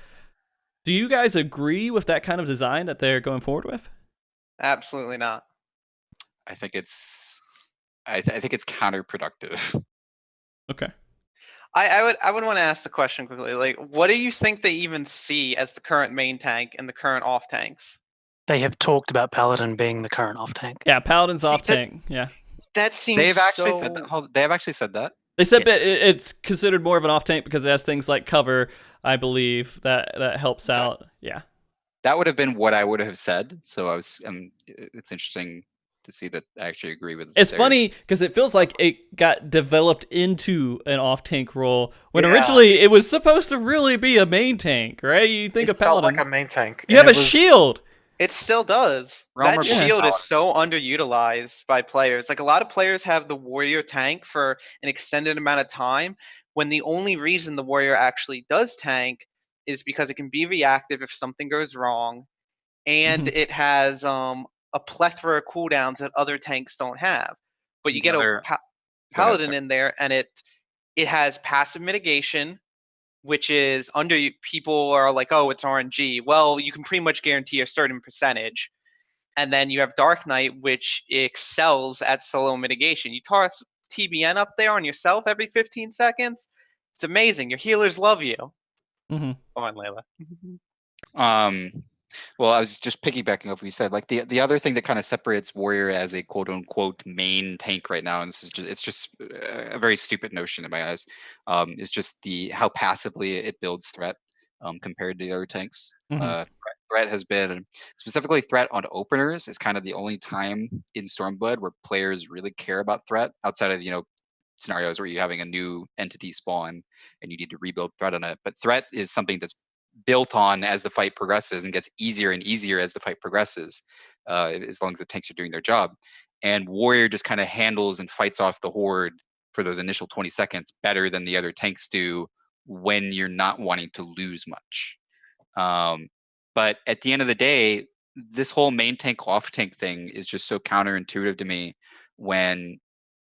Do you guys agree with that kind of design that they're going forward with? Absolutely not. I think it's counterproductive. Okay. I would want to ask the question quickly. Like, what do you think they even see as the current main tank and the current off tanks? They have talked about Paladin being the current off tank. Yeah, Paladin's off tank. Yeah. That seems They have actually said that. They have actually said that. They said Yes. it's considered more of an off tank because it has things like cover, I believe, that helps out. Yeah. That would have been what I would have said. So it's interesting to see that I actually agree with. It's funny because it feels like it got developed into an off tank role when originally it was supposed to really be a main tank, right? You think of Paladin, like a main tank. You have a shield. It still does. That shield is so underutilized by players. Like, a lot of players have the warrior tank for an extended amount of time, when the only reason the warrior actually does tank is because it can be reactive if something goes wrong, and it has a plethora of cooldowns that other tanks don't have. But you get a Paladin in there, and it has passive mitigation, which is people are like, oh, it's RNG. Well, you can pretty much guarantee a certain percentage. And then you have Dark Knight, which excels at solo mitigation. You toss TBN up there on yourself every 15 seconds. It's amazing. Your healers love you. Come on, Layla. Well, I was just piggybacking off what you said. Like the other thing that kind of separates warrior as a quote unquote main tank right now, and it's just a very stupid notion in my eyes, is just how passively it builds threat compared to the other tanks. Threat has been, specifically threat on openers, is kind of the only time in Stormblood where players really care about threat, outside of scenarios where you're having a new entity spawn and you need to rebuild threat on it. But threat is something that's built on as the fight progresses and gets easier and easier as the fight progresses, as long as the tanks are doing their job. And warrior just kind of handles and fights off the horde for those initial 20 seconds better than the other tanks do when you're not wanting to lose much. But at the end of the day, this whole main tank off tank thing is just so counterintuitive to me, when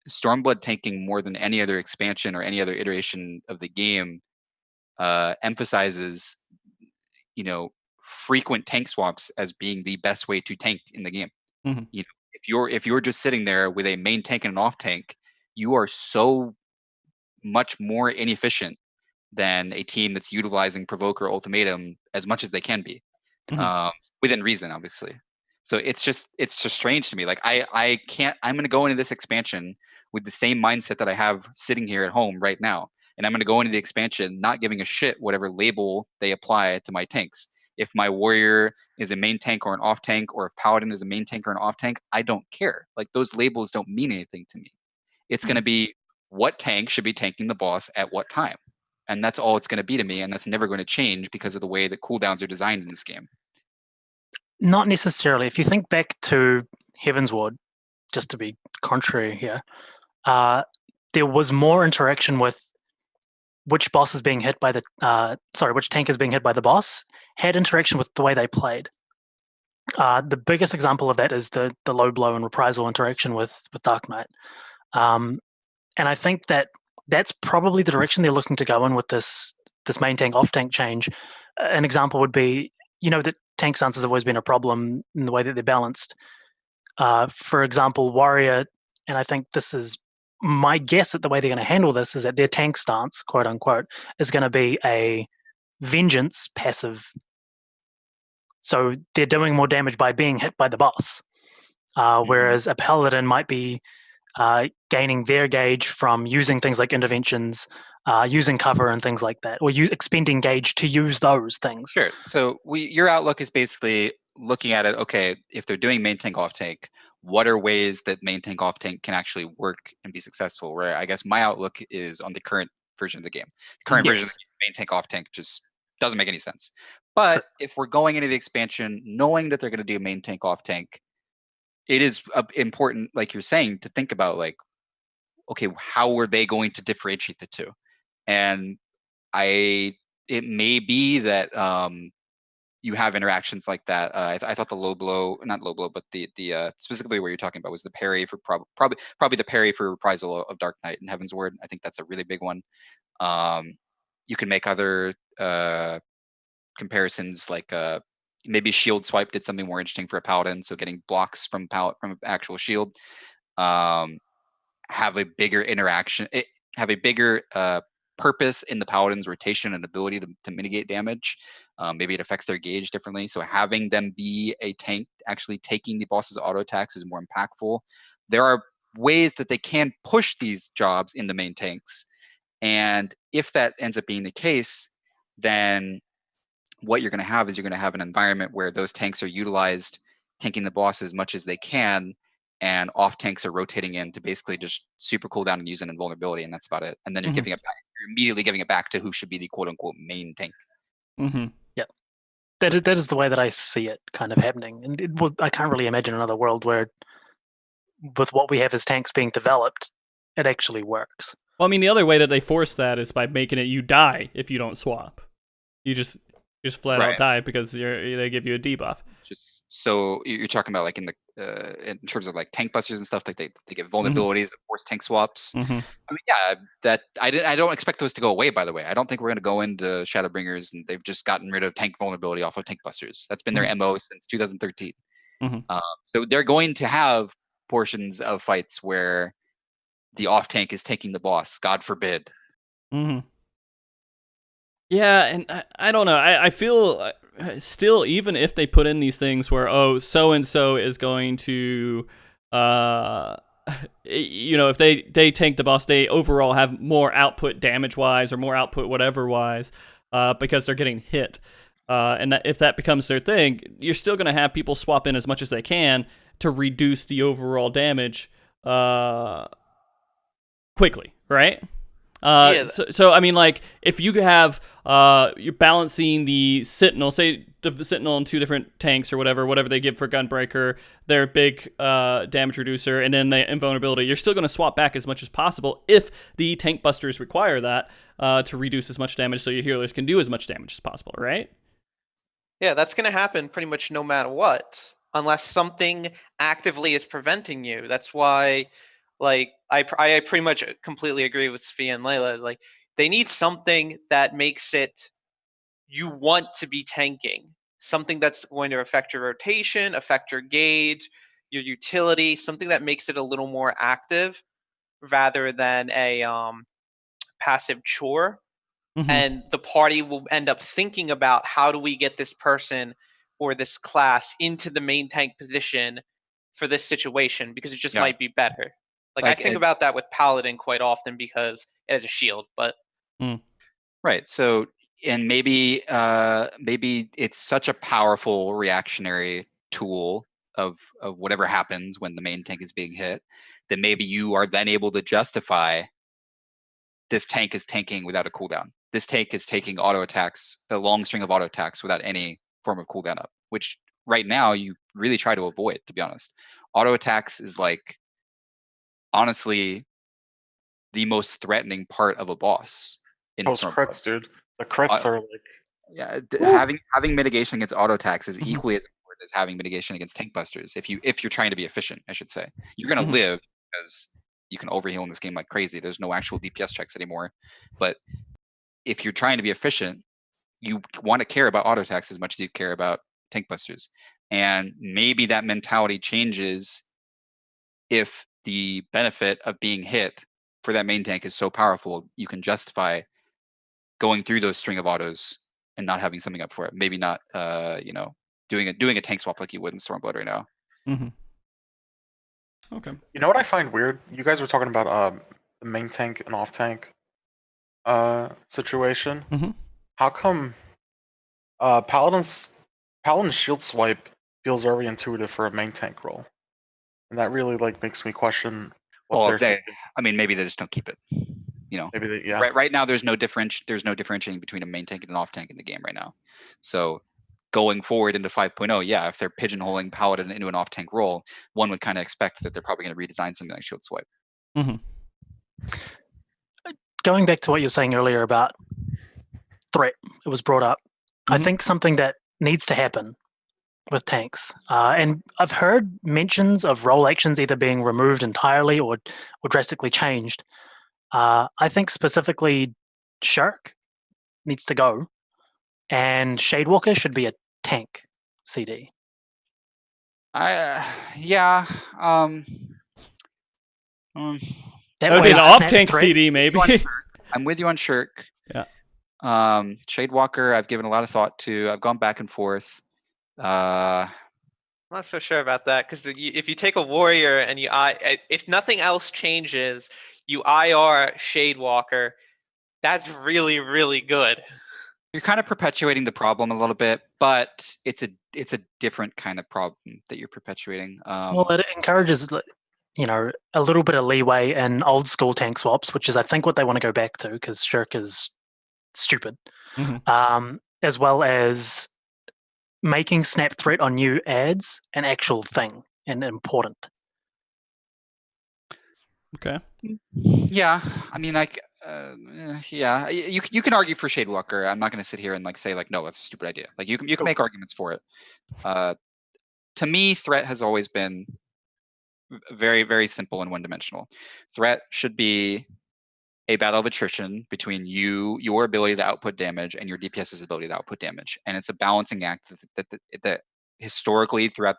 Stormblood tanking more than any other expansion or any other iteration of the game emphasizes frequent tank swaps as being the best way to tank in the game. If you're just sitting there with a main tank and an off tank, you are so much more inefficient than a team that's utilizing Provoker Ultimatum as much as they can be, within reason, obviously. So it's just strange to me. Like I'm going to go into this expansion with the same mindset that I have sitting here at home right now. And I'm going to go into the expansion not giving a shit whatever label they apply to my tanks. If my warrior is a main tank or an off tank, or if Paladin is a main tank or an off tank, I don't care. Like, those labels don't mean anything to me. It's going to be what tank should be tanking the boss at what time. And that's all it's going to be to me, and that's never going to change because of the way that cooldowns are designed in this game. Not necessarily. If you think back to Heaven's Ward, just to be contrary here, there was more interaction with which boss is being hit by the which tank is being hit by the boss, had interaction with the way they played. The biggest example of that is the low blow and reprisal interaction with Dark Knight. And I think that's probably the direction they're looking to go in with this main tank off tank change. An example would be, that tank stances have always been a problem in the way that they're balanced. For example, Warrior, and I think this is my guess at the way they're going to handle this, is that their tank stance, quote unquote, is going to be a vengeance passive. So they're doing more damage by being hit by the boss. Whereas a paladin might be gaining their gauge from using things like interventions, using cover and things like that, or expending gauge to use those things. Sure. So your outlook is basically looking at it, okay, if they're doing main tank off tank, what are ways that main tank off tank can actually work and be successful? Where I guess my outlook is on the current version of the game. The current version of the main tank off tank just doesn't make any sense. But if we're going into the expansion knowing that they're going to do a main tank off tank, it is important, like you're saying, to think about, like, okay, how are they going to differentiate the two? And it may be that you have interactions like that. I thought the low blow, not low blow, but the specifically what you're talking about was the parry for probably the parry for reprisal of Dark Knight and Heaven's Ward. I think that's a really big one. You can make other comparisons, like maybe shield swipe did something more interesting for a paladin, so getting blocks from actual shield. Have a bigger interaction, have a bigger purpose in the paladin's rotation and ability to mitigate damage. Maybe it affects their gauge differently, so having them be a tank actually taking the boss's auto attacks is more impactful. There are ways that they can push these jobs into main tanks, and if that ends up being the case, then what you're going to have is you're going to have an environment where those tanks are utilized tanking the boss as much as they can, and off tanks are rotating in to basically just super cooldown and use an invulnerability, and that's about it. And then you're giving it back. You're immediately giving it back to who should be the quote unquote main tank. Yeah, that is the way that I see it kind of happening. And I can't really imagine another world where, with what we have as tanks being developed, it actually works. Well, I mean, the other way that they force that is by making it you die if you don't swap. You just flat out die because they give you a debuff. Just so you're talking about, like, in terms of like tank busters and stuff, like they get vulnerabilities that force tank swaps. I mean, yeah, that I don't expect those to go away. By the way, I don't think we're going to go into Shadowbringers and they've just gotten rid of tank vulnerability off of tank busters. That's been their MO since 2013. So they're going to have portions of fights where the off tank is taking the boss. God forbid. Yeah, and I don't know. I feel still, even if they put in these things where, so and so is going to, if they tank the boss, they overall have more output damage wise or more output whatever wise, because they're getting hit. And if that becomes their thing, you're still going to have people swap in as much as they can to reduce the overall damage quickly, right? So I mean, like, if you have you're balancing the Sentinel, say the Sentinel in two different tanks or whatever they give for Gunbreaker, their big damage reducer, and then the invulnerability, you're still going to swap back as much as possible if the tank busters require that to reduce as much damage, so your healers can do as much damage as possible, right? Yeah, that's going to happen pretty much no matter what, unless something actively is preventing you. That's why, like, I pretty much completely agree with Sfia and Layla. Like, they need something that makes it you want to be tanking. Something that's going to affect your rotation, affect your gauge, your utility, something that makes it a little more active rather than a passive chore. And the party will end up thinking about, how do we get this person or this class into the main tank position for this situation, because it just might be better. Like I think about that with Paladin quite often because it has a shield, but right. So, and maybe it's such a powerful reactionary tool of whatever happens when the main tank is being hit, that maybe you are then able to justify this tank is tanking without a cooldown. This tank is taking auto attacks, a long string of auto attacks without any form of cooldown up, which right now you really try to avoid, to be honest. Auto attacks is like, honestly, the most threatening part of a boss in Those Stormblood. crits, dude. The crits are like. Yeah, having mitigation against auto attacks is Mhm. equally as important as having mitigation against tank busters. If you're trying to be efficient, I should say, you're gonna Mhm. live because you can overheal in this game like crazy. There's no actual DPS checks anymore. But if you're trying to be efficient, you want to care about auto attacks as much as you care about tank busters. And maybe that mentality changes if the benefit of being hit for that main tank is so powerful, you can justify going through those string of autos and not having something up for it. Maybe not, doing a tank swap like you would in Stormblood right now. Mm-hmm. Okay. You know what I find weird? You guys were talking about the main tank and off tank situation. Mhm. How come Paladin's shield swipe feels very intuitive for a main tank role, and that really like makes me question what Well, they're thinking. maybe they just don't keep it. Maybe they, yeah. Right now, there's no differentiating between a main tank and an off tank in the game right now. So going forward into 5.0, yeah, if they're pigeonholing Paladin into an off tank role, one would kind of expect that they're probably going to redesign something like shield swipe. Mm-hmm. Going back to what you were saying earlier about threat, it was brought up. I Mhm. think something that needs to happen with tanks, and I've heard mentions of role actions either being removed entirely or drastically changed. I think specifically Shirk needs to go, and Shadewalker should be a tank CD. Yeah. That would be an Snap off-tank threat- CD, maybe. I'm with you on Shirk. Yeah. Shadewalker, I've given a lot of thought to. I've gone back and forth. I'm not so sure about that because if you take a warrior and if nothing else changes, you IR Shadewalker, that's really, really good. You're kind of perpetuating the problem a little bit, but it's a different kind of problem that you're perpetuating. Well, it encourages, a little bit of leeway in old school tank swaps, which is, I think, what they want to go back to because Shirk is stupid. Mhm. As well as making snap threat on new ads an actual thing and important. Okay. Yeah, I mean, yeah, you can argue for Shadewalker. I'm not going to sit here and say no, that's a stupid idea. You can make arguments for it. To me, threat has always been very, very simple and one-dimensional. Threat should be a battle of attrition between your ability to output damage and your DPS's ability to output damage, and it's a balancing act that historically throughout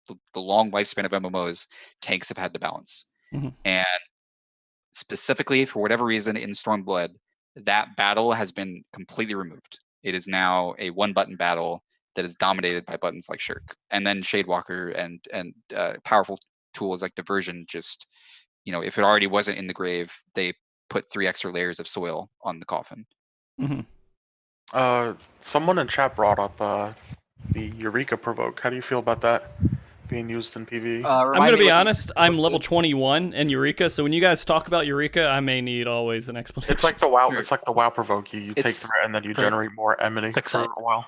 the long lifespan of MMOs, tanks have had to balance. Mhm. And specifically, for whatever reason, in Stormblood, that battle has been completely removed. It is now a one-button battle that is dominated by buttons like Shirk, and then Shadewalker and powerful tools like Diversion. Just if it already wasn't in the grave, they put 3 extra layers of soil on the coffin. Mm-hmm. Someone in chat brought up the Eureka provoke. How do you feel about that being used in PvE? I'm going to be honest, I'm level 21 in Eureka, so when you guys talk about Eureka, I may need always an explanation. It's like the WoW. It's like the WoW provoke. You take threat and then you generate more enmity Fixate. for a while.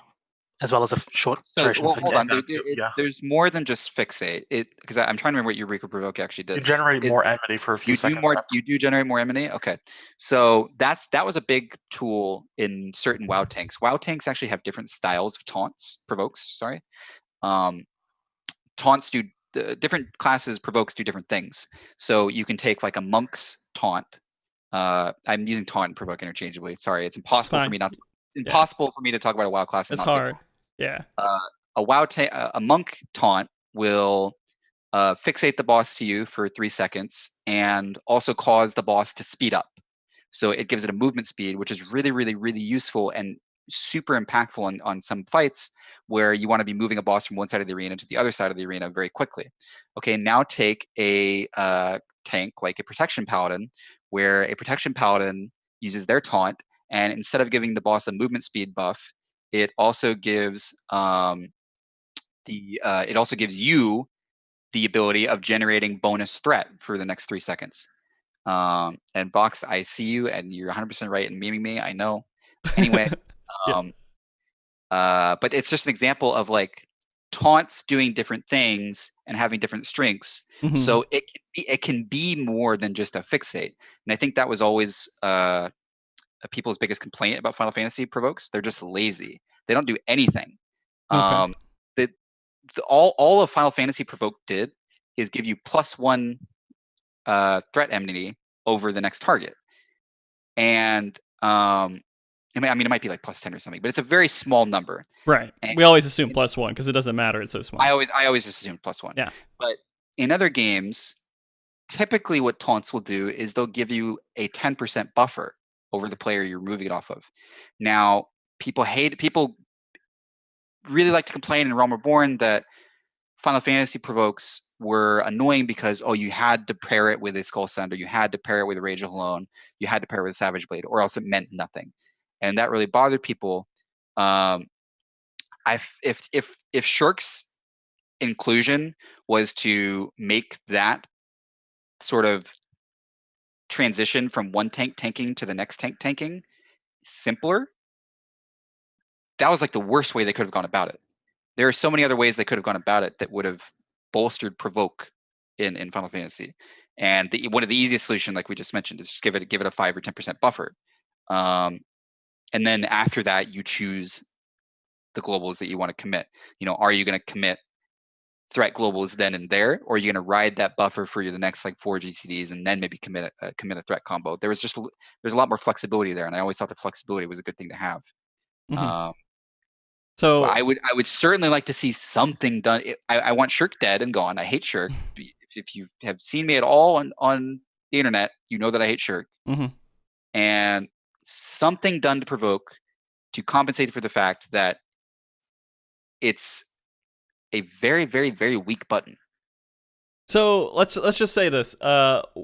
As well as a short duration hold fixate. on. Yeah. There's more than just fixate. Because I'm trying to remember what Eureka provoke actually did. You generate more enmity for a few seconds. You do generate more enmity. Okay, so that was a big tool in certain WoW tanks. WoW tanks actually have different styles of provokes. Sorry, taunts do different classes. Provokes do different things. So you can take a monk's taunt. I'm using taunt and provoke interchangeably. Sorry, it's impossible for me not to. Impossible for me to talk about a WoW class and it's not hard. say taunt. Yeah. A monk taunt will fixate the boss to you for 3 seconds and also cause the boss to speed up. So it gives it a movement speed, which is really, really, really useful and super impactful on some fights where you want to be moving a boss from one side of the arena to the other side of the arena very quickly. Okay, now take a tank like a Protection Paladin, where a Protection Paladin uses their taunt, and instead of giving the boss a movement speed buff, it also gives you the ability of generating bonus threat for the next 3 seconds. And Box, I see you, and you're 100% right in memeing me. I know. Anyway, Yeah. but it's just an example of like taunts doing different things and having different strengths. Mhm. So it can be more than just a fixate. And I think that was always people's biggest complaint about Final Fantasy provokes. They're just lazy. They don't do anything. Okay. All of Final Fantasy provoke did is give you +1 threat enmity over the next target. And I mean, it might be like +10 or something, but it's a very small number. Right. And We always assume +1 because it doesn't matter. It's so small. I always just assume +1. Yeah. But in other games, typically what taunts will do is they'll give you a 10% buffer over the player you're moving it off of. Now, people really like to complain in Realm Reborn that Final Fantasy provokes were annoying because you had to pair it with a Skull Send, or you had to pair it with a Rage of Alone, you had to pair it with a Savage Blade, or else it meant nothing, and that really bothered people. If Shirk's inclusion was to make that sort of transition from one tank tanking to the next tank tanking simpler, that was like the worst way they could have gone about it. There are so many other ways they could have gone about it that would have bolstered provoke in Final Fantasy. And one of the easiest solution, like we just mentioned, is just give it a 5 or 10% buffer. And then after that, you choose the globals that you want to commit. Are you going to commit threat globals then and there, or are you going to ride that buffer for the next like 4 GCDs and then maybe commit a threat combo? There's a lot more flexibility there, and I always thought the flexibility was a good thing to have. Mhm. So I would certainly like to see something done. I want Shirk dead and gone. I hate Shirk. If you have seen me at all on the internet, you know that I hate Shirk. Mhm. And something done to provoke to compensate for the fact that it's a very, very, very weak button. So let's just say this.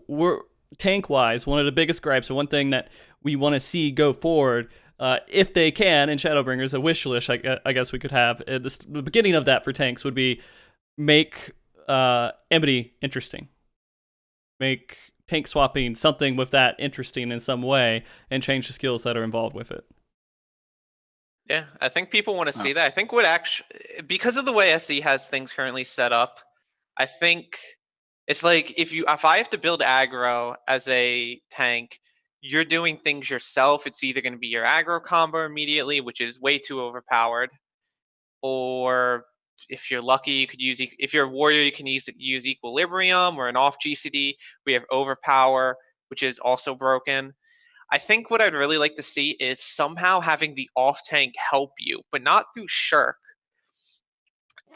We're tank wise, one of the biggest gripes, and one thing that we want to see go forward, if they can, in Shadowbringers, a wish list I guess we could have. The beginning of that for tanks would be make Enmity interesting. Make tank swapping something with that interesting in some way, and change the skills that are involved with it. Yeah, I think people want to see that. I think because of the way SE has things currently set up, I think it's like if I have to build aggro as a tank, you're doing things yourself. It's either going to be your aggro combo immediately, which is way too overpowered, or if you're lucky, you could use. If you're a warrior, you can use Equilibrium or an off GCD. We have Overpower, which is also broken. I think what I'd really like to see is somehow having the off tank help you, but not through Shirk.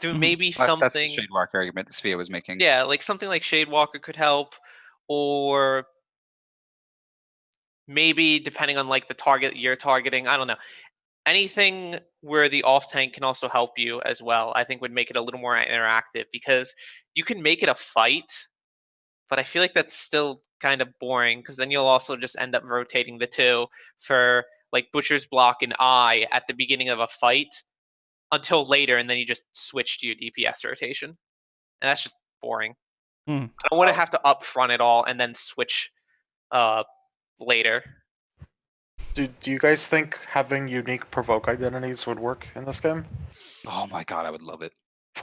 Through maybe something. That's the Shadewalker argument that Sfia was making. Yeah, like something like Shadewalker could help, or maybe depending on like the target you're targeting, I don't know. Anything where the off tank can also help you as well, I think would make it a little more interactive, because you can make it a fight, but I feel like that's still kind of boring, because then you'll also just end up rotating the two for like Butcher's Block and Eye at the beginning of a fight until later, and then you just switch to your DPS rotation. And that's just boring. I don't want to have to upfront it all and then switch later. Do you guys think having unique provoke identities would work in this game? Oh my god, I would love it.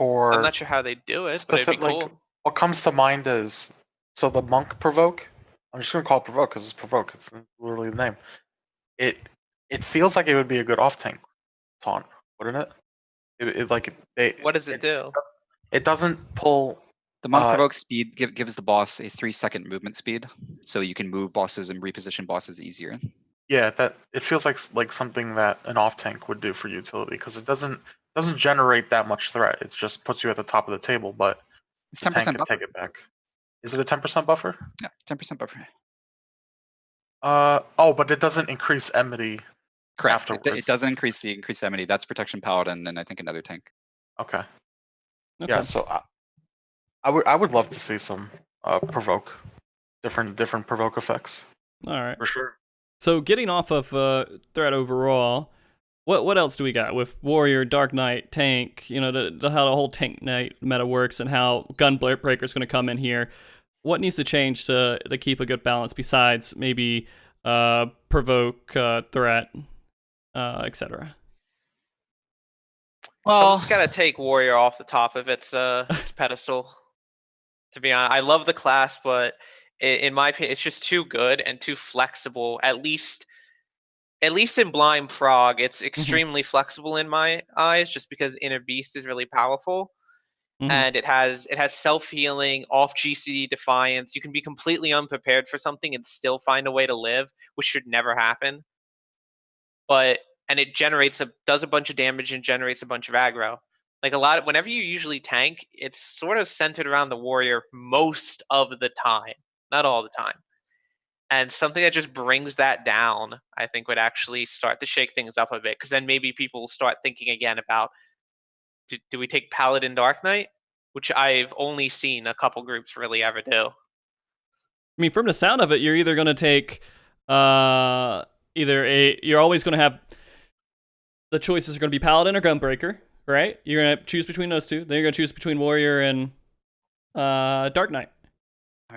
I'm not sure how they do it, but it'd be cool. What comes to mind is, so the monk provoke, I'm just gonna call it provoke because it's provoke, it's literally the name. It feels like it would be a good off tank taunt, wouldn't it? What does it do? It doesn't pull. The monk provoke speed gives the boss a 3-second movement speed, so you can move bosses and reposition bosses easier. Yeah, that it feels like something that an off tank would do for utility, because it doesn't generate that much threat. It just puts you at the top of the table, but it's the 10% tank can buffer. take it back. Is it a 10% buffer? Yeah, 10% buffer. But it doesn't increase enmity. Correct. Afterwards. It doesn't increase enmity. That's protection paladin, and I think another tank. Okay. Yeah. So I would love to see some provoke, different provoke effects. All right. For sure. So getting off of threat overall, what else do we got with warrior, dark knight, tank? How the whole tank knight meta works and how Gunbreaker is going to come in here. what needs to change to keep a good balance besides maybe provoke, threat, etc. Well, Someone's got to take warrior off the top of its pedestal. To be honest, I love the class, but in my opinion, it's just too good and too flexible. At least in blind prog, it's extremely flexible in my eyes, just because Inner Beast is really powerful, and it has self-healing, off GCD defiance. You can be completely unprepared for something and still find a way to live, which should never happen. And it does a bunch of damage and generates a bunch of aggro. Like whenever you usually tank, it's sort of centered around the warrior most of the time, not all the time. And something that just brings that down, I think, would actually start to shake things up a bit. Because then maybe people will start thinking again about, do we take Paladin Dark Knight? Which I've only seen a couple groups really ever do. I mean, from the sound of it, you're either going to take you're always going to have the choices are going to be Paladin or Gunbreaker, right? You're going to choose between those two. Then you're going to choose between Warrior and Dark Knight.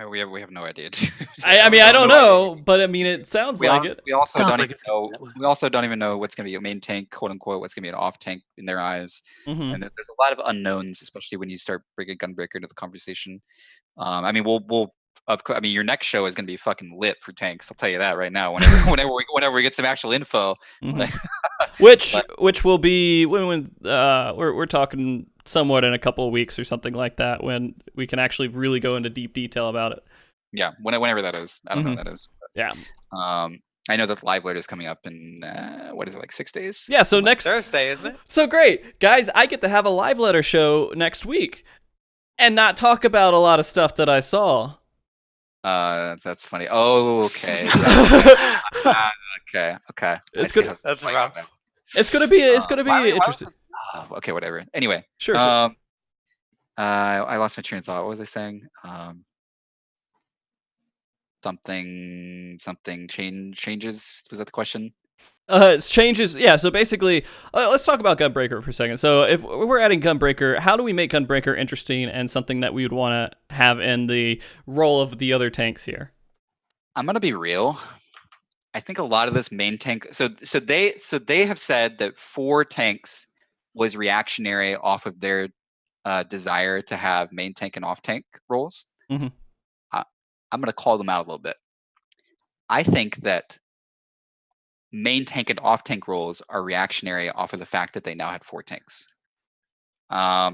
we have no idea. I mean, I don't know, but I mean, it sounds like it. We also Sounds don't like even it's know. gonna be that way. We also don't even know what's going to be a main tank, quote unquote. What's going to be an off tank in their eyes. Mhm. And there's a lot of unknowns, especially when you start bringing Gunbreaker into the conversation. I mean, I mean, your next show is going to be fucking lit for tanks. I'll tell you that right now. Whenever we get some actual info, Mhm. Which will be when we're talking somewhat in a couple of weeks or something like that, when we can actually really go into deep detail about it. yeah, whenever that is. I don't know when that is. Yeah. I know that the live load is coming up in what is it, like 6 days? Yeah. So next Thursday, isn't it? So great, guys! I get to have a live letter show next week, and not talk about a lot of stuff that I saw. That's funny. Oh, okay. Okay. It's I see good. how- That's like, rough. It's gonna be why interesting. okay, whatever. Anyway, Sure. I lost my train of thought. What was I saying? Something changes. Was that the question? It changes. Yeah. So basically, let's talk about Gunbreaker for a second. So if we're adding Gunbreaker, how do we make Gunbreaker interesting and something that we would want to have in the role of the other tanks here? I'm gonna be real. I think a lot of this main tank. So they have said that 4 tanks was reactionary off of their desire to have main tank and off tank roles. Mhm. I'm gonna call them out a little bit. I think that main tank and off tank roles are reactionary off of the fact that they now had 4 tanks.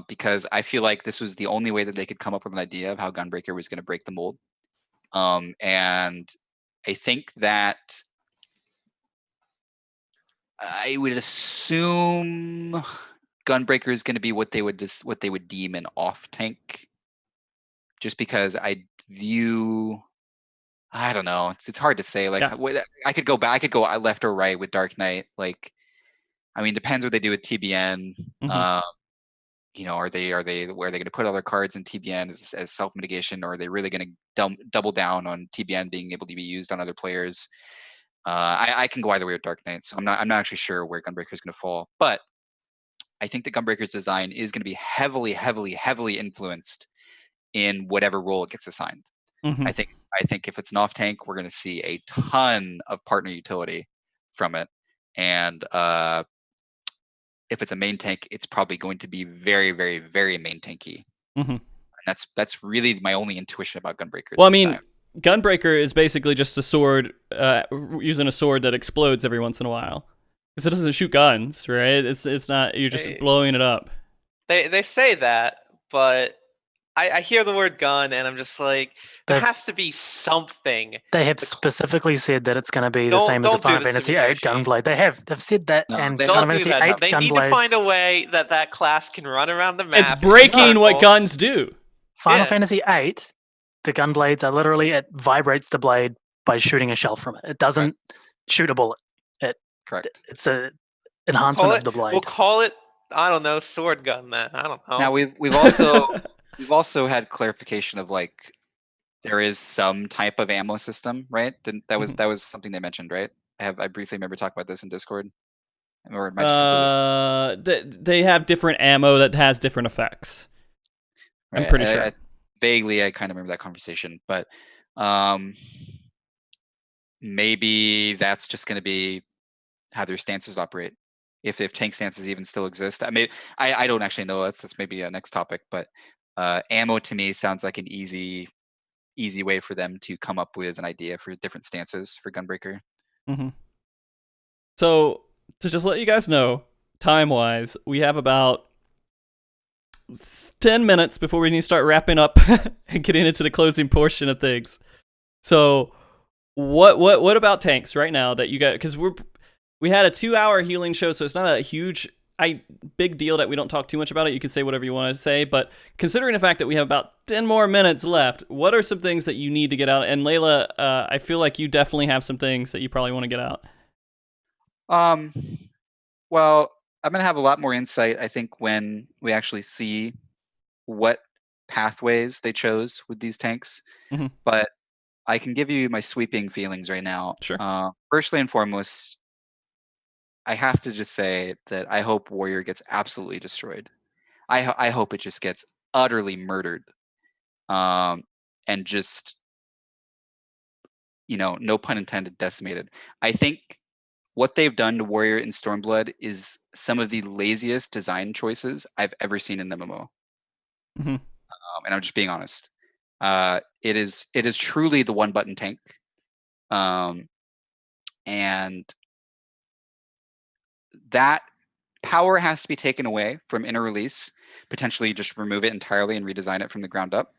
Because I feel like this was the only way that they could come up with an idea of how Gunbreaker was going to break the mold. And I think that I would assume Gunbreaker is going to be what they would deem an off tank, just because I don't know. It's hard to say. Like, Yeah. I could go back. I could go left or right with Dark Knight. Like, I mean, depends what they do with TBN. Mhm. You know, are they going to put other cards in TBN as self mitigation, or are they really going to double down on TBN being able to be used on other players? I can go either way with Dark Knight, so I'm not actually sure where Gunbreaker is going to fall. But I think that Gunbreaker's design is going to be heavily influenced in whatever role it gets assigned. Mhm. I think if it's an off tank, we're going to see a ton of partner utility from it, and if it's a main tank, it's probably going to be very main tanky. Mhm. And that's really my only intuition about Gunbreaker. Well, I mean, Gunbreaker is basically just a sword, using a sword that explodes every once in a while, because it doesn't shoot guns, right? It's not, you're just blowing it up. They say that, but I hear the word gun and I'm just like, there has to be something. They have specifically said that it's going to be the same as the Don't do Final this to Fantasy me, VIII Yoshi. Gunblade. They've said that, No, and they Final Don't do Fantasy that. VIII They need to Gunblades. find a way that class can run around the map. It's breaking what guns do. Final Yeah. Fantasy VIII, the gun blades are literally, it vibrates the blade by shooting a shell from it. It doesn't shoot a bullet. Correct. It's a enhancement of the blade. We'll call it, I don't know, sword gun then. I don't know. Now we've also had clarification of, like, there is some type of ammo system, right? That was something they mentioned, right? I briefly remember talking about this in Discord. Or am I just completely... They have different ammo that has different effects. I'm Right, pretty sure. vaguely I kind of remember that conversation, but maybe that's just going to be how their stances operate. If tank stances even still exist, I don't actually know. That's maybe a next topic, but ammo to me sounds like an easy way for them to come up with an idea for different stances for Gunbreaker. Mm-hmm. So to just let you guys know, time-wise, we have about 10 minutes before we need to start wrapping up and getting into the closing portion of things. So what about tanks right now that you got? Because we had a 2-hour healing show, so it's not a huge big deal that we don't talk too much about it. You can say whatever you want to say, but considering the fact that we have about 10 more minutes left, what are some things that you need to get out? And Layla, I feel like you definitely have some things that you probably want to get out. Well, I'm going to have a lot more insight, I think, when we actually see what pathways they chose with these tanks. Mm-hmm. But I can give you my sweeping feelings right now. Sure. Firstly and foremost, I have to just say that I hope Warrior gets absolutely destroyed. I hope it just gets utterly murdered. And just, no pun intended, decimated. I think what they've done to Warrior in Stormblood is some of the laziest design choices I've ever seen in MMO. Mm-hmm. And I'm just being honest. It is truly the one button tank. And that power has to be taken away from inner release, potentially just remove it entirely and redesign it from the ground up.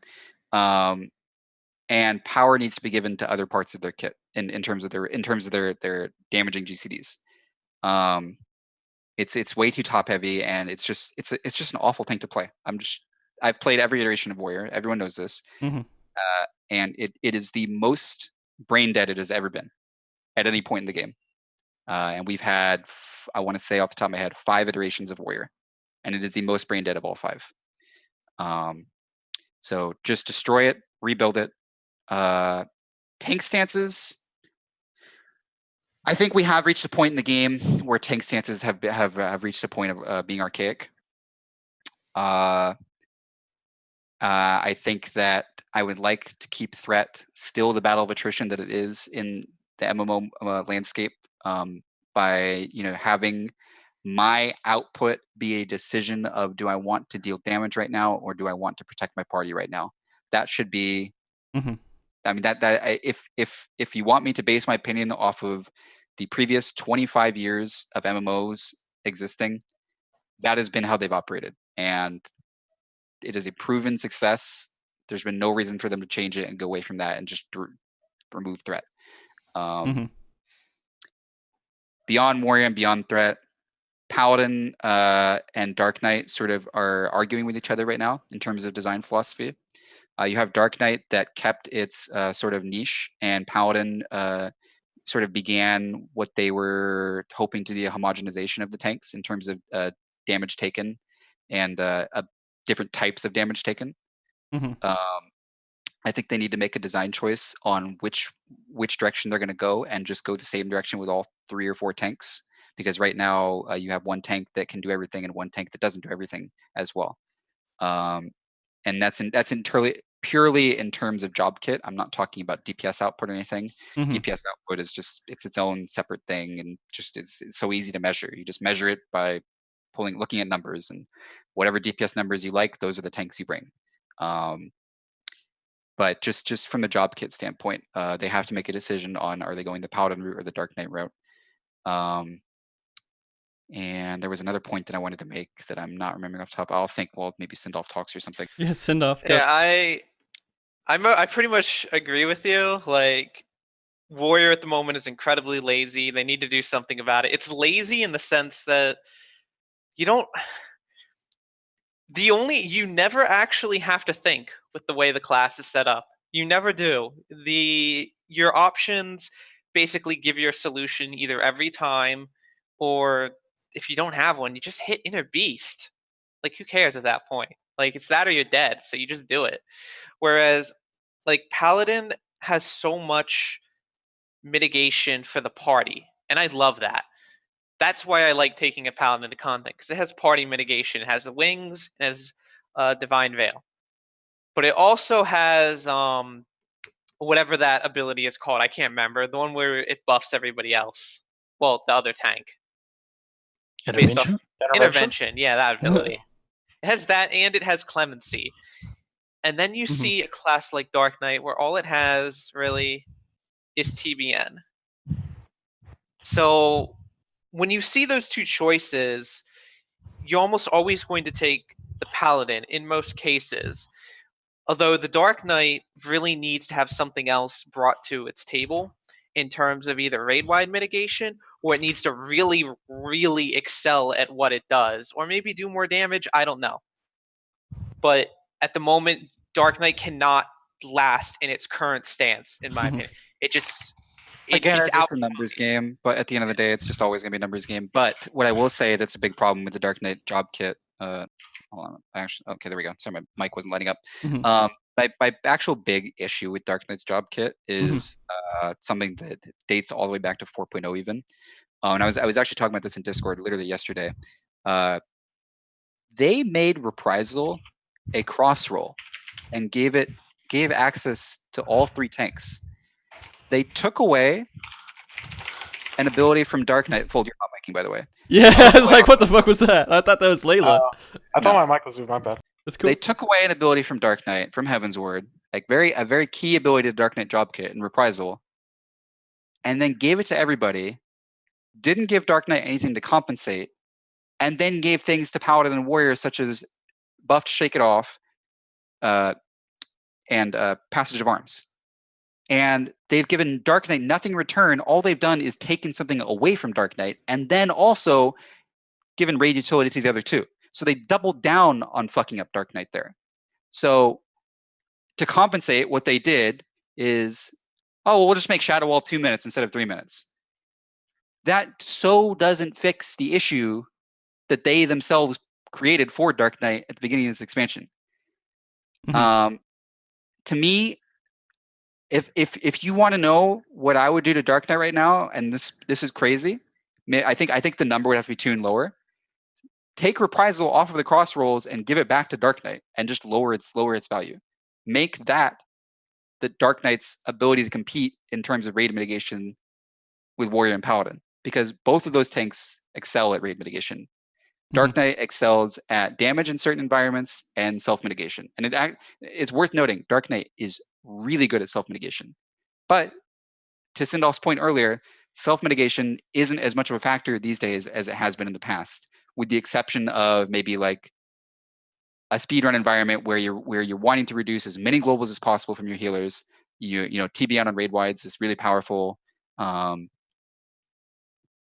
And power needs to be given to other parts of their kit in terms of their damaging GCDs. It's way too top heavy, and it's just an awful tank to play. I've played every iteration of Warrior. Everyone knows this. Mm-hmm. And it is the most brain dead it has ever been at any point in the game. And we've had, I want to say off the top of my head, 5 iterations of Warrior, and it is the most brain dead of all 5. So just destroy it, rebuild it. Tank stances. I think we have reached a point in the game where tank stances have reached a point of being archaic. I think that I would like to keep threat still the battle of attrition that it is in the MMO landscape, by having my output be a decision of, do I want to deal damage right now, or do I want to protect my party right now? That should be. Mm-hmm. I mean, if you want me to base my opinion off of the previous 25 years of MMOs existing, that has been how they've operated, and it is a proven success. There's been no reason for them to change it and go away from that and just remove threat. Mm-hmm. Beyond Warrior and beyond threat, Paladin and Dark Knight sort of are arguing with each other right now in terms of design philosophy. You have Dark Knight that kept its sort of niche, and Paladin sort of began what they were hoping to be a homogenization of the tanks in terms of damage taken and different types of damage taken. Mm-hmm. I think they need to make a design choice on which direction they're going to go, and just go the same direction with all 3 or 4 tanks. Because right now you have one tank that can do everything and one tank that doesn't do everything as well. And that's entirely purely in terms of job kit. I'm not talking about DPS output or anything. Mm-hmm. DPS output is just its own separate thing, and just it's so easy to measure. You just measure it by looking at numbers, and whatever DPS numbers you like, those are the tanks you bring. But just from the job kit standpoint, they have to make a decision on, are they going the Paladin route or the Dark Knight route. And there was another point that I wanted to make that I'm not remembering off the top. I'll think, well, maybe Sindalf talks or something. Yeah, Sindalf. Go. Yeah, I pretty much agree with you. Like, Warrior at the moment is incredibly lazy. They need to do something about it. It's lazy in the sense that you never actually have to think with the way the class is set up. You never do. Your options basically give you a solution either every time, or if you don't have one, you just hit Inner Beast. Like, who cares at that point? Like, it's that or you're dead, so you just do it. Whereas, like, Paladin has so much mitigation for the party, and I love that. That's why I like taking a Paladin into content, because it has party mitigation. It has the wings, it has Divine Veil. but it also has whatever that ability is called. I can't remember. The one where it buffs everybody else. Well, the other tank. Based off intervention. Yeah, that ability. It has that, and it has clemency. And then you see a class like Dark Knight where all it has really is TBN. So when you see those two choices, you're almost always going to take the Paladin in most cases. Although the Dark Knight really needs to have something else brought to its table in terms of either raid-wide mitigation, or it needs to really, really excel at what it does, or maybe do more damage. I don't know. But at the moment, Dark Knight cannot last in its current stance, in my opinion. It just... Again, it's a numbers game, but at the end of the day, it's just always going to be a numbers game. But what I will say that's a big problem with the Dark Knight job kit. Hold on. Actually, okay, there we go. Sorry, my mic wasn't lighting up. My actual big issue with Dark Knight's job kit is something that dates all the way back to 4.0 even. And I was actually talking about this in Discord literally yesterday. They made Reprisal a cross roll and gave access to all 3 tanks. They took away an ability from Dark Knight. Fold, you're not miking, by the way. Yeah, I was like, what the fuck was that? I thought that was Layla. I thought my mic was my bad. That's cool. They took away an ability from Dark Knight, from Heaven's Ward, like a very key ability to Dark Knight job kit and Reprisal, and then gave it to everybody. Didn't give Dark Knight anything to compensate, and then gave things to Paladin and Warrior such as buffed Shake It Off, and Passage of Arms. And they've given Dark Knight nothing in return. All they've done is taken something away from Dark Knight and then also given raid utility to the other 2. So they doubled down on fucking up Dark Knight there. So to compensate, what they did is, oh, well, we'll just make Shadow Wall 2 minutes instead of 3 minutes. That so doesn't fix the issue that they themselves created for Dark Knight at the beginning of this expansion. To me, if you want to know what I would do to Dark Knight right now, and this is crazy, I think the number would have to be tuned lower. Take Reprisal off of the cross rolls and give it back to Dark Knight, and just lower its value. Make that the Dark Knight's ability to compete in terms of raid mitigation with Warrior and Paladin, because both of those tanks excel at raid mitigation. Dark Knight excels at damage in certain environments and self-mitigation. And it's worth noting, Dark Knight is really good at self-mitigation. But to Sindalf's point earlier, self-mitigation isn't as much of a factor these days as it has been in the past, with the exception of maybe like a speedrun environment where you're wanting to reduce as many globals as possible from your healers. You know, TBN on raid wides is really powerful. But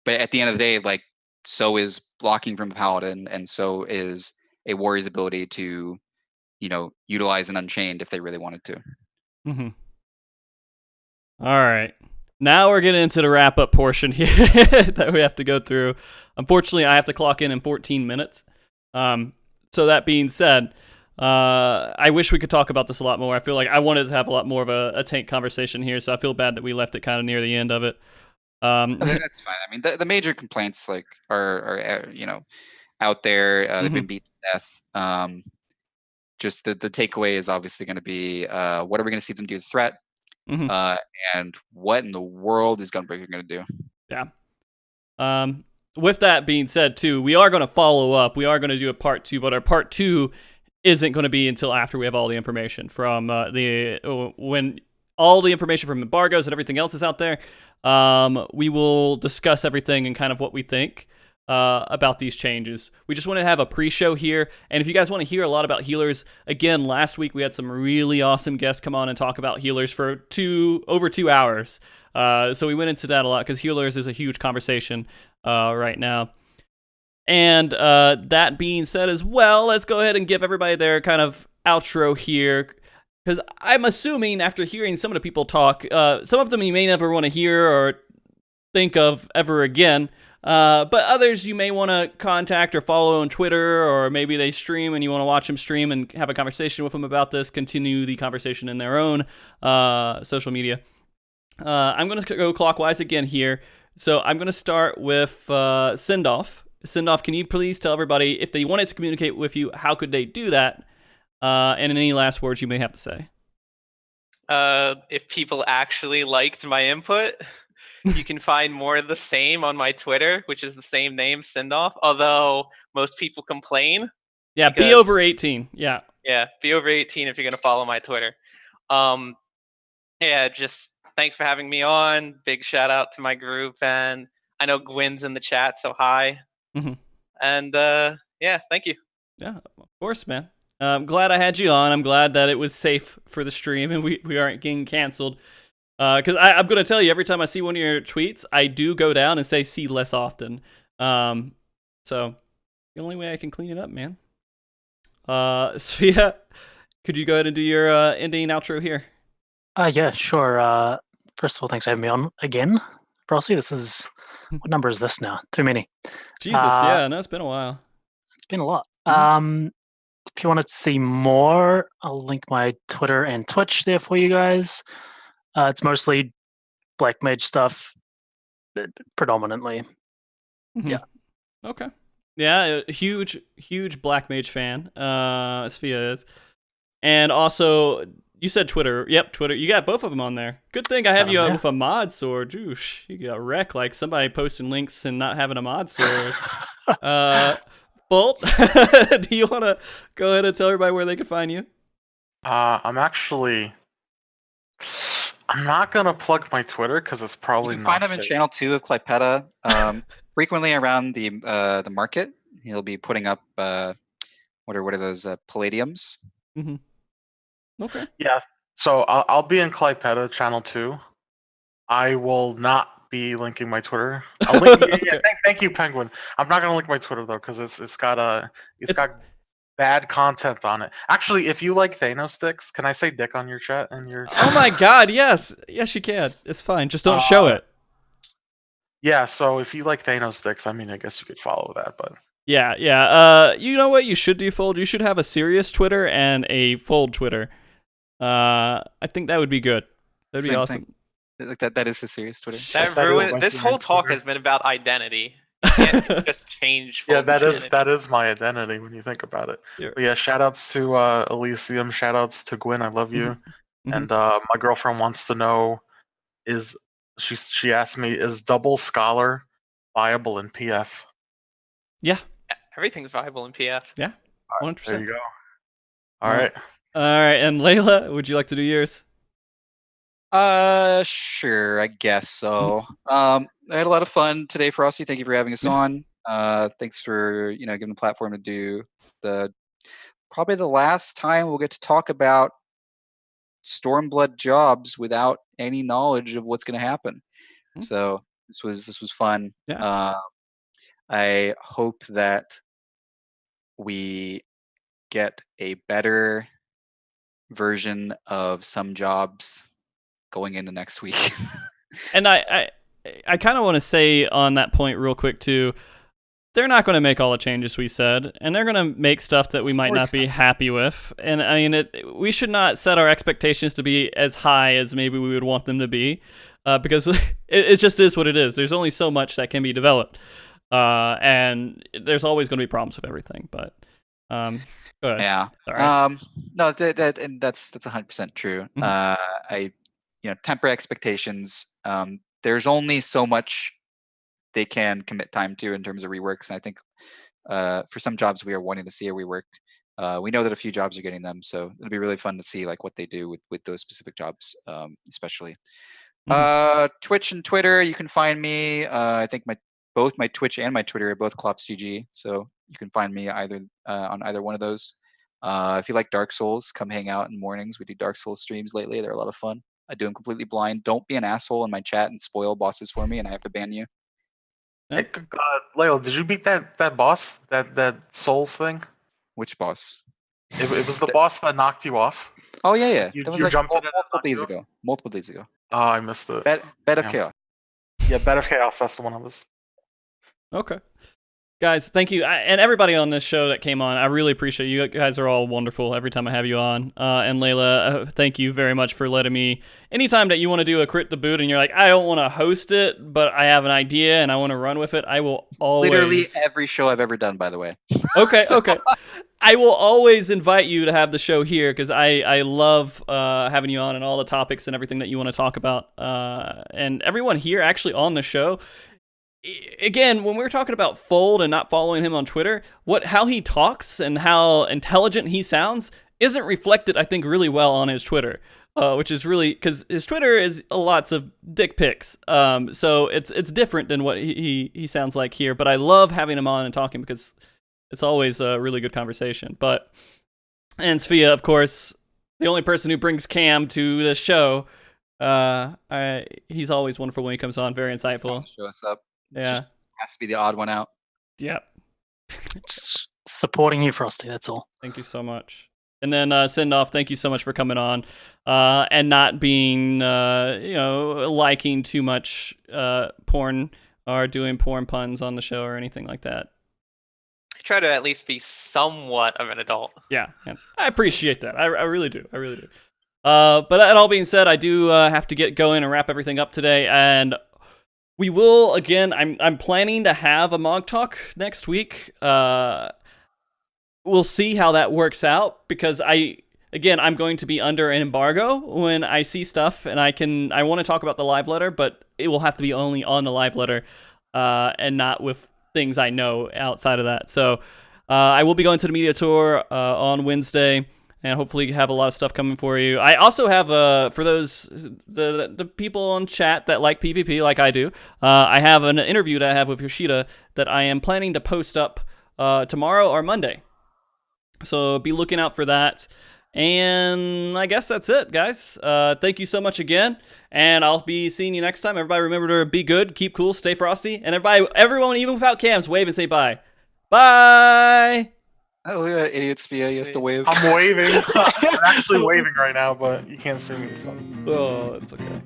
at the end of the day, like, so is blocking from a Paladin, and so is a Warrior's ability to, utilize an Unchained if they really wanted to. All right. Now we're getting into the wrap-up portion here that we have to go through. Unfortunately, I have to clock in 14 minutes. So that being said, I wish we could talk about this a lot more. I feel like I wanted to have a lot more of a tank conversation here, so I feel bad that we left it kind of near the end of it. That's fine. I mean, the major complaints are out there. They've been beat to death. Just the takeaway is obviously going to be what are we going to see them do with threat, and what in the world is Gunbreaker going to do? Yeah. With that being said, too, we are going to follow up. We are going to do a part 2, but our part 2 isn't going to be until after we have all the information from when all the information from embargoes and everything else is out there. We will discuss everything and kind of what we think about these changes. We just want to have a pre-show here, and if you guys want to hear a lot about healers, again, last week we had some really awesome guests come on and talk about healers for over 2 hours. So we went into that a lot because healers is a huge conversation right now. And that being said as well, let's go ahead and give everybody their kind of outro here. Because I'm assuming after hearing some of the people talk, some of them you may never want to hear or think of ever again. But others you may want to contact or follow on Twitter, or maybe they stream and you want to watch them stream and have a conversation with them about this, continue the conversation in their own social media. I'm going to go clockwise again here. So I'm going to start with Sindalf. Sindalf, can you please tell everybody if they wanted to communicate with you, how could they do that? and any last words you may have to say. If people actually liked my input, you can find more of the same on my Twitter, which is the same name, Sindalf. Although most people complain. Yeah, be over 18. Yeah. Yeah, be over 18 if you're gonna follow my Twitter. Yeah, just thanks for having me on. Big shout out to my group, and I know Gwyn's in the chat, so hi. Mm-hmm. And yeah, thank you. Yeah, of course, man. I'm glad I had you on. I'm glad that it was safe for the stream and we aren't getting canceled. Because I'm going to tell you, every time I see one of your tweets, I do go down and say see less often. So the only way I can clean it up, man. Sfia, could you go ahead and do your ending outro here? Yeah, sure. First of all, thanks for having me on again, Brosy. This is, what number is this now? Too many. Jesus, yeah, no, it's been a while. It's been a lot. If you want to see more, I'll link my Twitter and Twitch there for you guys. It's mostly Black Mage stuff, predominantly. Mm-hmm. Yeah. Okay. Yeah, a huge Black Mage fan. Sfia is. And also, you said Twitter. Yep, Twitter. You got both of them on there. Good thing I have you on with a mod sword. Oosh, you got wrecked like somebody posting links and not having a mod sword. Bolt, do you want to go ahead and tell everybody where they can find you? I'm not gonna plug my Twitter because it's probably You can not find him in safe. channel 2 of Clypeta. Frequently around the market, he'll be putting up what are those palladiums? Mm-hmm. Okay. Yeah. So I'll be in Clypeta channel 2. I will not be linking my Twitter. I'll link, Okay. thank you, Penguin. I'm not gonna link my Twitter though because it's got bad content on it. Actually, if you like Thanos sticks, can I say dick on your chat and your? Oh my God! Yes, you can. It's fine. Just don't show it. Yeah. So if you like Thanos sticks, I mean, I guess you could follow that, but. Yeah. You know what you should do, Fold? You should have a serious Twitter and a Fold Twitter. I think that would be good. That'd be Same awesome. thing. Like that is a serious Twitter. That that ruined. is This my whole talk Twitter. has been about identity. You can't just change. Yeah, full identity. that is my identity when you think about it. Yeah. But yeah, shout outs to Elysium, shout outs to Gwyn, I love you. Mhm. And my girlfriend wants to know she asked me, is double scholar viable in PF? Yeah. Everything's viable in PF. Yeah. 100%. There you go. All right. All right. And Layla, would you like to do yours? Sure, I guess so. I had a lot of fun today, Frosty. Thank you for having us on. Thanks for giving the platform to do probably the last time we'll get to talk about Stormblood jobs without any knowledge of what's going to happen. So this was fun. Yeah. I hope that we get a better version of some jobs going into next week. And I kind of want to say on that point real quick too, they're not going to make all the changes we said, and they're going to make stuff that we might not be happy with. And I mean, we should not set our expectations to be as high as maybe we would want them to be, because it just is what it is. There's only so much that can be developed, and there's always going to be problems with everything. But go ahead. Yeah. Sorry. No, that's 100% true. I temper expectations. There's only so much they can commit time to in terms of reworks, and I think for some jobs we are wanting to see a rework. We know that a few jobs are getting them, so it'll be really fun to see like what they do with those specific jobs, especially. Twitch and Twitter, you can find me. I think both my Twitch and my Twitter are both ClopsGG, so you can find me either on either one of those. If you like Dark Souls, come hang out in mornings. We do Dark Souls streams lately. They're a lot of fun. I do them completely blind. Don't be an asshole in my chat and spoil bosses for me, and I have to ban you. Hey, Layla, did you beat that boss? That Souls thing? Which boss? It was the boss that knocked you off. Oh yeah. You That was jumped in it and multiple knocked days you ago. Multiple days ago. Oh, I missed it. Bed of Yeah. Chaos. Yeah, Bed of Chaos. That's the one I was. Okay. Guys, thank you. And everybody on this show that came on, I really appreciate you. You guys are all wonderful every time I have you on. And Layla, thank you very much for letting me. Anytime that you want to do a crit the boot and you're like, I don't want to host it, but I have an idea and I want to run with it, I will always. Literally every show I've ever done, by the way. Okay, okay. I will always invite you to have the show here because I love having you on and all the topics and everything that you want to talk about. And everyone here actually on the show. Again, when we're talking about Fold and not following him on Twitter, how he talks and how intelligent he sounds isn't reflected, I think, really well on his Twitter. Which is really because his Twitter is lots of dick pics. So it's different than what he sounds like here. But I love having him on and talking because it's always a really good conversation. And Sfia, of course, the only person who brings Cam to the show. He's always wonderful when he comes on. Very insightful. Show us up. Yeah, Just has to be the odd one out. Yeah. Just supporting you, Frosty. That's all. Thank you so much. And then Sindalf, thank you so much for coming on and not being, liking too much porn or doing porn puns on the show or anything like that. I try to at least be somewhat of an adult. Yeah, I appreciate that. I really do. I really do. But that all being said, I do have to get going and wrap everything up today. And we will, again, I'm planning to have a MogTalk next week. We'll see how that works out because I'm going to be under an embargo when I see stuff and I want to talk about the live letter, but it will have to be only on the live letter and not with things I know outside of that. So I will be going to the media tour on Wednesday and hopefully have a lot of stuff coming for you. I also have for those the people on chat that like PvP like I do, I have an interview that I have with Yoshida that I am planning to post up tomorrow or Monday. So be looking out for that. And I guess that's it, guys. Thank you so much again. And I'll be seeing you next time. Everybody remember to be good, keep cool, stay frosty. And everyone, even without cams, wave and say bye. Bye! Oh, look at that idiot Sfia. He has to wave. I'm waving. I'm actually waving right now, but you can't see me. So. Oh, it's okay.